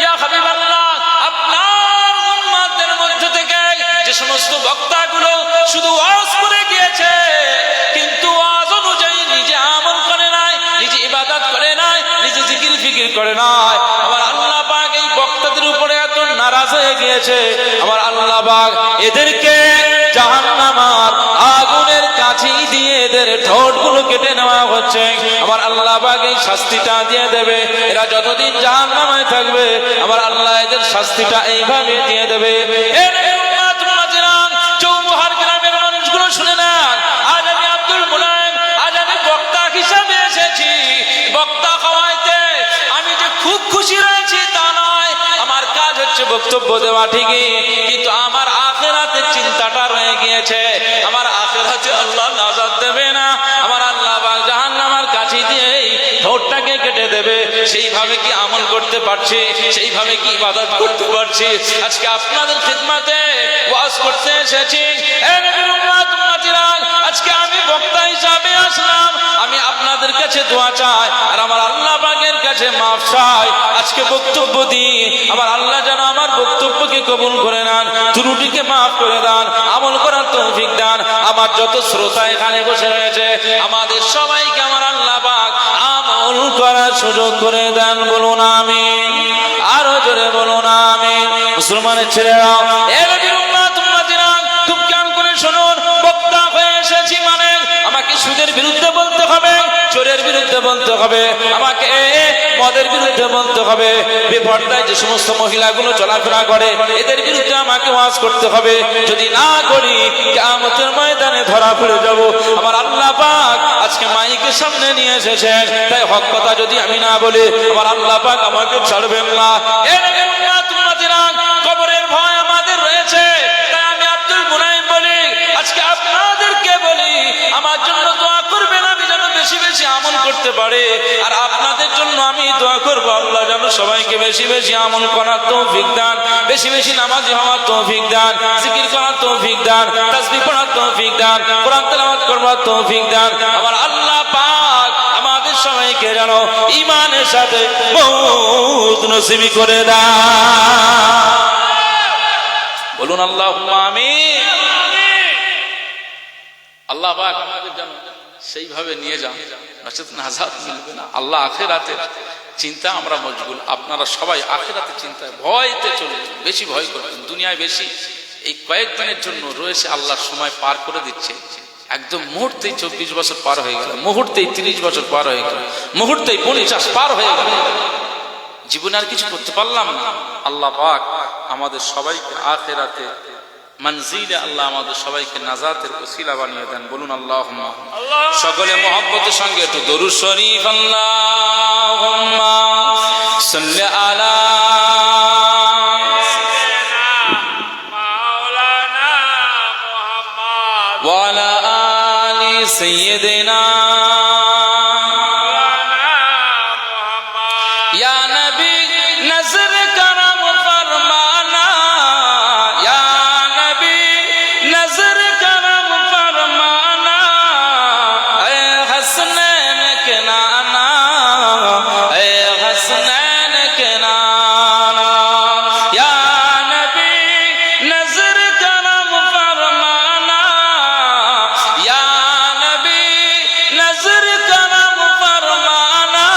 ইয়া হাবিবাল্লাহ, আপনার উম্মতের মধ্যে থেকে যে সমস্ত বক্তাগুলো শুধু ওয়াজ করে গিয়েছে কিন্তু ওয়াজ অনুযায়ী নিজে আমল করে নাই, নিজে ইবাদত করে নাই, নিজে জিকির ফিকির করে নাই, আমার আল্লাহ পাক এই বক্তাদের উপরে এত নারাজ হয়ে গিয়েছে, আমার আল্লাহ পাক এদেরকে জাহান্নামের আগুনের কাঁচি দিয়ে এদের ঠোঁটগুলো কেটে নেওয়া হচ্ছে, আমার আল্লাহ পাক এই শাস্তিটা দিয়ে দেবে। এরা যতদিন জাহান্নামে থাকবে আমার আল্লাহ এদের শাস্তিটা এইভাবে দিয়ে দেবে। চৌমুহার গ্রামের মানুষগুলো শুনে নেন, আজ আমি আব্দুল মুনাইম, আজ আমি বক্তা হিসাবে এসেছি। বক্তা হওয়াতে আমি যে খুব খুশি রয়েছি তা নয়, আমার কাজ হচ্ছে বক্তব্য দেওয়া ঠিকই, কিন্তু আমার আখিরাতের চিন্তাটা রয়ে গিয়েছে। আমার আখিরাতে আল্লাহ নাজাত দেবে না, আমার আল্লাহ পাক জাহান্নামের কাছে দিয়ে ঠোঁটটাকে কেটে দেবে। সেইভাবে কি আমল করতে পারছি, সেইভাবে কি ইবাদত করতে পারছি? আজকে আপনাদের খিদমতে ওয়াজ করতে এসেছি। এ নবীর উম্মত উম্মতিরা, আজকে আমি বক্তা হিসাবে আসলাম, আমি আপনাদের কাছে দোয়া চাই আর আমার আল্লাহ পাকের কাছে মাফ চাই। আজকে বক্তব্য দিই, আমার আল্লাহ যেন আমার বক্তব্যকে কবুল করে নেন, ত্রুটিকে মাফ করে দেন, আমল করার তৌফিক দেন। আমার যত শ্রোতা এখানে বসে রয়েছে আমাদের সবাইকে আমার আল্লাহ পাক আমল করার সুযোগ করে দেন, বলুন আমিন। আরো জোরে বলুন আমিন। মুসলমানের ছেলেরা, এ নবীর উম্মত উম্মতিরা, খুব খেয়াল করে শুনুন। বক্তা হয়ে এসেছি মানে আমাকে সুদের বিরুদ্ধে বলতে হবে, চোরের বিরুদ্ধে বলতে হবে, আমাকে মদের বিরুদ্ধে বলতে হবে, বেপর্দায় যে সমস্ত মহিলাগুলো চলাফেরা করে এদের বিরুদ্ধে আমাকে ওয়াজ করতে হবে। যদি না করি কিয়ামতের ময়দানে ধরা পড়ে যাব। আমার আল্লাহ পাক আজকে মাইকের সামনে নিয়ে এসেছেন, তাই হক কথা যদি আমি না বলি আমার আল্লাহ পাক আমাকে ছাড়বেন না। এর কবরের ভয় আমাদের রয়েছে, তাই আমি আব্দুল মুনাইম বলি, আজকে আপনাদেরকে বলি আমার জন্য দোয়া করবেন, আমি যেন বেশি বেশি আমল করতে পারে। আর আপনাদের জন্য আমি দোয়া করবো, আল্লাহ যেন সবাইকে বেশি বেশি আমল করার তৌফিক দান, বেশি বেশি নামাজি হওয়ার তৌফিক দান, জিকির করার তৌফিক দান, তাসবিহ পড়ার তৌফিক দান, কোরআন তেলাওয়াত করার তৌফিক দান। আমার আল্লাহ পাক আমাদের সবাইকে যেন ঈমানের সাথে মওত নসিব করে দান, বলুন আল্লাহুম্মা আমিন। আল্লাহ পাক আমাদের যেন সেইভাবে নিয়ে যান, নচেত নাজাত মিলবে না। আল্লাহ আখিরাতের চিন্তা আমরা মশগুল, আপনারা সবাই আখিরাতের চিন্তায় ভয়তে চলে, বেশি ভয় করবেন। দুনিয়ায় বেশি এই কয়েকদিনের জন্য রয়েছে, আল্লাহর সময় পার করে দিচ্ছে। একদম মুহূর্তেই 24 বছর পার হয়ে গেল, মুহূর্তেই 30 বছর পার হয়ে গেল, মুহূর্তেই 50 পার হয়ে গেল, জীবনে আর কিছু করতে পারলাম না। আল্লাহ পাক আমাদের সবাইকে আখিরাতে মঞ্জিলে আল্লাহ আমাদের সবাইকে নাজাতের ওসিলা বানিয়ে দেন, বলুন আল্লাহুম্মা। সকলে মহব্বতের সঙ্গে একটু দরুদ শরীফ, আল্লাহুম্মা সাল্লি আলা सैयदना या नबी नजर करम फरमाना, या नबी नजर करम फरमाना, ऐ हसनैन के नाना, ऐ हसनैन के नाना, या नबी नजर करम फरमाना, या नबी नजर करम फरमाना,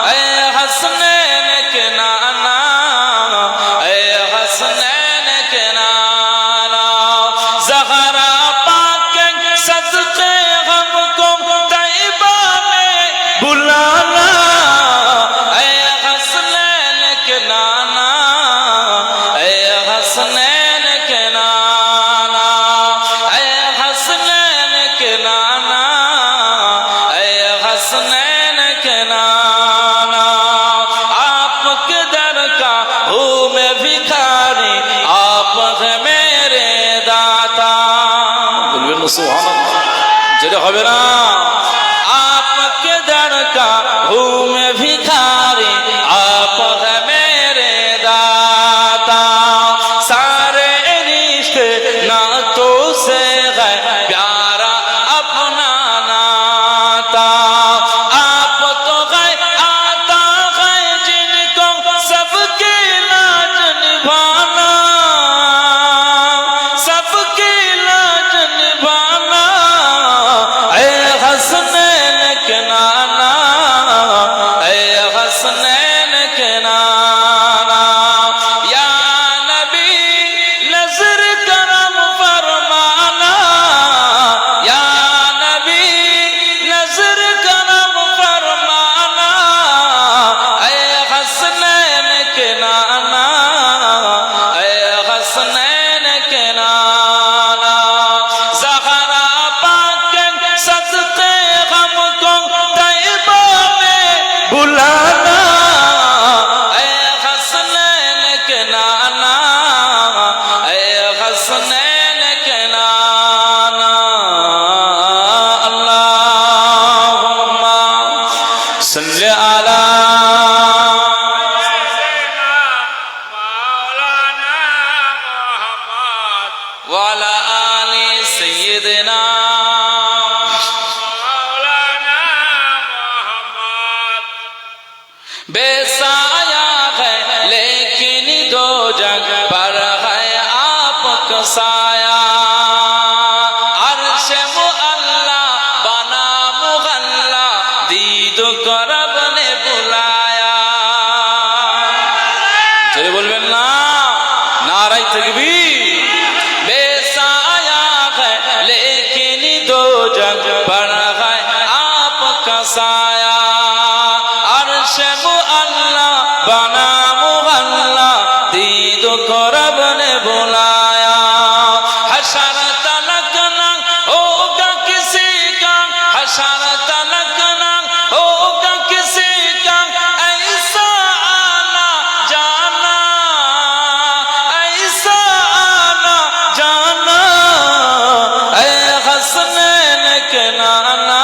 ऐ हसनैन के नाना, ऐ हसनैन के नाना, ज़हरा पाक के सदक़े हमको तैबा में बुलाना, ऐ हसनैन के नाना, ऐ हसनैन के नाना, ऐ हसनैन के नाना, ऐ हसनैन के नाना, आपके दर का हूँ मैं भिखारी, आप है मेरे दाता। बोलबेन ना सुभान अल्लाह, जेरे হবে না। आपके दर का हूँ मैं भिखारी, आप है मेरे दाता, सारे रिश्ते नातों से है प्यारा अपना नाता, आप तो है आता है जिनको सबकी लाज निभाना, सबकी लाज निभाना, ऐ हसनैन के नाना, ऐ हसनैन के नाना, या नबी नजर करम फरमाना, या नबी नजर करम फरमाना, ऐ हसनैन के नाना, ऐ हसनैन के नाना, ज़हरा पाक के सदक़े हमको तैबा में बुलाना, ऐ हसनैन के नाना, ऐ हसनैन के नाना, अल्लाहुम्मा सल्ली अला मौलाना मोहम्मद वाला आली सैयदना, मौलाना मोहम्मद बेसाया है लेकिन दो जग पर है आपका साया, अर्श मुअल्ला बना मुगल्ला, दीद करब ने बुलाया। जरे बोलबेन ना नाराय तकबीर। बेसाया है लेकिन दो जग पर है आपका साया, अर्श मुअल्ला बना मुगल्ला, दीद करब ने बुलाया, हशर तलक ना होगा किसी का, हशर तलक ना होगा किसी का, ऐसा आना जाना, ऐसा आना जाना, ऐ हसनैन के नाना,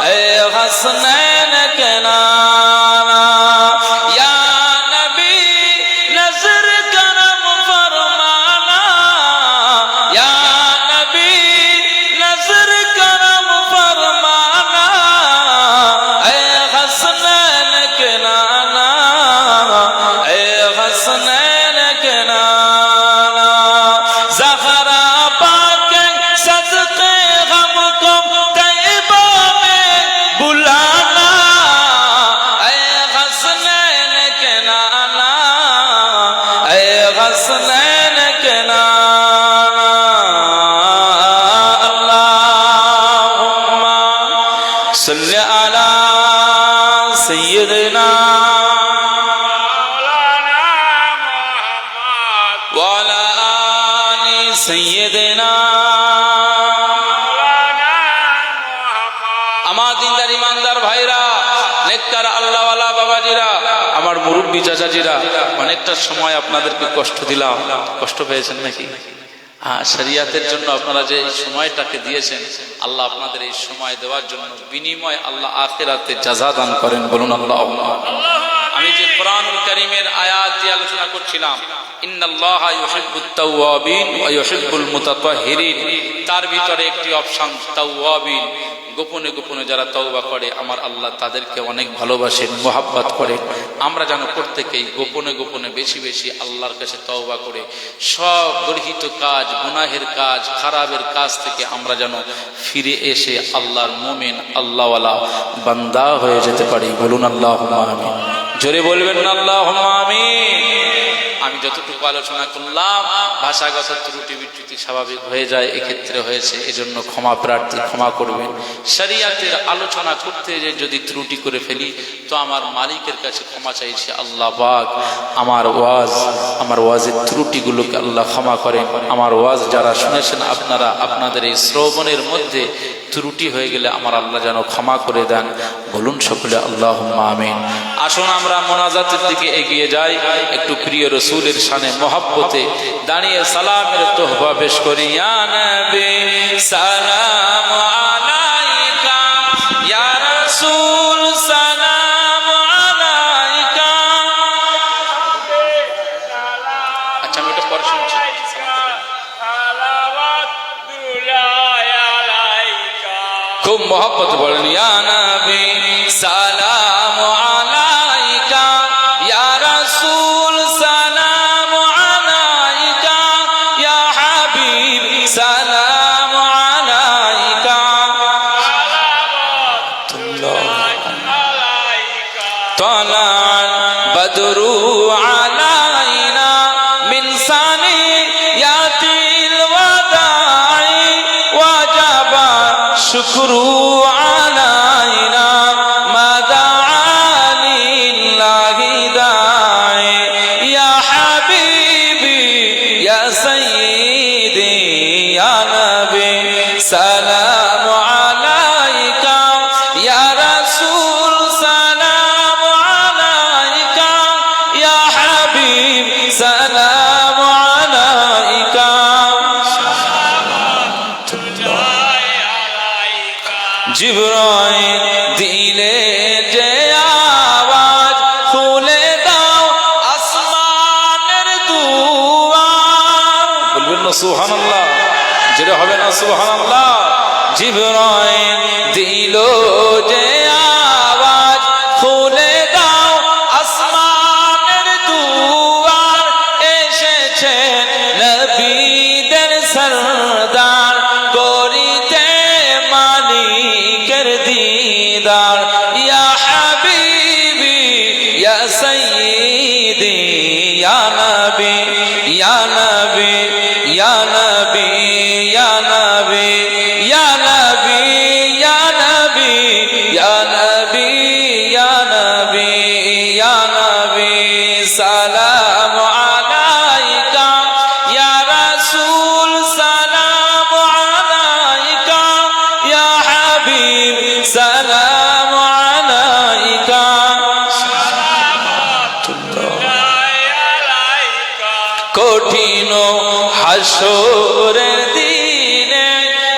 ऐ हसनैन के नाना, या नबी नजर करम फरमाना, या नबी नजर करम फरमाना, ऐ हसनैन के नाना, ऐ हसनैन के नाना, ज़हरा पाक के सदक़े हमको तैबा में बुलाना, ऐ हसनैन के नाना, ऐ हसनैन के नाना, अल्लाहुम्मा सल्ली अला सैयदना मौलाना मोहम्मद वाला आली सैयदना। मौलाना मोहम्मद আমার দিনদার ইমানদার ভাইরা, নেককার আল্লাহওয়ালা বাবাজিরা, আমার মুরব্বী চাচাজিরা, অনেকটা সময় আপনাদেরকে কষ্ট দিলাম, কষ্ট পেয়েছেন নাকি? হ্যাঁ, শরিয়াতের জন্য আপনারা যে এই সময়টাকে দিয়েছেন, আল্লাহ আপনাদের এই সময় দেওয়ার জন্য বিনিময় আল্লাহ আখিরাতে জাযা দান করেন, বলুন আল্লাহুম্মা। আমি যে কোরআনুল কারীমের আয়াত দিয়ে আলোচনা করছিলাম, ইন্নাল্লাহা ইউহিব্বুত তাওয়াবিন ওয়া ইউহিব্বুল মুতাতাহহিরিন, তার ভিতরে একটি অপশন তাওয়াবিন, গোপনে গোপনে যারা তওবা করে আমার আল্লাহ তাদেরকে অনেক ভালোবাসেন, মোহাব্বত করে। আমরা যেন প্রত্যেকেই গোপনে গোপনে বেশি বেশি আল্লাহর কাছে তওবা করে সব গর্হিত কাজ, গুনাহের কাজ, খারাপের কাজ থেকে আমরা যেন ফিরে এসে আল্লাহর মুমিন, আল্লাহওয়ালা বান্দা হয়ে যেতে পারি, বলুন আল্লাহুম্মা আমিন। জোরে বলবেন না আল্লাহুম্মা আমিন। আমি যতটুকু আলোচনা করলাম ভাষাগত ত্রুটি বিচ্যুতি স্বাভাবিক হয়ে যায়, এক্ষেত্রে হয়েছে, এজন্য ক্ষমা প্রার্থী, ক্ষমা করবেন। শরিয়াতের আলোচনা করতে যে যদি ত্রুটি করে ফেলি তো আমার মালিকের কাছে ক্ষমা চাইছি, আল্লাহ পাক আমার ওয়াজের ত্রুটিগুলোকে আল্লাহ ক্ষমা করেন। আমার ওয়াজ যারা শুনেছেন আপনারা, আপনাদের এই শ্রবণের মধ্যে ত্রুটি হয়ে গেলে আমার আল্লাহ যেন ক্ষমা করে দেন, বলুন সকলে আল্লাহুম্মা আমিন। আসুন আমরা মোনাজাতের দিকে এগিয়ে যাই, একটু প্রিয় রাসূলের শানে মহব্বতে দাঁড়িয়ে সালামের তোহফা পেশ করি। ইয়া নবী সালাম আলাইকা, ইয়া রাসূল সালাম আলাইকা। আচ্ছা, আমি এটা পরে শুনছি। খুব মহব্বত বলেন, ইয়া নবী সালাম আলাইকা, ইয়া রাসূল সালাম আলাইকা, ইয়া হাবিব সালাম আলাইকা। طلع البدر علينا من ثنيات الوداع وجب الشكر علينا ما دعا لله داعي يا حبيبي يا سيدي يا نبي سلام عليك يا رسول سلام عليك يا حبيب سلام عليك জিবরাইল দিলে যে আওয়াজ খুলে দাও আসমানের দুয়ার, বলবেন না সুবহানাল্লাহ, যেটা হবে না সুবহানাল্লাহ। জিবরাইল দিল যে আওয়াজ খুলে দাও আসমানের দুয়ার, এসেছেন নবীদের সরদার করিতে মালিকের দিদার। ইয়া হাবিবি ইয়া সাইয়্যিদি ইয়া নবী ইয়া নবী ইয়া নবী ইয়া নবী ইয়া নবী ইয়া নবী ইয়া নবী ইয়া নবী ইয়া নবী সালাম আলাইকা ইয়া রাসূল সালাম আলাইকা ইয়া হাবিব সালাম আলাইকা। কঠিন হাসরের দিনে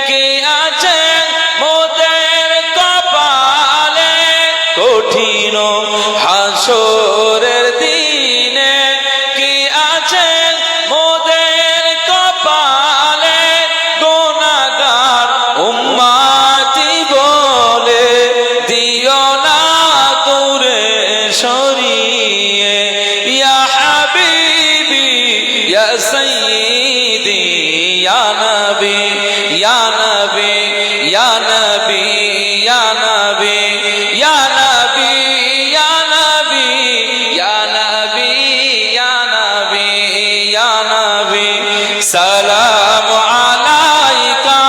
কে আছে মোদের কপালে, কঠিন হাসরের দিনে কে আছে মোদের কপালে, গুনাহগার উম্মতি বলে দিও না দূরে সরিয়ে। ইয়া হাবিবি ইয়া সাইয়্যিদি ইয়া নবী ইয়া নবী ইয়া নবী ইয়া নবী ইয়া নবী ইয়া নবী ইয়া নবী ইয়া নবী ইয়া নবী সালাম আলাইকা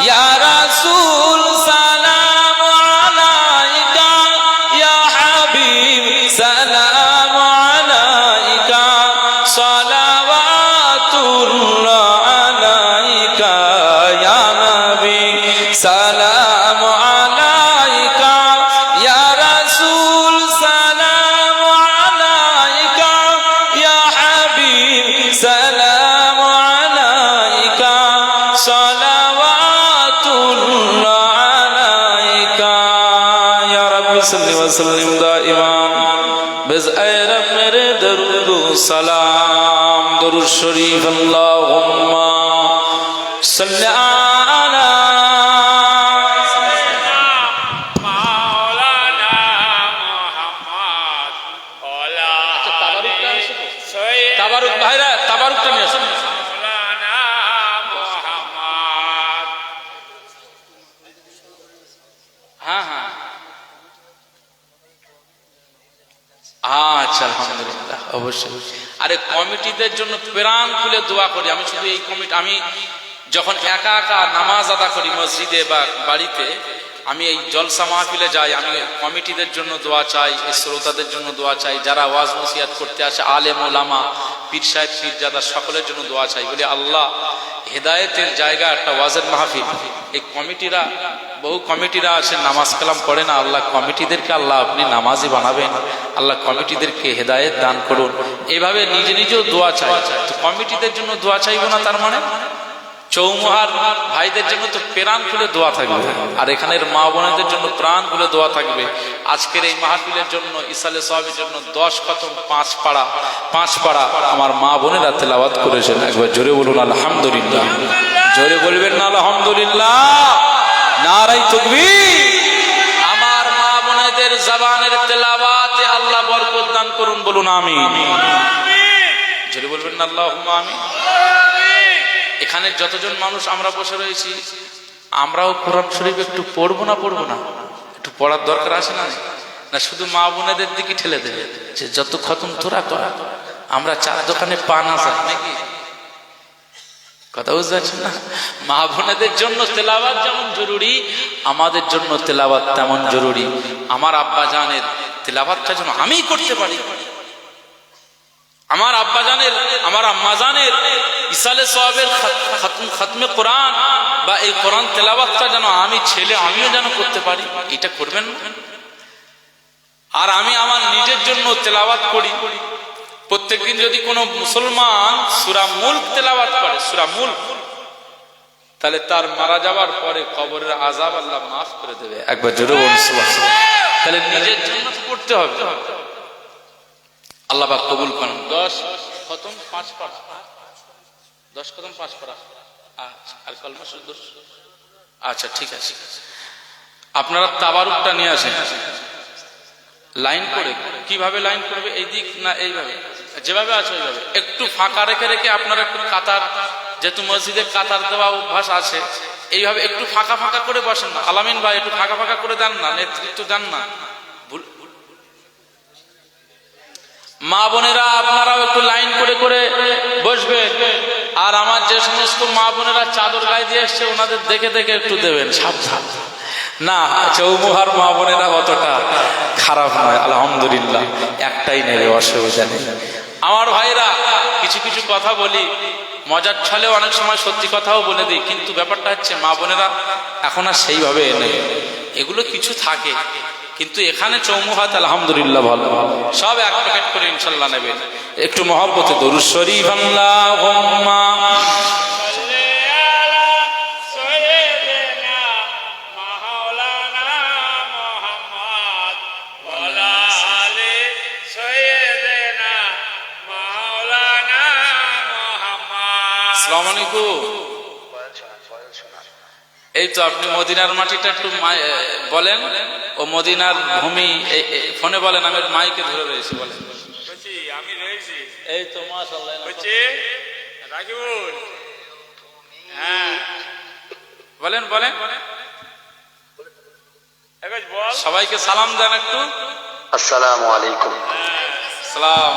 ইয়া রাসূল সালাম আলাইকা ইয়া হাবিব সালাম আলাইকা সালাওয়াতুল্লাহ আলাইকা ইয়া নবী সালাম আলাইকা ইয়া রাসূল সালাম আলাইকা ইয়া হাবিব সালাম আলাইকা। সালাম দরুদ শরীফ আল্লাহুম্মা সাল্লি আলা মাওলানা মুহাম্মদ ওয়ালা তাবারুক ভাইরা তাবারুকটা নিয়ে আসুন। মাওলানা মুহাম্মদ হ্যাঁ হ্যাঁ আচ্ছা আলহামদুলিল্লাহ অবশ্যই। আরে কমিটিদের জন্য প্রাণ খুলে দোয়া করি। আমি শুধু এই কমিটি, আমি যখন একা একা নামাজ আদা করি মসজিদে বা বাড়িতে, আমি এই জলসা মাহফিলে যাই, আমি কমিটিদের জন্য দোয়া চাই, এই শ্রোতাদের জন্য দোয়া চাই, যারা ওয়াজ নসিহত করতে আসে, আলেম ওলামা, পীর সাহেব পীরজাদা, সকলের জন্য দোয়া চাই। বলি আল্লাহ হেদায়েতের জায়গা একটা ওয়াজের মাহফিল, এই কমিটিরা, বহু কমিটিরা আছে নামাজ কালাম পড়ে না, আল্লাহ কমিটিদেরকে আল্লাহ আপনি নামাজি বানাবেন, আল্লাহ কমিটিদেরকে হেদায়েত দান করুন। এইভাবে নিজে নিজেও দোয়া চাই। তো কমিটিদের জন্য দোয়া চাইবো না তার মানে? চৌমুহার ভাইদের জন্য তো প্রাণ খুলে দোয়া থাকবে, আর এখানের মা বোনেদের জন্য প্রাণ খুলে দোয়া থাকবে। আজকের এই মাহফিলের জন্য, ইসালে সাহাবের জন্য 10 খতম 5 পাড়া আমার মা বোনেরা তেলাওয়াত করেছেন। একবার জোরে বলুন আলহামদুলিল্লাহ, জোরে বলবেন না আলহামদুলিল্লাহ, নারায়ে তাকবীর। আমার মা বোনেদের জবানের তেলাওয়াতে আল্লাহ বরকত দান করুন, বলুন আমিন। জোরে বলবেন না আল্লাহুম্মা আমিন। এখানে যতজন মানুষ আমরা বসে রয়েছি, আমরাও কোরআন শরীফ একটু পড়বো না একটু পড়ার দরকার আছে না? না শুধু মা বোনেদের দিকে ঠেলে দেবে যে যত খতম তোরা করা, আমরা 4 দোকানে পান আসা নাকি? কথা বুঝতে পারছেন না? মা বোনেদের জন্য তেলাওয়াত যেমন জরুরি, আমাদের জন্য তেলাওয়াত তেমন জরুরি। আমার আব্বা জানের তেলাওয়াতটা যেন আমি করতে পারি, আমার আব্বা জানের, আমার আম্মা জানের ইসালে সাহাবের খতমে কোরআন বা এই কোরআন তেলাওয়াতটা যেন আমি ছেলে আমিও যেন করতে পারি, এটা করবেন না? আর আমি আমার নিজের জন্য তেলাওয়াত করি। প্রত্যেকদিন যদি কোনো মুসলমান সূরা মুলক তেলাওয়াত করে, সূরা মুলক, তাহলে তার মারা যাওয়ার পরে কবরের আযাব আল্লাহ মাফ করে দেবে। একবার জোরে বলুন সুবহানাল্লাহ। তাহলে নিজের জন্য পড়তে হবে, আল্লাহ পাক কবুল করুন। 10 খতম 5 পারা, 10 খতম 5 পারা। আচ্ছা, আর কলমা শুদ্ধ। আচ্ছা ঠিক আছে, আপনারা তাবারুকটা নিয়ে আসেন লাইন করে। কিভাবে লাইন করবে? এই দিক না এইভাবে? যেভাবে আছে ওইভাবে। একটু ফাঁকা রেখে রেখে আপনারা একটু কাতার, যেহেতু মসজিদে কাতার দেওয়া অভ্যাস আছে, এইভাবে একটু ফাঁকা ফাঁকা করে বসেন না। আলামিন ভাই একটু ফাঁকা ফাঁকা করে দেন না, নেতৃত্ব দেন না। মা বোনেরা আপনারাও একটু লাইন করে করে বসবেন। আর আমার যে সমস্ত মা বোনেরা চাদর গায়ে দিয়ে এসছে, ওনাদের দেখে দেখে একটু দেবেন, সাবধান না। চৌমুহার মা বোনেরা অতটা খারাপ নয়, আলহামদুলিল্লাহ, একটাই নেবে, অসুবিধা নেই। আমার ভাইরা, কিছু কিছু কথা বলি মজার ছলেও, অনেক সময় সত্যি কথাও বলে দিই, কিন্তু ব্যাপারটা হচ্ছে মা বোনেরা এখন আর সেইভাবে নেই, এগুলো কিছু থাকে। কিন্তু এখানে চৌমুহাত আলহামদুলিল্লাহ ভালো, সব এক প্যাকেট করে ইনশাল্লাহ নেবেন। একটু মহব্বতে দরুদ শরীফ আল্লাহুম্মা সাল্লি আলা সাইয়্যিদিনা মাওলানা মুহাম্মদ ওয়ালা আলি সাইয়্যিদিনা মাওলানা মুহাম্মদ। আসসালামু আলাইকুম। এই তো আপনি মদিনার মাটিটা একটু বলেন, ও মদিনার ভূমি ফোনে বলেন, আমি মাইকে ধরে রয়েছি, বলেন। বলছি আমি রয়েছি। এই তো মাশাআল্লাহ। বলছি রাকিবুল, হ্যাঁ বলেন বলেন, একবার বল। সবাইকে সালাম দেন একটু। আসসালামু আলাইকুম। সালাম।